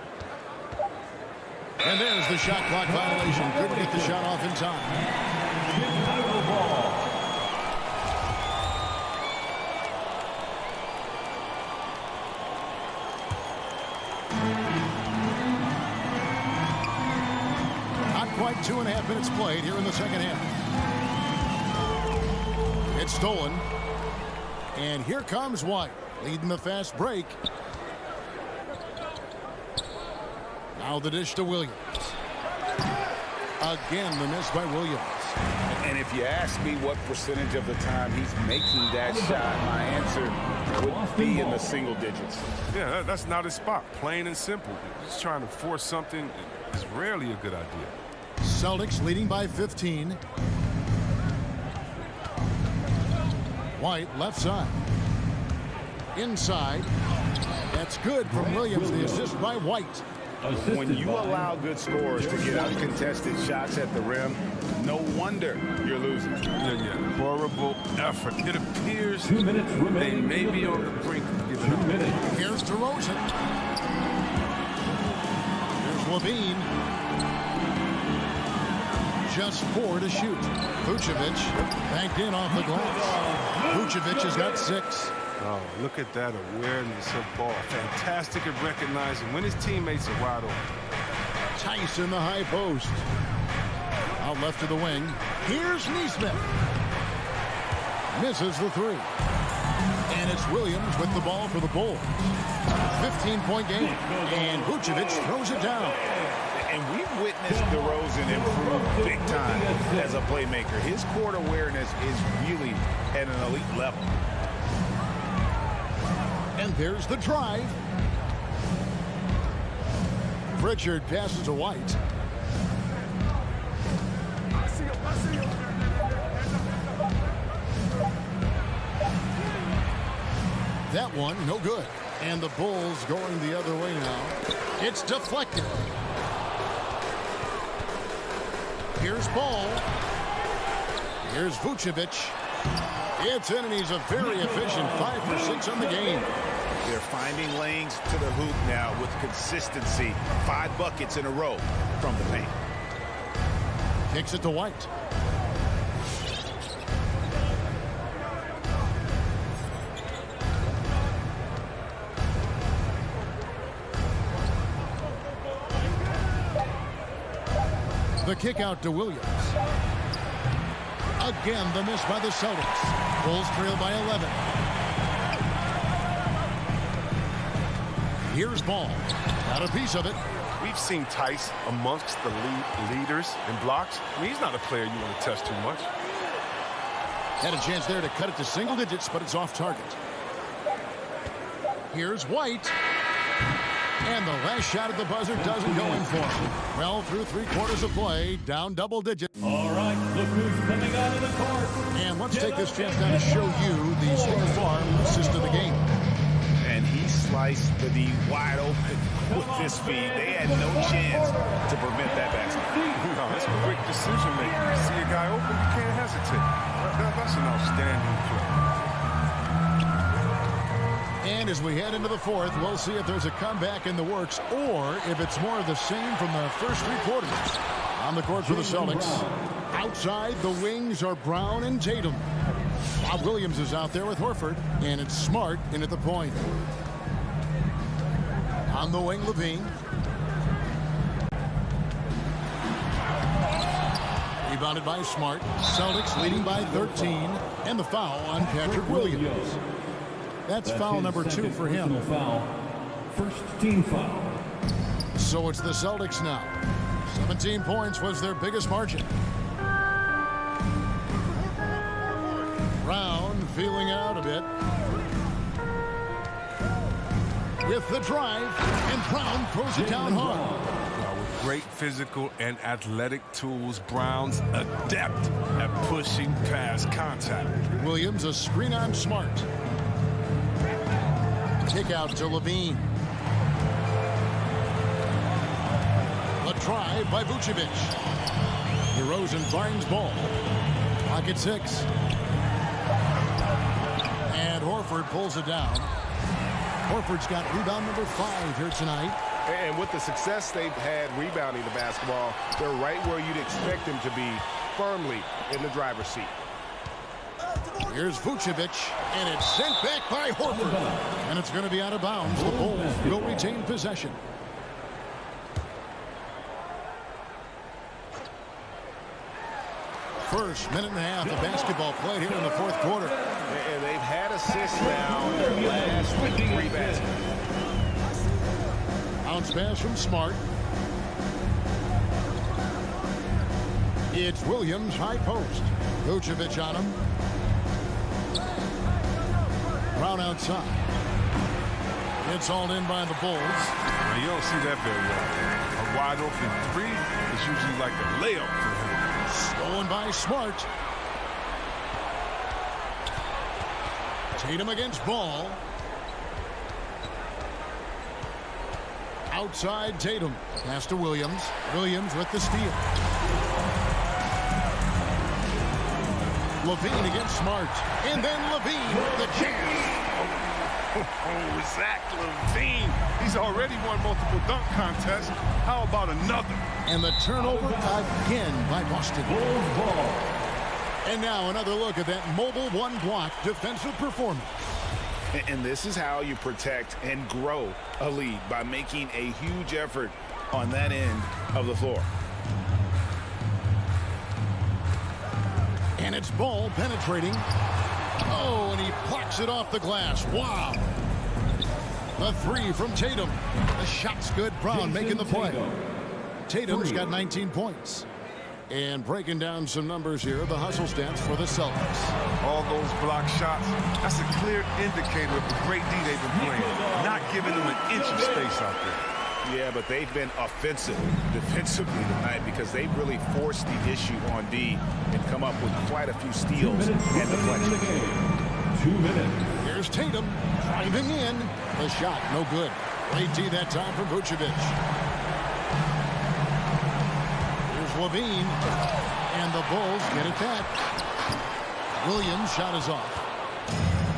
And there's the shot clock violation. Couldn't get the shot off in time. Not quite 2.5 minutes played here in the second half. It's stolen. And here comes White, leading the fast break. Now the dish to Williams. Again, the miss by Williams. And if you ask me what percentage of the time he's making that shot, my answer would be in the single digits. Yeah, that's not his spot. Plain and simple. Just trying to force something is rarely a good idea. Celtics leading by 15. White left side. Inside. That's good from Williams. The assist by White. When you allow good scorers to get uncontested shots at the rim, no wonder you're losing. Yeah. Horrible effort. It appears they may be on the brink of giving up. Here's DeRozan. Here's Levine. Just 4 to shoot. Vucevic banked in off the glass. Vucevic has got 6. Oh, look at that awareness of ball. Fantastic at recognizing when his teammates are wide open. Tice in the high post. Out left to the wing. Here's Nesmith. Misses the 3. And it's Williams with the ball for the Bulls. 15-point game. And Vucevic throws it down. And we've witnessed DeRozan improve big time as a playmaker. His court awareness is really at an elite level. And there's the drive. Pritchard passes to White. That one, no good. And the Bulls going the other way now. It's deflected. Here's Ball. Here's Vucevic. It's in, and he's a very efficient 5 for 6 on the game. They're finding lanes to the hoop now with consistency. 5 buckets in a row from the paint. Kicks it to White. The kick out to Williams. Again, the miss by the Celtics. Bulls trail by 11. Here's Ball. Got a piece of it. We've seen Tice amongst the leaders in blocks. I mean, he's not a player you want to test too much. Had a chance there to cut it to single digits, but it's off target. Here's White. And the last shot at the buzzer doesn't go in for him. Well, through 3/4 of play, down double digits. All right, look who's coming out of the court. And let's take this chance now to show you the State Farm assist of the game. And he sliced the D wide open with his feed. They had no chance to prevent that basket. No, that's a quick decision making. You see a guy open, you can't hesitate. That's an outstanding play. And as we head into the 4th, we'll see if there's a comeback in the works or if it's more of the same from the first 3 quarters. On the court for the Celtics. Outside, the wings are Brown and Tatum. Bob Williams is out there with Horford, and it's Smart in at the point. On the wing, Levine. Rebounded by Smart. Celtics leading by 13, and the foul on Patrick Williams. That's foul number 2 for him. Foul. First team foul. So it's the Celtics now. 17 points was their biggest margin. Brown feeling out a bit. With the drive, and Brown throws it down hard. With great physical and athletic tools, Brown's adept at pushing past contact. Williams a screen on Smart. Kick out to Levine. A drive by Vucevic. DeRozan finds Ball. Pocket 6. And Horford pulls it down. Horford's got rebound number 5 here tonight. And with the success they've had rebounding the basketball, they're right where you'd expect them to be, firmly in the driver's seat. Here's Vucevic, and it's sent back by Horford. And it's going to be out of bounds. The Bulls will retain possession. First minute and a half of basketball played here in the fourth quarter. And they've had assists now in their last 3 baskets. Bounce pass from Smart. It's Williams, high post. Vucevic on him. Brown outside. It's all in by the Bulls. Now, you don't see that very often. A wide open 3 is usually like a layup for him. Stolen by Smart. Tatum against Ball. Outside Tatum. Pass to Williams. Williams with the steal. Levine against Smart. And then Levine with the chance. Oh, Zach Levine. He's already won multiple dunk contests. How about another? And the turnover again by Boston. And now another look at that mobile one-block defensive performance. And this is how you protect and grow a lead, by making a huge effort on that end of the floor. And it's Ball penetrating. Oh, and he plucks it off the glass. Wow. The 3 from Tatum. The shot's good. Brown making the play. Tatum's got 19 points. And breaking down some numbers here, the hustle stats for the Celtics. All those block shots, that's a clear indicator of the great D they've been playing. Not giving them an inch of space out there. Yeah, but they've been offensive defensively tonight, because they've really forced the issue on D and come up with quite a few steals and deflections. 2 minutes. Here's Tatum driving in. The shot, no good. Late D that time from Vucevic. Here's Levine. And the Bulls get it back. Williams' shot is off.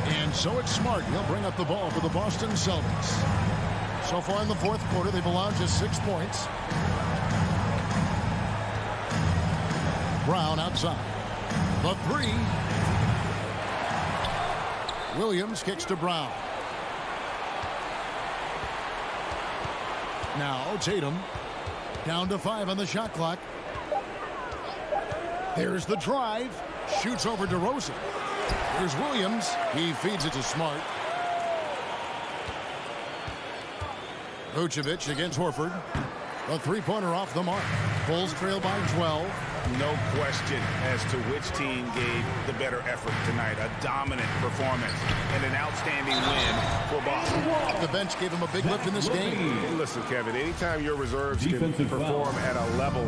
And so it's Smart. He'll bring up the ball for the Boston Celtics. So far in the fourth quarter, they've allowed just 6 points. Brown outside. The 3. Williams kicks to Brown. Now Tatum. Down to 5 on the shot clock. There's the drive. Shoots over DeRozan. Here's Williams. He feeds it to Smart. Vucevic against Horford. A 3-pointer off the mark. Bulls trail by 12. No question as to which team gave the better effort tonight. A dominant performance and an outstanding win for Boston. The bench gave him a big lift in this game. Hey, listen, Kevin, anytime your reserves can perform at a level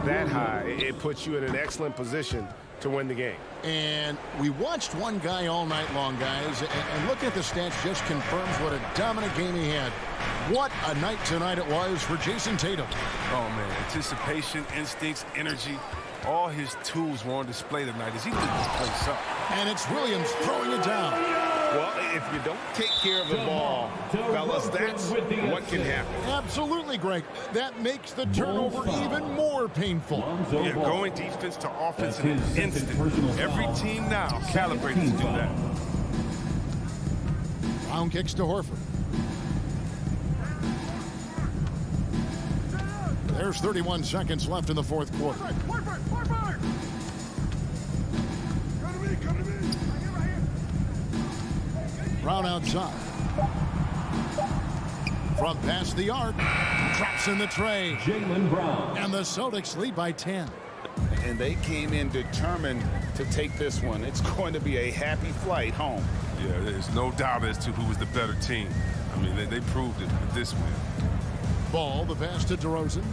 that high, it puts you in an excellent position to win the game. And we watched one guy all night long, guys, and looking at the stats just confirms what a dominant game he had. What a night tonight it was for Jason Tatum. Oh, man, anticipation, instincts, energy, all his tools were on display tonight as he lit this place up. And it's Williams throwing it down. Well, if you don't take care of the ball, fellas, that's what can happen. Absolutely, Greg. That makes the turnover even more painful. Yeah, going defense to offense in an instant. Every team now calibrated to do that. Brown kicks to Horford. There's 31 seconds left in the fourth quarter. Brown outside. From past the arc. Drops in the tray. Jaylen Brown. And the Celtics lead by 10. And they came in determined to take this one. It's going to be a happy flight home. Yeah, there's no doubt as to who was the better team. I mean, they proved it with this win. Ball, the pass to DeRozan.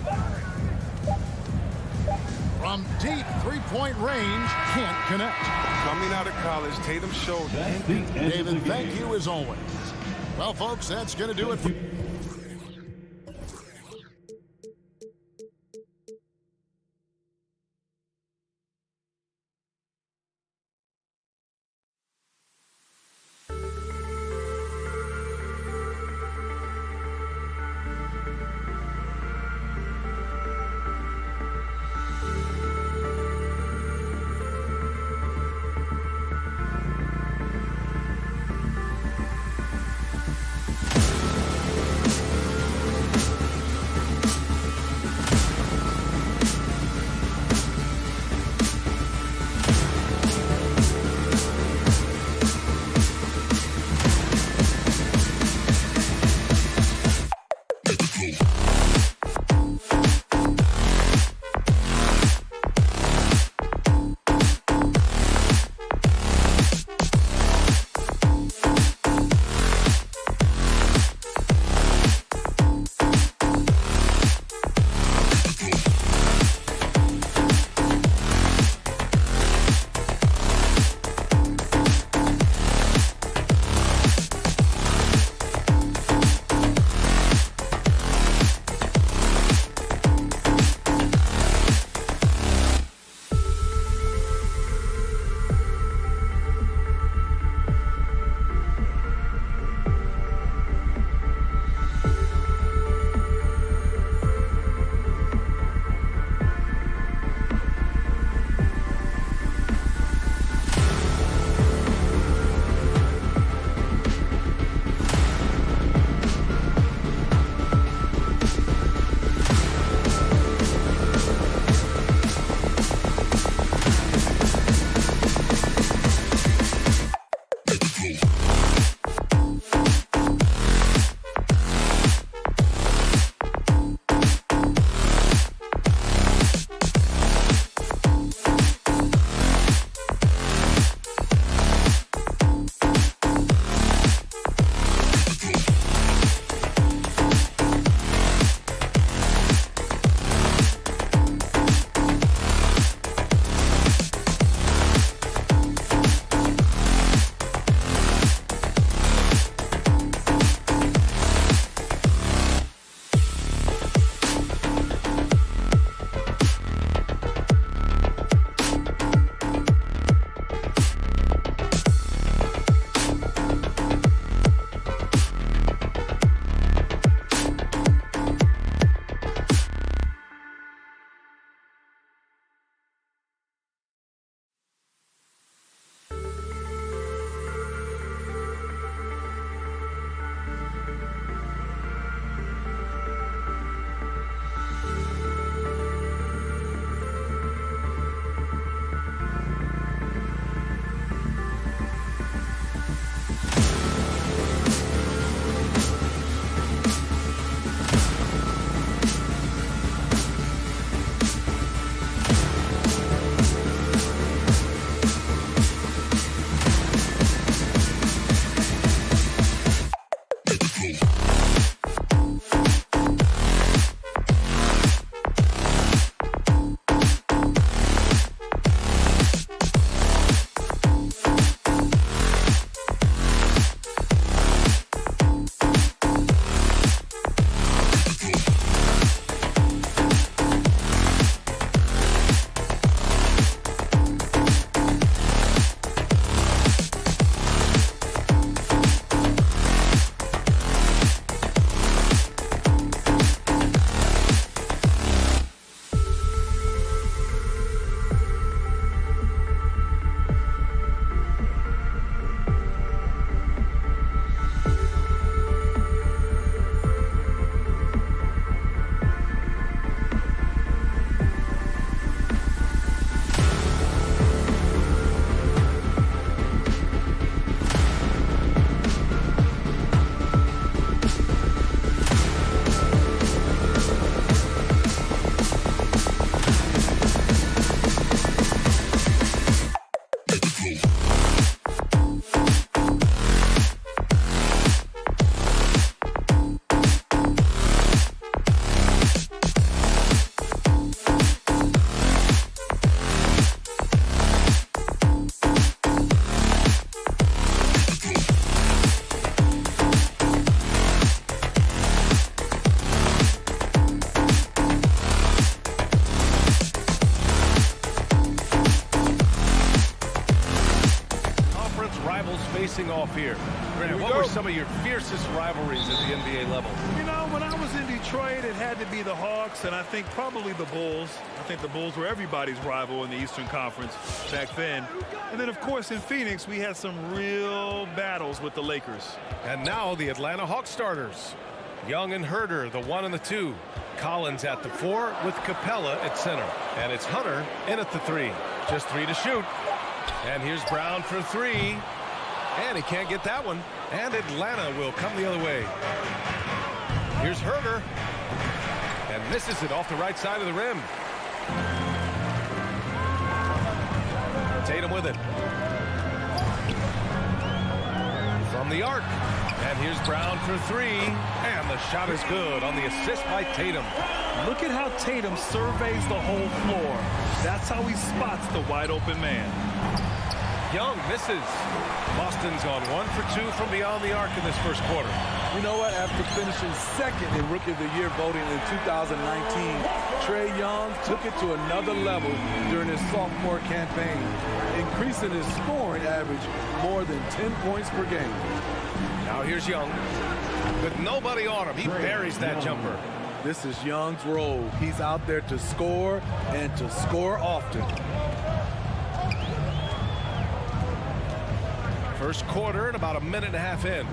From deep three-point range, can't connect. Coming out of college, Tatum showed that. David, thank you as always. Well, folks, that's going to do it for... What were some of your fiercest rivalries at the NBA level? You know, when I was in Detroit, it had to be the Hawks, and I think probably the Bulls. I think the Bulls were everybody's rival in the Eastern Conference back then. And then, of course, in Phoenix, we had some real battles with the Lakers. And now the Atlanta Hawks starters. Young and Herder, the 1 and the 2. Collins at the 4 with Capella at center. And it's Hunter in at the 3. Just 3 to shoot. And here's Brown for 3. And he can't get that one. And Atlanta will come the other way. Here's Herder. And misses it off the right side of the rim. Tatum with it. From the arc. And here's Brown for 3. And the shot is good on the assist by Tatum. Look at how Tatum surveys the whole floor. That's how he spots the wide open man. Young misses. Boston's on 1 for 2 from beyond the arc in this first quarter. You know what? After finishing second in Rookie of the Year voting in 2019, Trae Young took it to another level during his sophomore campaign, increasing his scoring average more than 10 points per game. Now here's Young. With nobody on him, he buries that jumper. This is Young's role. He's out there to score and to score often. First quarter and about a minute and a half in.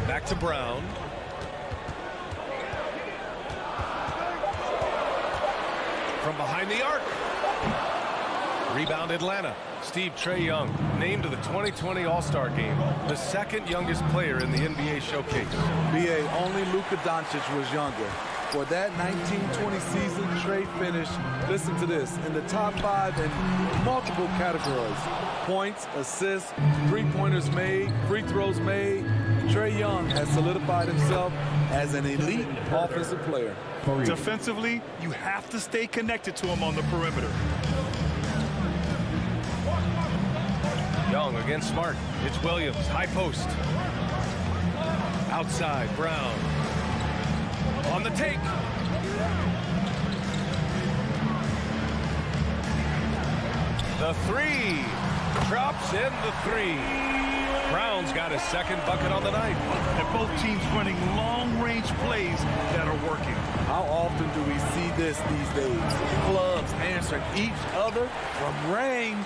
Back to Brown. From behind the arc. Rebound Atlanta. Steve Trae Young named to the 2020 All-Star Game. The second youngest player in the NBA showcase. BA, only Luka Doncic was younger. For that 1920 season, Trae finished, listen to this, in the top 5 in multiple categories. Points, assists, three-pointers made, free throws made. Trae Young has solidified himself as an elite offensive player. Defensively, you have to stay connected to him on the perimeter. Young against Smart. It's Williams, high post. Outside, Brown. On the take. The 3. Drops in the 3. Brown's got his second bucket on the night. And both teams running long-range plays that are working. How often do we see this these days? Clubs answering each other from range.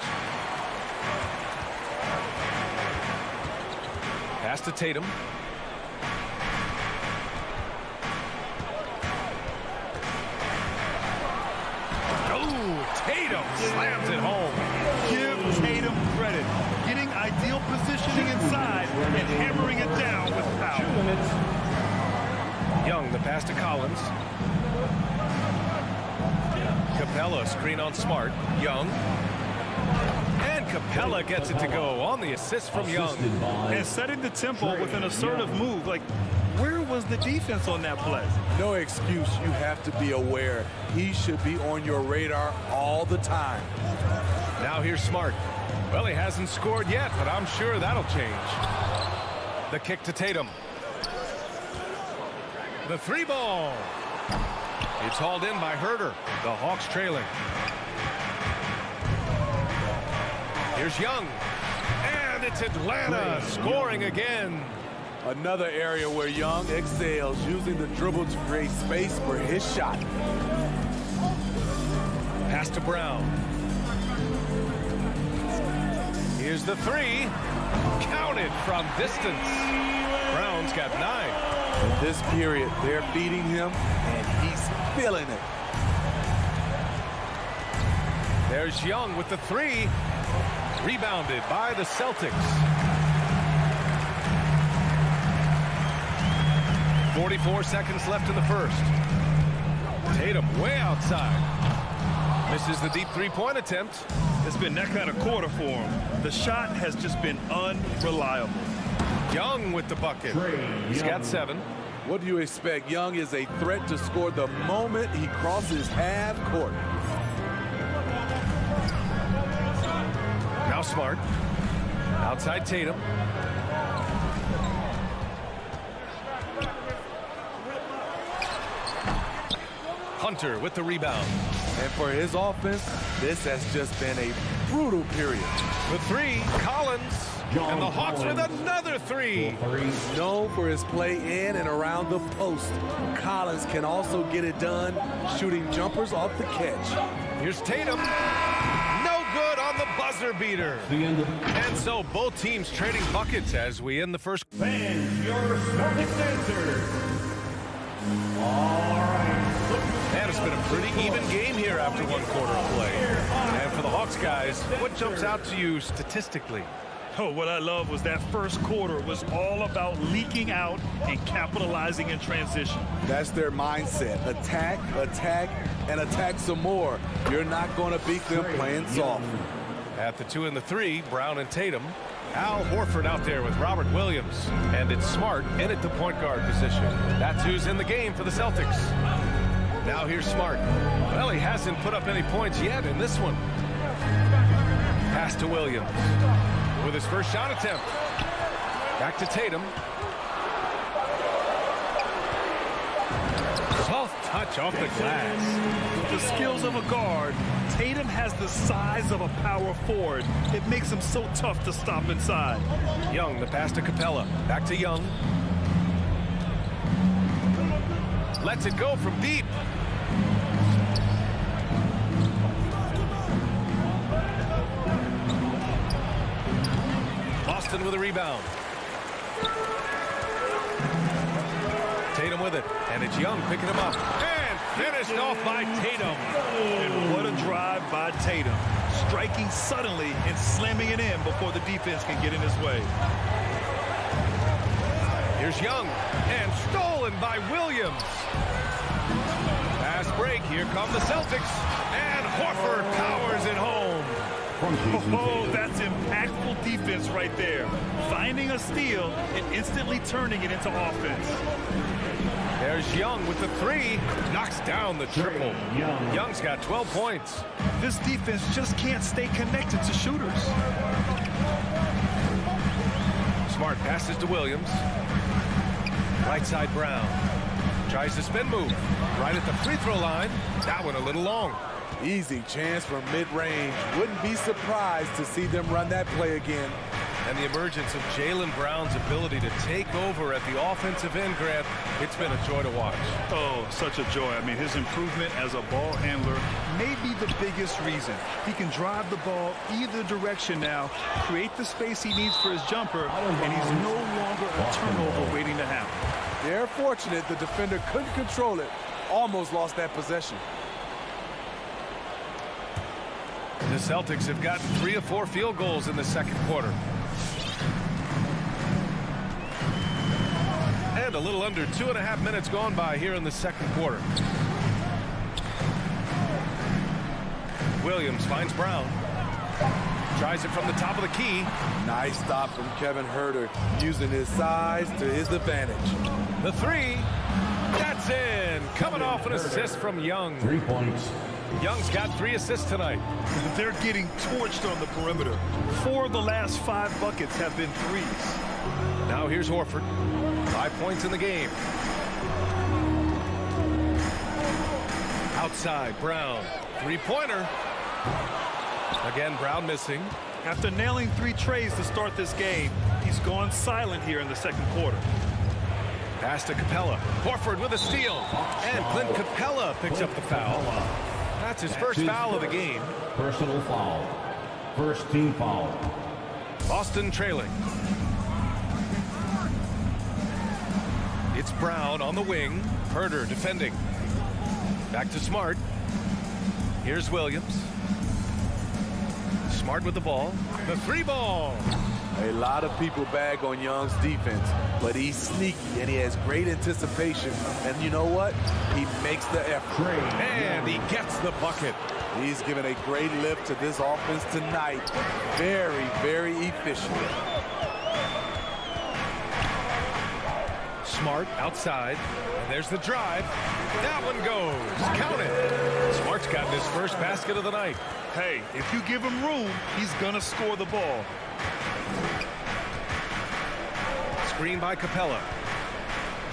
Pass to Tatum. Tatum slams it home. Give Tatum credit. Getting ideal positioning inside and hammering it down with power. Young, the pass to Collins. Capella, screen on Smart. Young. And Capella gets it to go on the assist from Young. And setting the tempo with an assertive move. Like, where was the defense on that play? No excuse. You have to be aware. He should be on your radar all the time. Now here's Smart. Well, he hasn't scored yet, but I'm sure that'll change. The kick to Tatum. The 3 ball. It's hauled in by Herder. The Hawks trailing. Here's Young. And it's Atlanta scoring again. Another area where Young excels, using the dribble to create space for his shot. Pass to Brown. Here's the 3. Counted from distance. Brown's got 9. In this period, they're feeding him, and he's feeling it. There's Young with the 3. Rebounded by the Celtics. 44 seconds left in the first. Tatum way outside. Misses the deep three-point attempt. It's been that kind of quarter for him. The shot has just been unreliable. Young with the bucket. He's got 7. What do you expect? Young is a threat to score the moment he crosses half court. Now Smart. Outside Tatum. Hunter with the rebound. And for his offense, this has just been a brutal period. The three, Collins. And the Hawks with another three. Known for his play in and around the post, Collins can also get it done shooting jumpers off the catch. Here's Tatum. No good on the buzzer beater. And so both teams trading buckets as we end the first. Fans, your Celtics answer. All right. And it's been a pretty even game here after one quarter of play. And for the Hawks guys, what jumps out to you statistically? Oh, what I love was that first quarter was all about leaking out and capitalizing in transition. That's their mindset. Attack, attack, and attack some more. You're not going to beat them playing soft. At the 2 and the 3, Brown and Tatum. Al Horford out there with Robert Williams. And it's Smart in at the point guard position. That's who's in the game for the Celtics. Now here's Smart. Well, he hasn't put up any points yet in this one. Pass to Williams with his first shot attempt. Back to Tatum. Soft touch off the glass. With the skills of a guard, Tatum has the size of a power forward. It makes him so tough to stop inside. Young, the pass to Capella. Back to Young. Lets it go from deep. Boston with a rebound. Tatum with it, and it's Young picking him up. And finished off by Tatum. And what a drive by Tatum. Striking suddenly and slamming it in before the defense can get in his way. Here's Young, and stolen by Williams. Fast break, here come the Celtics, and Horford powers it home. Oh, that's impactful defense right there. Finding a steal and instantly turning it into offense. There's Young with the 3, knocks down the triple. Young's got 12 points. This defense just can't stay connected to shooters. Smart passes to Williams. Right side Brown. Tries the spin move. Right at the free throw line. That one a little long. Easy chance from mid-range. Wouldn't be surprised to see them run that play again. And the emergence of Jaylen Brown's ability to take over at the offensive end, Grant, it's been a joy to watch. Oh, such a joy. I mean, his improvement as a ball handler may be the biggest reason. He can drive the ball either direction now, create the space he needs for his jumper, and he's no longer a turnover waiting to happen. They're fortunate the defender couldn't control it. Almost lost that possession. The Celtics have gotten 3 of 4 field goals in the second quarter. And a little under 2.5 minutes gone by here in the second quarter. Williams finds Brown. Tries it from the top of the key. Nice stop from Kevin Huerter, using his size to his advantage. The 3. That's in. Coming off an assist from Young. 3 points. Young's got 3 assists tonight. They're getting torched on the perimeter. 4 of the last 5 buckets have been threes. Now here's Horford. 5 points in the game. Outside, Brown. 3-pointer. Again, Brown missing. After nailing 3 trays to start this game, he's gone silent here in the second quarter. Pass to Capella. Horford with a steal. And Clint Capella picks up the foul. That's his first foul of the game. Personal foul. First team foul. Boston trailing. It's Brown on the wing. Huerter defending. Back to Smart. Here's Williams. Smart with the ball. The 3 ball. A lot of people bag on Young's defense, but he's sneaky and he has great anticipation. And you know what? He makes the effort. And he gets the bucket. He's given a great lift to this offense tonight. Very, very efficient. Smart outside. And there's the drive. That one goes. Count it. Smart's gotten his first basket of the night. Hey, if you give him room, he's going to score the ball. Screen by Capella.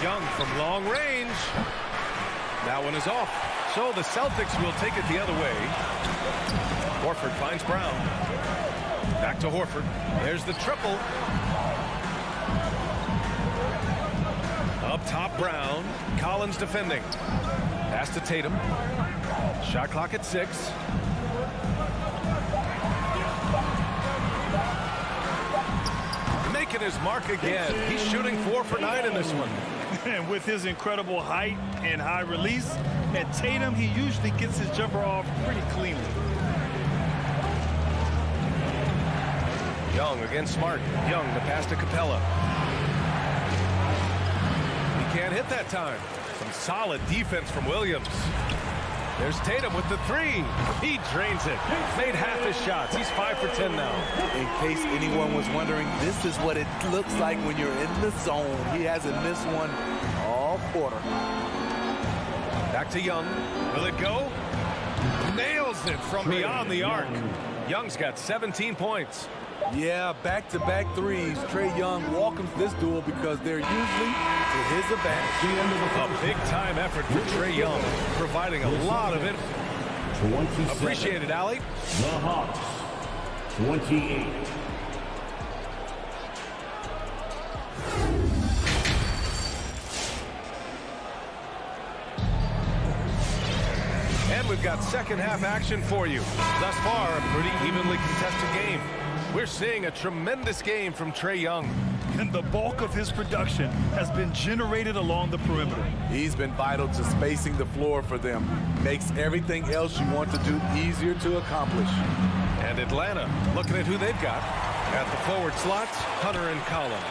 Young from long range. That one is off. So the Celtics will take it the other way. Horford finds Brown. Back to Horford. There's the triple. Up top, Brown. Collins defending. Pass to Tatum. Shot clock at 6. Making his mark again. He's shooting 4 for 9 in this one. And with his incredible height and high release, at Tatum, he usually gets his jumper off pretty cleanly. Young against Smart. Young, the pass to Capella. He can't hit that time. Some solid defense from Williams. There's Tatum with the 3. He drains it. Made half his shots. He's 5 for 10 now. In case anyone was wondering, this is what it looks like when you're in the zone. He hasn't missed one all quarter. Back to Young. Will it go? Nails it from beyond the arc. Young's got 17 points. Yeah, back-to-back threes. Trae Young welcomes this duel because they're usually to his advantage. A big-time effort for Trae Young, providing a lot of it. Appreciate it, Allie. The Hawks, 28. And we've got second half action for you. Thus far, a pretty evenly contested game. We're seeing a tremendous game from Trae Young. And the bulk of his production has been generated along the perimeter. He's been vital to spacing the floor for them. Makes everything else you want to do easier to accomplish. And Atlanta, looking at who they've got. At the forward slots, Hunter and Collins.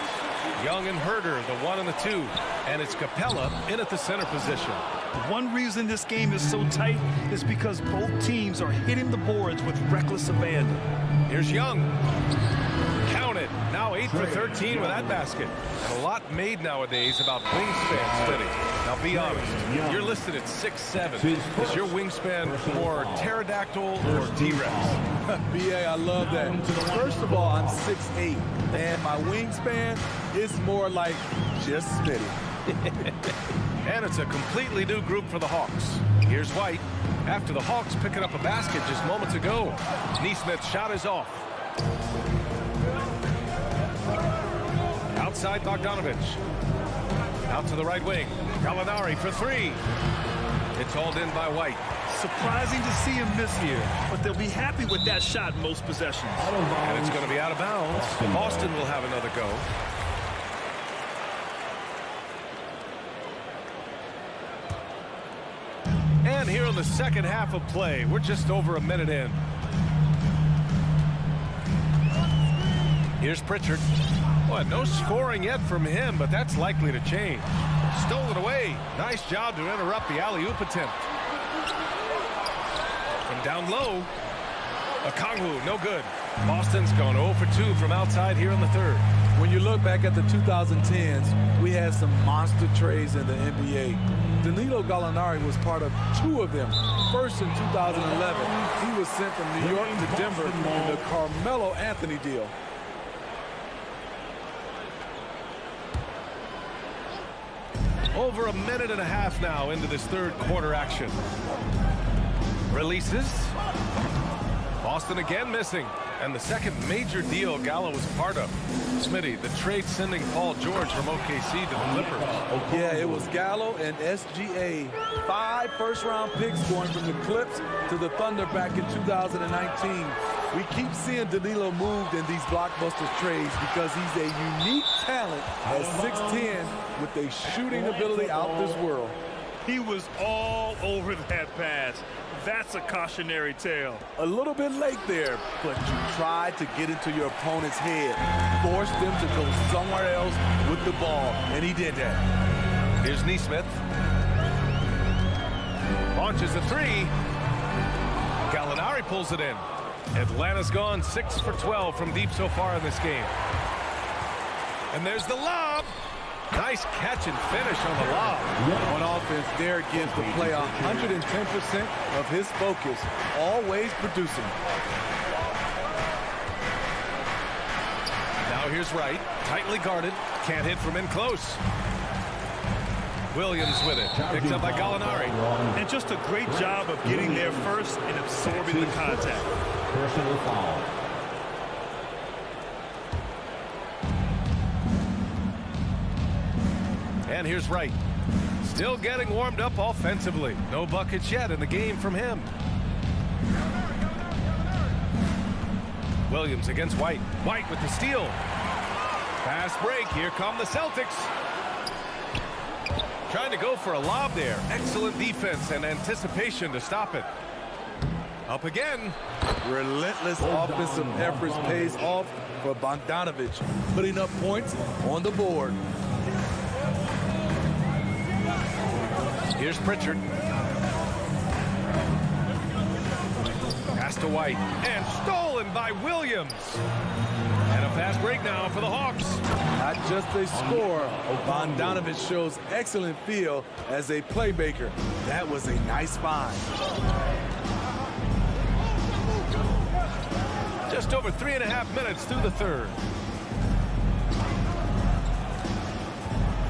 Young and Herder, the 1 and the 2. And it's Capella in at the center position. One reason this game is so tight is because both teams are hitting the boards with reckless abandon. Here's Young. Count it. Now 8 for 13 with that basket. And a lot made nowadays about wingspan splitting. Now be honest, you're listed at 6'7". Is your wingspan more pterodactyl or T-Rex? BA, I love that. First of all, I'm 6'8", and my wingspan is more like just Smitty. And it's a completely new group for the Hawks. Here's White. After the Hawks picking up a basket just moments ago. Neesmith's shot is off. Outside Bogdanovich. Out to the right wing. Gallinari for 3. It's hauled in by White. Surprising to see him miss here, but they'll be happy with that shot in most possessions. And it's going to be out of bounds. Boston will have another go. And here in the second half of play, we're just over a minute in. Here's Pritchard. Well, no scoring yet from him, but that's likely to change. Stole it away. Nice job to interrupt the alley-oop attempt. From down low, Okongwu, no good. Boston's gone 0 for 2 from outside here in the third. When you look back at the 2010s, we had some monster trades in the NBA. Danilo Gallinari was part of 2 of them. First in 2011, he was sent from New York to Denver in the Carmelo Anthony deal. Over a minute and a half now into this third quarter action. Releases. Boston again missing. And the second major deal Gallo was part of. Smitty, the trade sending Paul George from OKC to the Clippers. Yeah, it was Gallo and SGA. 5 first-round picks going from the Clips to the Thunder back in 2019. We keep seeing Danilo moved in these blockbuster trades because he's a unique talent at 6'10" with a shooting ability out this world. He was all over that pass. That's a cautionary tale. A little bit late there, but you tried to get into your opponent's head. Force them to go somewhere else with the ball, and he did that. Here's Neesmith. Launches a 3. Gallinari pulls it in. Atlanta's gone 6 for 12 from deep so far in this game. And there's the lob. Nice catch and finish on the lob. On offense, there gives the play 110% of his focus, always producing. Now here's Wright, tightly guarded, can't hit from in close. Williams with it, picked up by Gallinari. And just a great job of getting there first and absorbing the contact. Personal foul. And here's Wright. Still getting warmed up offensively. No buckets yet in the game from him. Williams against White. White with the steal. Fast break. Here come the Celtics. Trying to go for a lob there. Excellent defense and anticipation to stop it. Up again. Relentless offensive efforts pays off for Bogdanovic, putting up points on the board. Here's Pritchard. Pass to White. And stolen by Williams. And a fast break now for the Hawks. Not just a scorer, Bogdanovic shows excellent feel as a playmaker. That was a nice find. Just over 3.5 minutes through the third.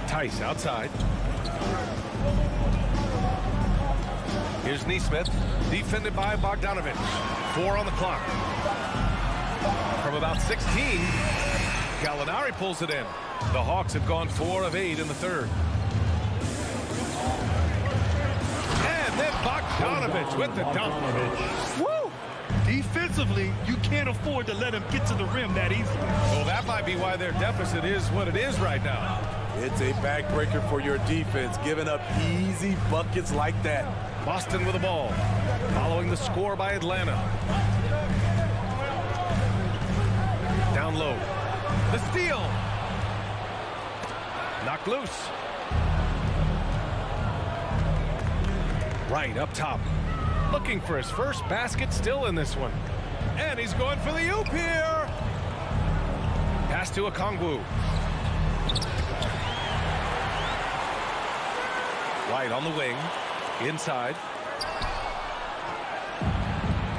Tice outside. Here's Neesmith, defended by Bogdanovic. 4 on the clock. From about 16, Gallinari pulls it in. The Hawks have gone 4 of 8 in the third. And then Bogdanovic with the dunk. Woo! Defensively, you can't afford to let him get to the rim that easily. Well, that might be why their deficit is what it is right now. It's a backbreaker for your defense, giving up easy buckets like that. Boston with the ball, following the score by Atlanta. Down low. The steal. Knocked loose. Right up top. Looking for his first basket still in this one. And he's going for the oop here. Pass to Okongwu. White on the wing. Inside.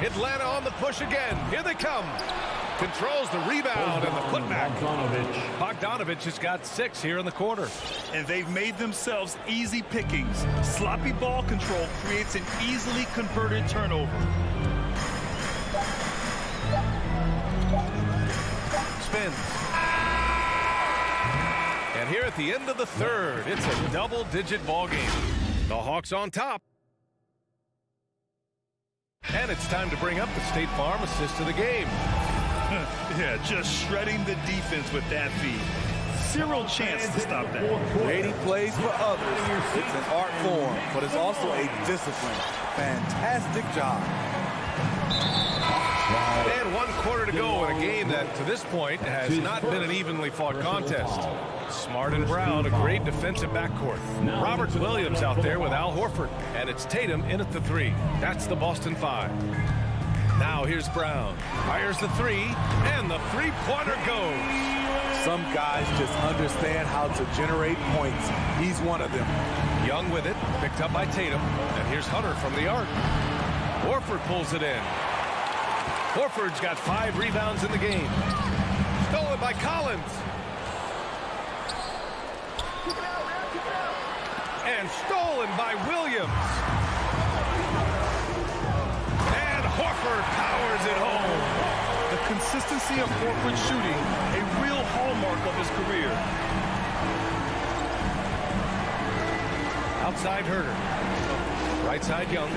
Atlanta on the push again. Here they come. Controls the rebound and the putback. Bogdanovic has got 6 here in the quarter. And they've made themselves easy pickings. Sloppy ball control creates an easily converted turnover. Spins. And here at the end of the third, it's a double-digit ball game. The Hawks on top. And it's time to bring up the State Farm assist of the game. Yeah, just shredding the defense with that feed. Zero chance to stop that. Creating plays for others. It's an art form, but it's also a discipline. Fantastic job. And 1 quarter to go in a game that, to this point, has not been an evenly fought contest. Smart and Brown, a great defensive backcourt. Robert Williams out there with Al Horford. And it's Tatum in at the 3. That's the Boston 5. Now here's Brown. Fires the 3, and the three-pointer goes. Some guys just understand how to generate points. He's one of them. Young with it, picked up by Tatum. And here's Hunter from the arc. Horford pulls it in. Horford's got 5 rebounds in the game. Stolen by Collins. And stolen by Williams. And Horford powers it home. The consistency of Horford shooting, a real hallmark of his career. Outside Herter. Right side Young.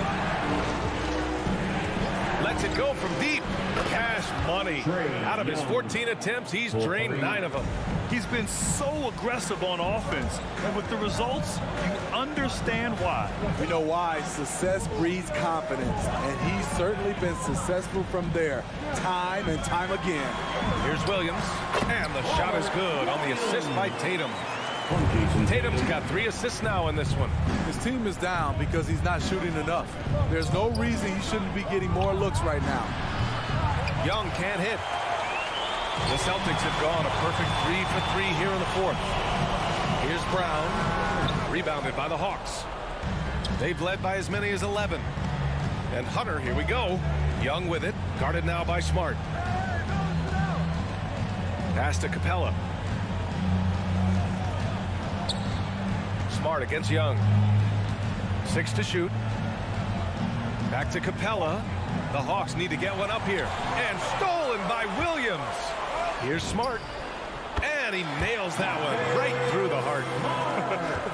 Lets it go from deep. Cash money. Out of his 14 attempts, he's drained 9 of them. He's been so aggressive on offense, and with the results, you understand why. We know why. Success breeds confidence, and he's certainly been successful from there, time and time again. Here's Williams, and the shot is good on the assist by Tatum. Tatum's got 3 assists now in this one. His team is down because he's not shooting enough. There's no reason he shouldn't be getting more looks right now. Young can't hit. The Celtics have gone a perfect 3 for 3 here in the fourth. Here's Brown, rebounded by the Hawks. They've led by as many as 11. And Hunter, here we go. Young with it, guarded now by Smart. Pass to Capella. Smart against Young. 6 to shoot. Back to Capella. The Hawks need to get one up here. And stolen by Williams. Here's Smart. And he nails that one right through the heart.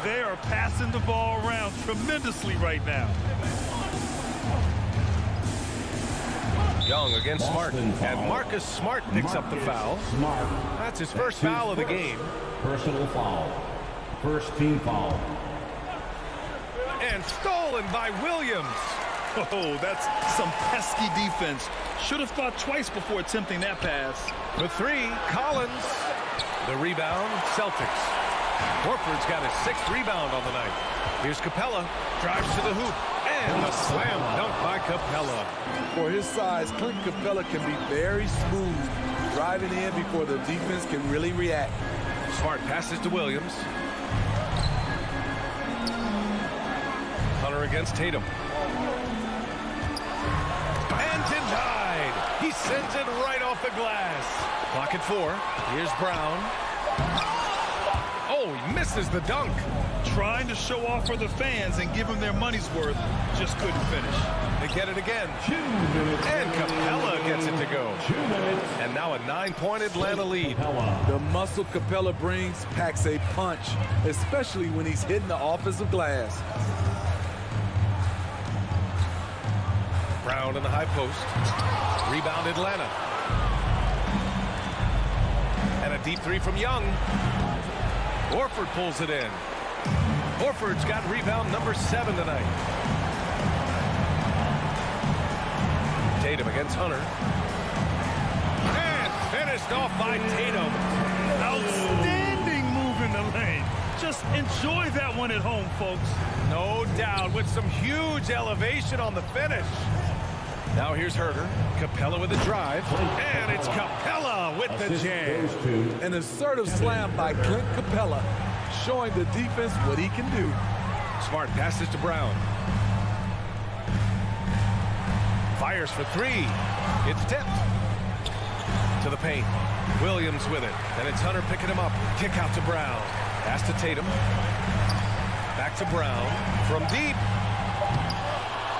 They are passing the ball around tremendously right now. Young against Smart, and Marcus Smart picks up the foul. That's his first foul of the game. Personal foul. First team foul. And stolen by Williams. Oh, that's some pesky defense. Should have thought twice before attempting that pass. The three, Collins. The rebound, Celtics. Horford's got his 6th rebound on the night. Here's Capella, drives to the hoop, and a slam dunk by Capella. For his size, Clint Capella can be very smooth, driving in before the defense can really react. Smart passes to Williams. Hunter against Tatum. And denied. He sends it right off the glass. Clock at 4. Here's Brown. Oh, he misses the dunk. Trying to show off for the fans and give them their money's worth. Just couldn't finish. They get it again. And Capella gets it to go. And now a 9-point Atlanta lead. The muscle Capella brings packs a punch, especially when he's hitting the offensive glass. Brown in the high post. Rebound Atlanta. And a deep 3 from Young. Horford pulls it in. Horford's got rebound number 7 tonight. Tatum against Hunter. And finished off by Tatum. Outstanding move in the lane. Just enjoy that one at home, folks. No doubt, with some huge elevation on the finish. Now here's Herter. Capella with a drive. And it's Capella with the jam. An assertive slam by Clint Capella, showing the defense what he can do. Smart passes to Brown. Fires for 3. It's tipped. To the paint. Williams with it. And it's Hunter picking him up. Kick out to Brown. Pass to Tatum. Back to Brown. From deep.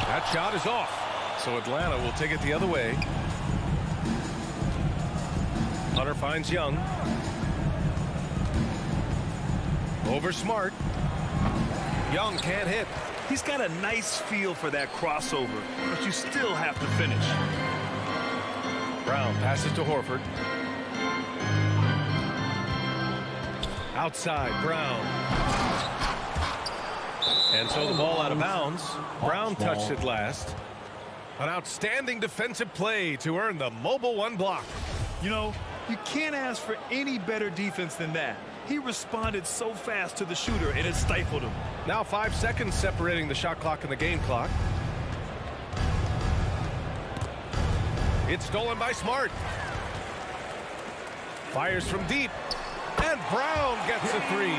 That shot is off. So Atlanta will take it the other way. Hunter finds Young. Over Smart. Young can't hit. He's got a nice feel for that crossover, but you still have to finish. Brown passes to Horford. Outside, Brown. And so the ball out of bounds. Brown touched it last. An outstanding defensive play to earn the mobile 1 block. You know, you can't ask for any better defense than that. He responded so fast to the shooter, and it stifled him. Now 5 seconds separating the shot clock and the game clock. It's stolen by Smart. Fires from deep. And Brown gets a 3.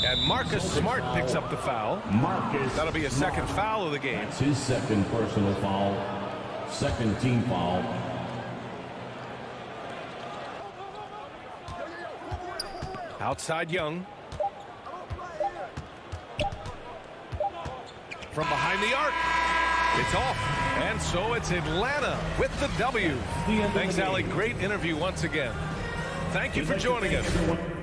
And Marcus Smart picks up the foul. That'll be a second foul of the game. That's his 2nd personal foul. 2nd team foul. Outside Young. From behind the arc. It's off. And so it's Atlanta with the W. Thanks, Allie. Great interview once again. Thank you for joining us.